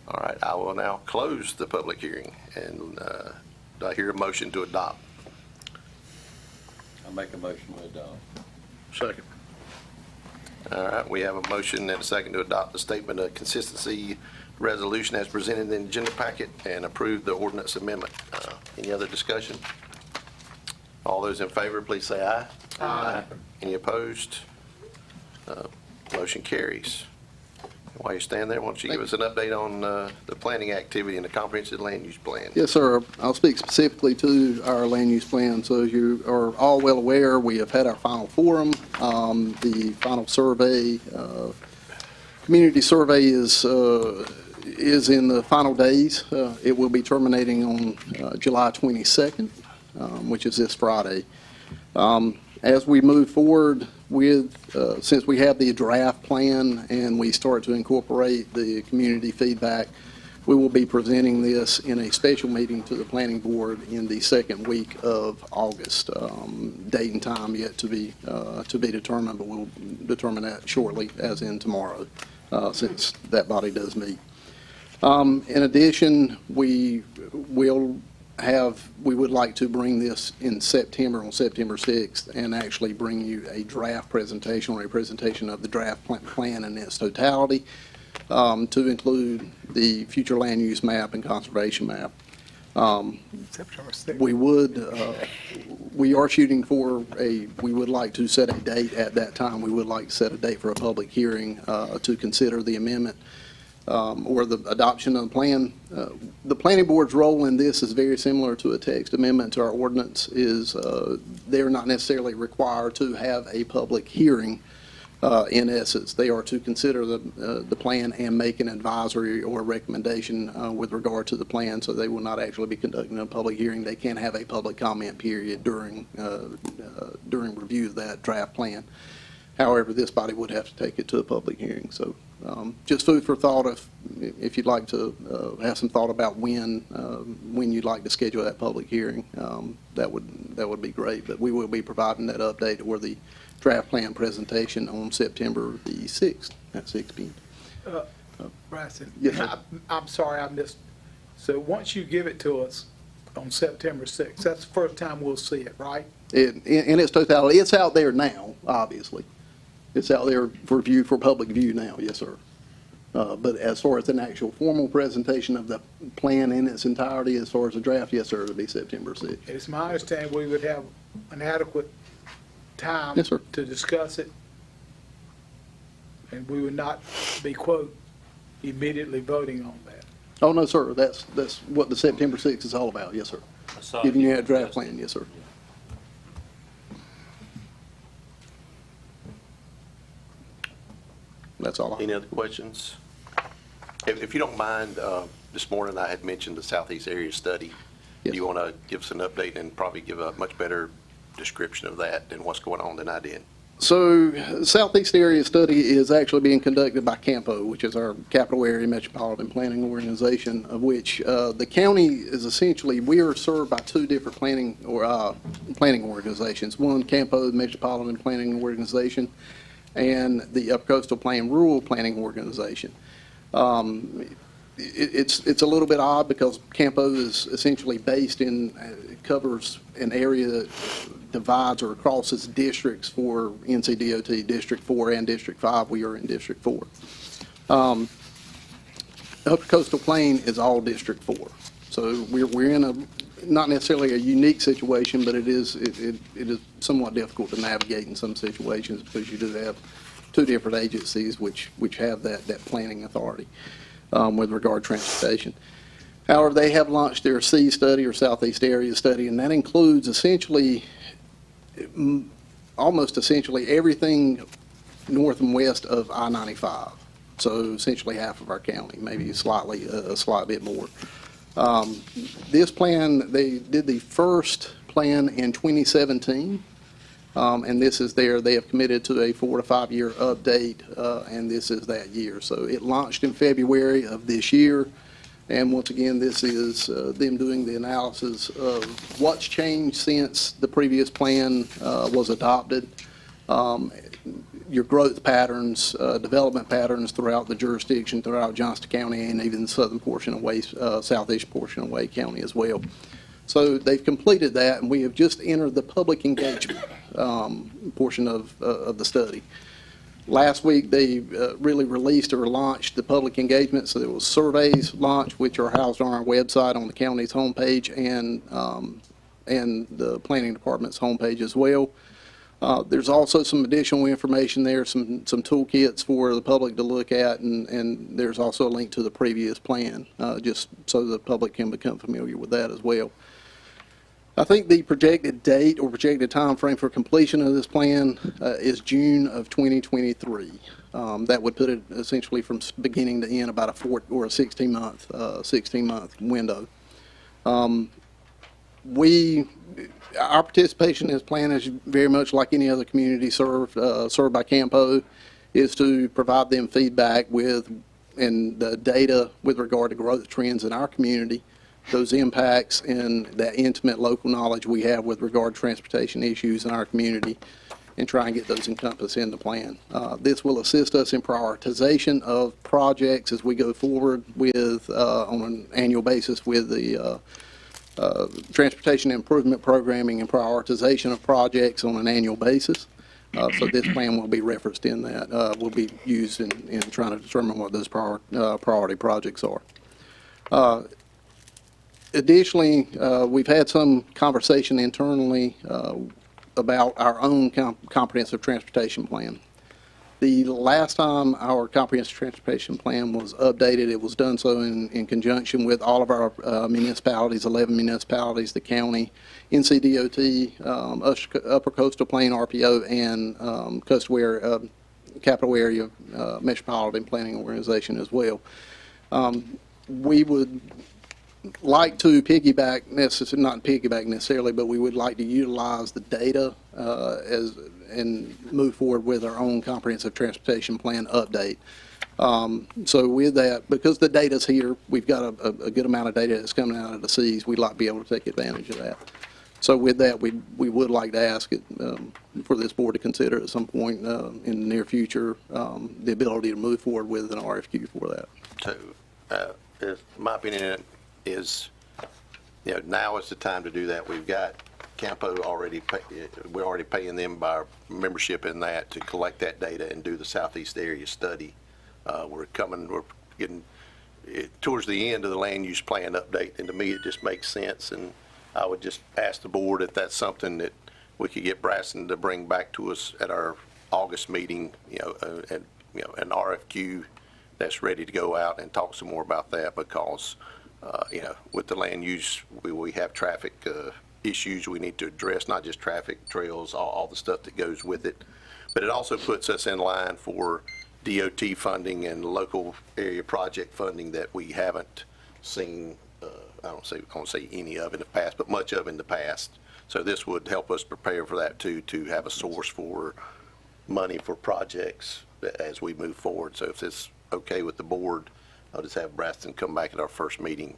All right, I will now close the public hearing, and do I hear a motion to adopt? I'll make a motion to adopt. Second. All right, we have a motion and a second to adopt the statement of consistency resolution as presented in the agenda packet and approve the ordinance amendment. Any other discussion? All those in favor, please say aye. Aye. Any opposed? Motion carries. While you stand there, why don't you give us an update on the planning activity and the comprehensive land use plan? Yes, sir. I'll speak specifically to our land use plan. So as you are all well aware, we have had our final forum. The final survey, community survey is in the final days. It will be terminating on July 22nd, which is this Friday. As we move forward with, since we have the draft plan and we start to incorporate the community feedback, we will be presenting this in a special meeting to the planning board in the second week of August. Date and time yet to be determined, but we'll determine that shortly, as in tomorrow, since that body does meet. In addition, we would like to bring this in September, on September 6th, and actually bring you a draft presentation or a presentation of the draft plan in its totality, to include the future land use map and conservation map. September 6th. We are shooting for we would like to set a date at that time. We would like to set a date for a public hearing to consider the amendment or the adoption of the plan. The planning board's role in this is very similar to a text amendment to our ordinance. They're not necessarily required to have a public hearing. In essence, they are to consider the plan and make an advisory or recommendation with regard to the plan, so they will not actually be conducting a public hearing. They can have a public comment period during review of that draft plan. However, this body would have to take it to a public hearing. So just food for thought if you'd like to have some thought about when you'd like to schedule that public hearing, that would be great. But we will be providing that update or the draft plan presentation on September the 6th at 6 p.m. Bryson, Yes, sir. I'm sorry I missed. So once you give it to us on September 6th, that's the first time we'll see it, right? In its totality, it's out there now, obviously. It's out there for view, for public view now, yes, sir. But as far as an actual formal presentation of the plan in its entirety, as far as the draft, yes, sir, it'll be September 6th. It's my understanding we would have an adequate time Yes, sir. to discuss it, and we would not be, quote, immediately voting on that. Oh, no, sir, that's what the September 6th is all about, yes, sir. Giving you that draft plan, yes, sir. That's all. Any other questions? If you don't mind, this morning I had mentioned the Southeast Area Study. Yes. Do you want to give us an update and probably give a much better description of that and what's going on than I did? So, Southeast Area Study is actually being conducted by CAMPO, which is our Capital Area Metropolitan Planning Organization, of which the county is essentially, we are served by two different planning organizations. One, CAMPO, the Metropolitan Planning Organization, and the Upper Coastal Plain Rural Planning Organization. It's a little bit odd because CAMPO is essentially based in, covers an area that divides or crosses districts for NCDOT, District 4 and District 5. We are in District 4. Upper Coastal Plain is all District 4. So we're in a, not necessarily a unique situation, but it is somewhat difficult to navigate in some situations because you do have two different agencies which have that planning authority with regard to transportation. However, they have launched their C study or Southeast Area Study, and that includes essentially, almost essentially everything north and west of I-95. So essentially half of our county, maybe slightly, a slight bit more. This plan, they did the first plan in 2017, and this is there. They have committed to a 4 to 5 year update, and this is that year. So it launched in February of this year, and once again, this is them doing the analysis of what's changed since the previous plan was adopted, your growth patterns, development patterns throughout the jurisdiction, throughout Johnston County, and even the southern portion of Wade, southeast portion of Wade County as well. So they've completed that, and we have just entered the public engagement portion of the study. Last week, they really released or launched the public engagement, so there was surveys launched, which are housed on our website on the county's homepage and the planning department's homepage as well. There's also some additional information there, some toolkits for the public to look at, and there's also a link to the previous plan, just so the public can become familiar with that as well. I think the projected date or projected time frame for completion of this plan is June of 2023. That would put it essentially from beginning to end about a 16-month window. Our participation in this plan is very much like any other community served by CAMPO, is to provide them feedback with and the data with regard to growth trends in our community, those impacts and that intimate local knowledge we have with regard to transportation issues in our community, and try and get those encompassed in the plan. This will assist us in prioritization of projects as we go forward with, on an annual basis with the transportation improvement programming and prioritization of projects on an annual basis. So this plan will be referenced in that, will be used in trying to determine what those priority projects are. Additionally, we've had some conversation internally about our own comprehensive transportation plan. The last time our comprehensive transportation plan was updated, it was done so in conjunction with all of our municipalities, 11 municipalities, the county, NCDOT, Upper Coastal Plain RPO, and Capital Area Metropolitan Planning Organization as well. We would like to piggyback, not piggyback necessarily, but we would like to utilize the data and move forward with our own comprehensive transportation plan update. So with that, because the data's here, we've got a good amount of data that's coming out of the seas, we'd like to be able to take advantage of that. So with that, we would like to ask it, for this board to consider at some point in the near future, the ability to move forward with an RFQ for that. So, my opinion is, now is the time to do that. We've got Campo already, we're already paying them by our membership in that to collect that data and do the Southeast area study. We're getting towards the end of the land use plan update, and to me, it just makes sense. And I would just ask the board if that's something that we could get Braston to bring back to us at our August meeting, an RFQ that's ready to go out and talk some more about that, because, with the land use, we have traffic issues we need to address, not just traffic, trails, all the stuff that goes with it. But it also puts us in line for DOT funding and local area project funding that we haven't seen, I don't say any of in the past, but much of in the past. So this would help us prepare for that too, to have a source for money for projects as we move forward. So if it's okay with the board, I'll just have Braston come back at our first meeting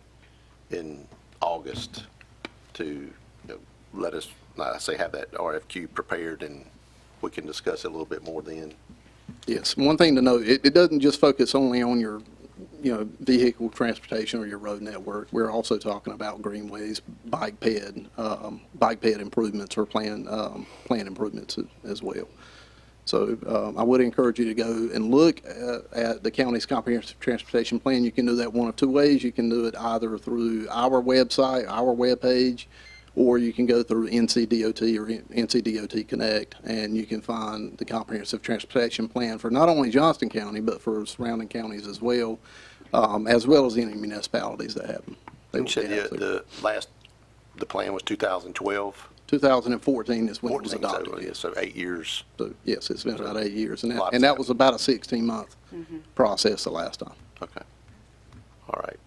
in August to let us, have that RFQ prepared, and we can discuss it a little bit more then. Yes, one thing to note, it doesn't just focus only on your vehicle transportation or your road network. We're also talking about greenways, bike ped improvements, or plan improvements as well. So I would encourage you to go and look at the county's comprehensive transportation plan. You can do that one of two ways. You can do it either through our website, our webpage, or you can go through NCDOT or NCDOT Connect, and you can find the comprehensive transportation plan for not only Johnston County, but for surrounding counties as well as any municipalities that have them. You said the plan was 2012? 2014 is when it was adopted. So 8 years. So yes, it's been about 8 years, and that was about a 16-month process the last time. Okay. All right.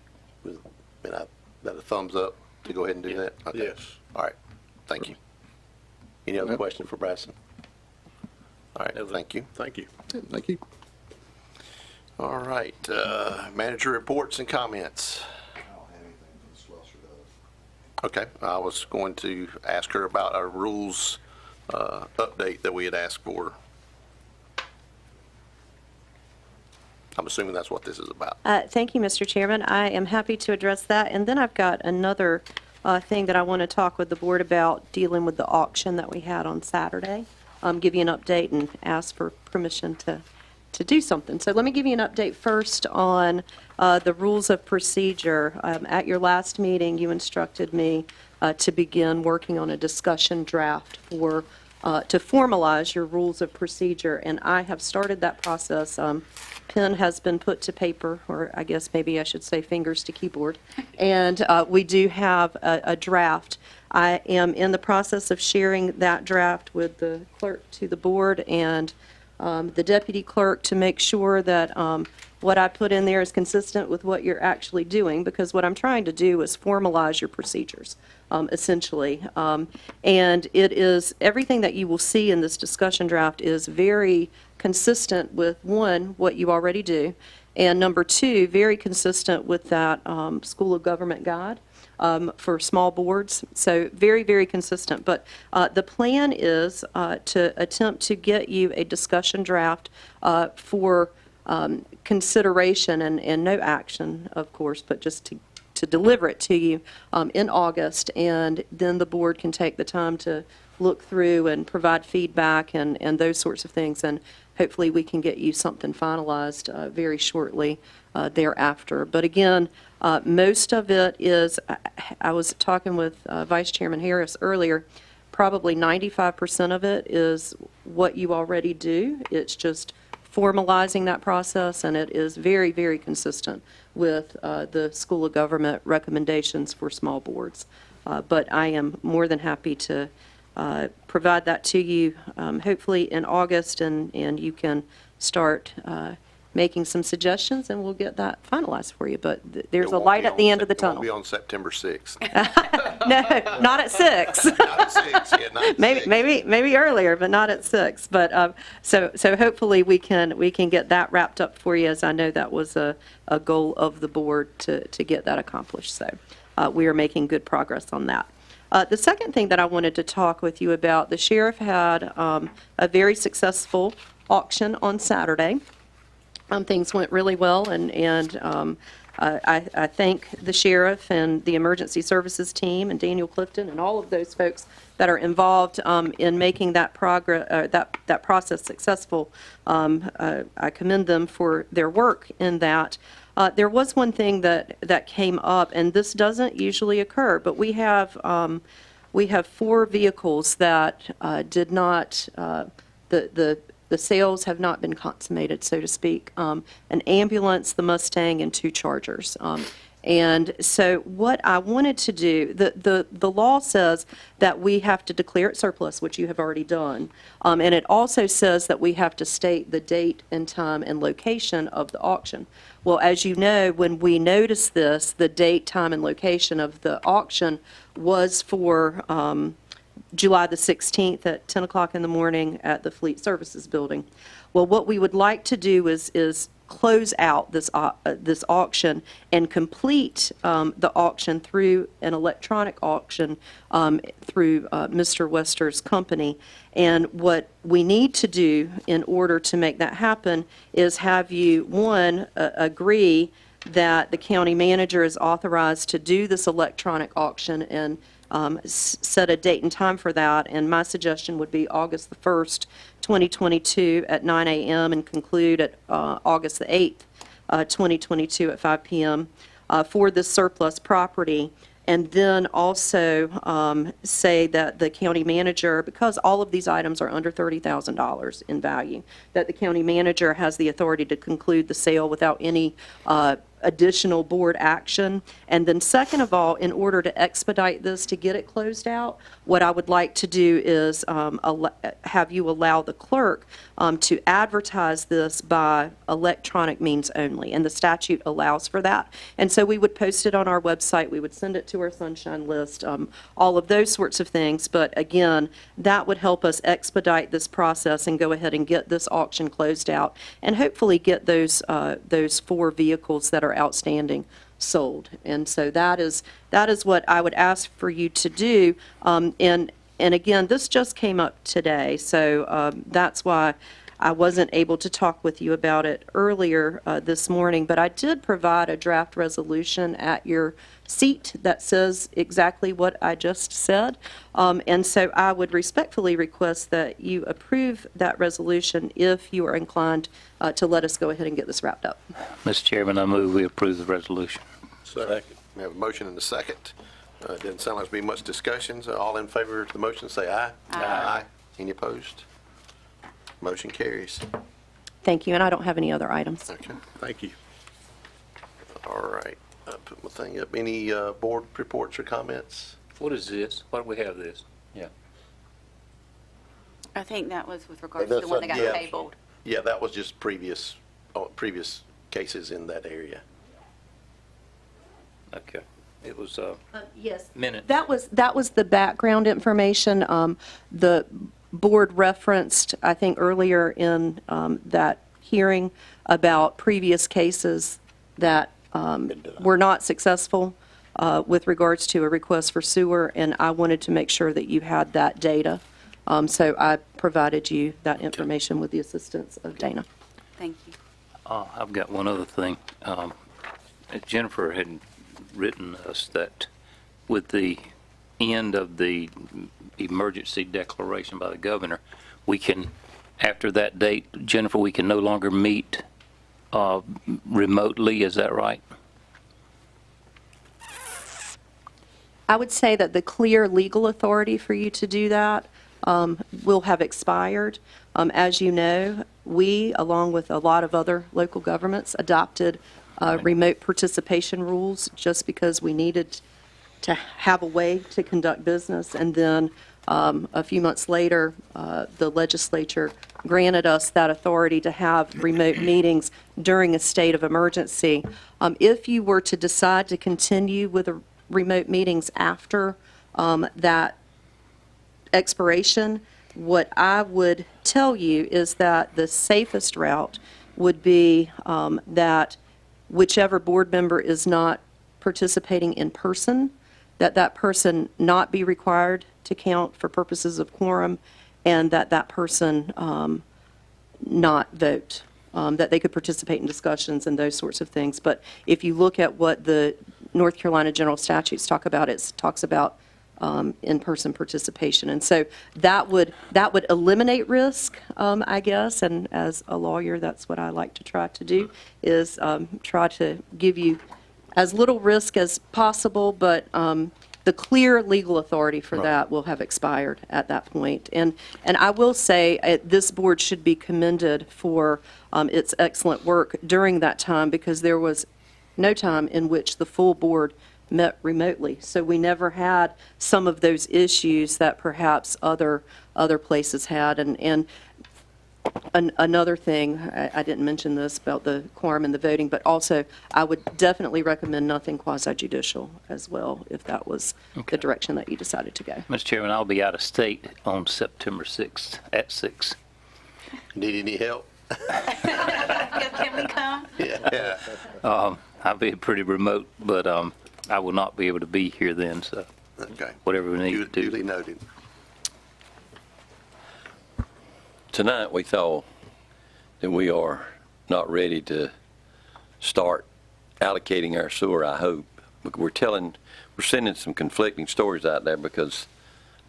That a thumbs up to go ahead and do that? Okay. Yes. All right. Thank you. Any other question for Braston? All right. Thank you. Thank you. Thank you. All right. Manager reports and comments. Okay, I was going to ask her about our rules update that we had asked for. I'm assuming that's what this is about. Thank you, Mr. Chairman. I am happy to address that. And then I've got another thing that I want to talk with the board about, dealing with the auction that we had on Saturday. Give you an update and ask for permission to do something. So let me give you an update first on the rules of procedure. At your last meeting, you instructed me to begin working on a discussion draft for to formalize your rules of procedure, and I have started that process. Pen has been put to paper, or I guess maybe I should say fingers to keyboard, and we do have a draft. I am in the process of sharing that draft with the clerk to the board and the deputy clerk to make sure that what I put in there is consistent with what you're actually doing, because what I'm trying to do is formalize your procedures, essentially. And it is, everything that you will see in this discussion draft is very consistent with, one, what you already do, and number two, very consistent with that School of Government guide for small boards. So very, very consistent. But the plan is to attempt to get you a discussion draft for consideration and no action, of course, but just to deliver it to you in August, and then the board can take the time to look through and provide feedback and those sorts of things, and hopefully we can get you something finalized very shortly thereafter. But again, most of it is, I was talking with Vice Chairman Harris earlier, probably 95% of it is what you already do. It's just formalizing that process, and it is very, very consistent with the School of Government recommendations for small boards. But I am more than happy to provide that to you, hopefully in August, and you can start making some suggestions, and we'll get that finalized for you. But there's It a won't light be at the on end of the Sep- It won't tunnel. be on September 6th. No, not at 6. Not at 6, yeah, not at 6. Maybe earlier, but not at 6. But so hopefully we can get that wrapped up for you, as I know that was a goal of the board to get that accomplished. So we are making good progress on that. The second thing that I wanted to talk with you about, the sheriff had a very successful auction on Saturday. Things went really well, and I thank the sheriff and the emergency services team and Daniel Clifton and all of those folks that are involved in making that that process successful. I commend them for their work in that. There was one thing that came up, and this doesn't usually occur, but we have 4 vehicles that did not the sales have not been consummated, so to speak. An ambulance, the Mustang, and 2 Chargers. And so what I wanted to do, the law says that we have to declare it surplus, which you have already done. And it also says that we have to state the date and time and location of the auction. Well, as you know, when we noticed this, the date, time, and location of the auction was for July the 16th at 10 o'clock in the morning at the Fleet Services Building. Well, what we would like to do is close out this auction and complete the auction through an electronic auction through Mr. Wester's company. And what we need to do in order to make that happen is have you, one, agree that the county manager is authorized to do this electronic auction and set a date and time for that. And my suggestion would be August the 1st, 2022 at 9 a.m. and conclude at August the 8th, 2022 at 5 p.m. For this surplus property. And then also say that the county manager, because all of these items are under $30,000 in value, that the county manager has the authority to conclude the sale without any additional board action. And then second of all, in order to expedite this to get it closed out, what I would like to do is have you allow the clerk to advertise this by electronic means only, and the statute allows for that. And so we would post it on our website, we would send it to our sunshine list, all of those sorts of things. But again, that would help us expedite this process and go ahead and get this auction closed out and hopefully get those 4 vehicles that are outstanding sold. And so that is what I would ask for you to do. And again, this just came up today, so that's why I wasn't able to talk with you about it earlier this morning, but I did provide a draft resolution at your seat that says exactly what I just said. And so I would respectfully request that you approve that resolution if you are inclined to let us go ahead and get this wrapped up. Mr. Chairman, I move we approve the resolution. Second. We have a motion and a second. Didn't sound like there's been much discussion, so all in favor of the motion say aye. Aye. Any opposed? Motion carries. Thank you, and I don't have any other items. Okay. Thank you. All right. I'll put my thing up. Any board reports or comments? What is this? Why do we have this? Yeah. I think that was with regards to the one that got Yeah. tabled. Yeah, that was just previous cases in that area. Okay. It was yes. minutes. That was the background information. The board referenced, I think, earlier in that hearing about previous cases that were not successful with regards to a request for sewer, and I wanted to make sure that you had that data. So I provided you that information with the assistance of Dana. Thank you. I've got one other thing. Jennifer had written us that with the end of the emergency declaration by the governor, we can, after that date, Jennifer, we can no longer meet remotely. Is that right? I would say that the clear legal authority for you to do that will have expired. As you know, we, along with a lot of other local governments, adopted remote participation rules just because we needed to have a way to conduct business. And then a few months later, the legislature granted us that authority to have remote meetings during a state of emergency. If you were to decide to continue with the remote meetings after that expiration, what I would tell you is that the safest route would be that whichever board member is not participating in person, that person not be required to count for purposes of quorum, and that person not vote, that they could participate in discussions and those sorts of things. But if you look at what the North Carolina general statutes talk about, it talks about in-person participation. And so that would eliminate risk, I guess, and as a lawyer, that's what I like to try to do, is try to give you as little risk as possible, but the clear legal authority for that will have expired at that point. And I will say this board should be commended for its excellent work during that time, because there was no time in which the full board met remotely. So we never had some of those issues that perhaps other places had. And another thing, I didn't mention this about the quorum and the voting, but also I would definitely recommend nothing quasi-judicial as well, if that was the direction that you decided to go. Mr. Chairman, I'll be out of state on September 6th at 6. Need any help? Can we come? Yeah. I'll be pretty remote, but I will not be able to be here then, so Okay. whatever we need to do. Duly noted. Tonight, we thought that we are not ready to start allocating our sewer, I hope. But we're sending some conflicting stories out there, because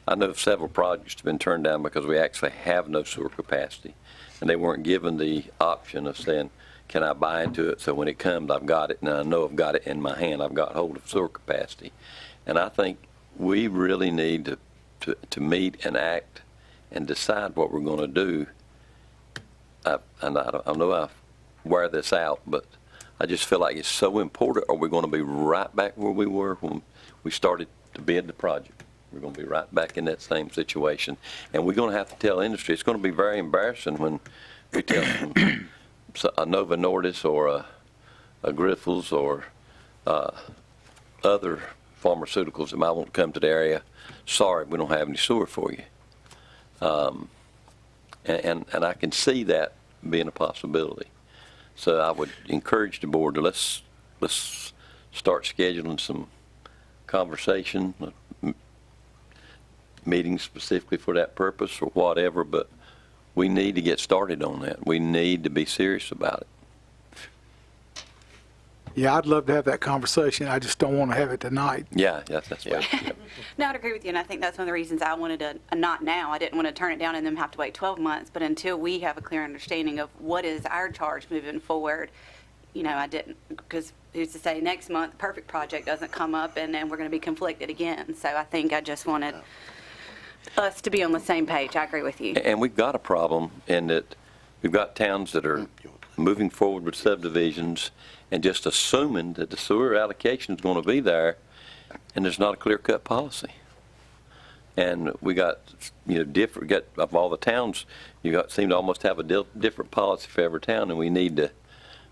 I know several projects have been turned down because we actually have no sewer capacity. And they weren't given the option of saying, can I buy into it, so when it comes, I've got it, and I know I've got it in my hand, I've got hold of sewer capacity. And I think we really need to meet and act and decide what we're going to do. I know I wear this out, but I just feel like it's so important. Are we going to be right back where we were when we started to bid the project? We're going to be right back in that same situation. And we're going to have to tell industry, it's going to be very embarrassing when we tell them, a Nova Nordis or a Grifols or other pharmaceuticals that might want to come to the area, sorry, we don't have any sewer for you. And I can see that being a possibility. So I would encourage the board to let's start scheduling some conversation, meetings specifically for that purpose or whatever, but we need to get started on that. We need to be serious about it. Yeah, I'd love to have that conversation. I just don't want to have it tonight. Yeah, that's right. Yeah. No, I'd agree with you, and I think that's one of the reasons I wanted to, not now, I didn't want to turn it down and then have to wait 12 months, but until we have a clear understanding of what is our charge moving forward, I didn't, because who's to say next month the perfect project doesn't come up and then we're going to be conflicted again. So I think I just wanted us to be on the same page. I agree with you. And we've got a problem in that we've got towns that are moving forward with subdivisions and just assuming that the sewer allocation is going to be there, and there's not a clear-cut policy. And we got, of all the towns, seem to almost have a different policy for every town, and we need to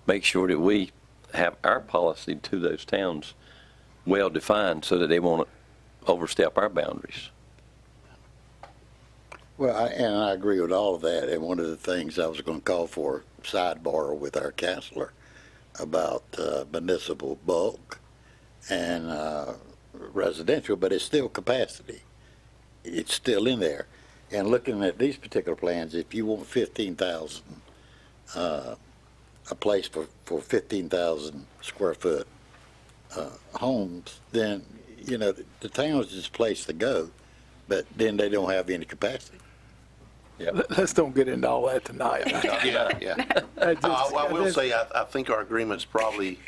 make sure that we have our policy to those towns well defined so that they won't overstep our boundaries. Well, I agree with all of that, and one of the things I was going to call for sidebar with our counselor about municipal bulk and residential, but it's still capacity. It's still in there. And looking at these particular plans, if you want 15,000, a place for 15,000 square foot homes, then, the town's just a place to go, but then they don't have any capacity. Let's don't get into all that tonight. Yeah. I will say, I think our agreements probably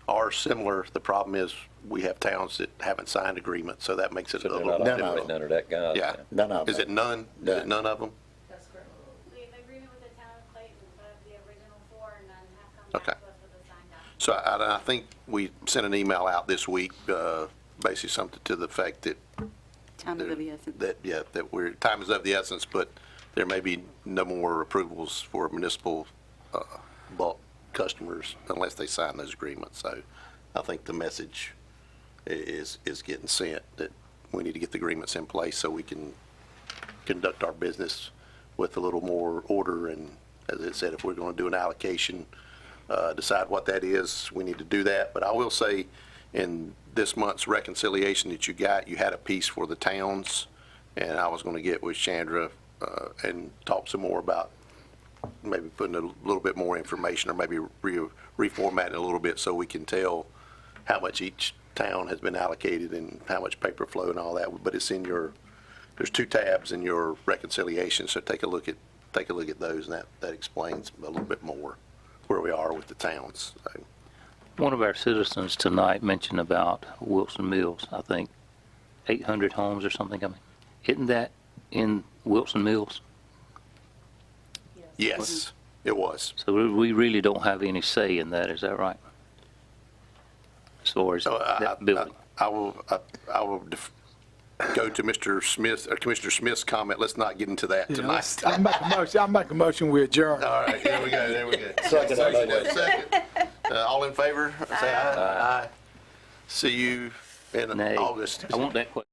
are similar. The problem is we have towns that haven't signed agreements, so that makes it a little difficult. None of that, guys. Yeah. None of them. Is it none? Is it none of them? That's correct. We have agreement with the town of Clayton, but of the original 4, none have come back to us with a signed document. So I think we sent an email out this week, basically something to the effect that Time is of the essence. that time is of the essence, but there may be no more approvals for municipal bulk customers unless they sign those agreements. So I think the message is getting sent that we need to get the agreements in place so we can conduct our business with a little more order. And as I said, if we're going to do an allocation, decide what that is, we need to do that. But I will say in this month's reconciliation that you got, you had a piece for the towns, and I was going to get with Chandra and talk some more about maybe putting a little bit more information or maybe reformatting a little bit so we can tell how much each town has been allocated and how much paper flow and all that. But it's in your, there's 2 tabs in your reconciliation, so take a look at those, and that explains a little bit more where we are with the towns. So, One of our citizens tonight mentioned about Wilson Mills, I think 800 homes or something. I mean, isn't that in Wilson Mills? yes, it was. So we really don't have any say in that, is that right? As far as that building? I will go to Mr. Smith, or Commissioner Smith's comment. Let's not get into that tonight. I'll make a motion, we adjourn. All right, there we go. Second. All in favor, say aye. Aye. See you in August. I want that question.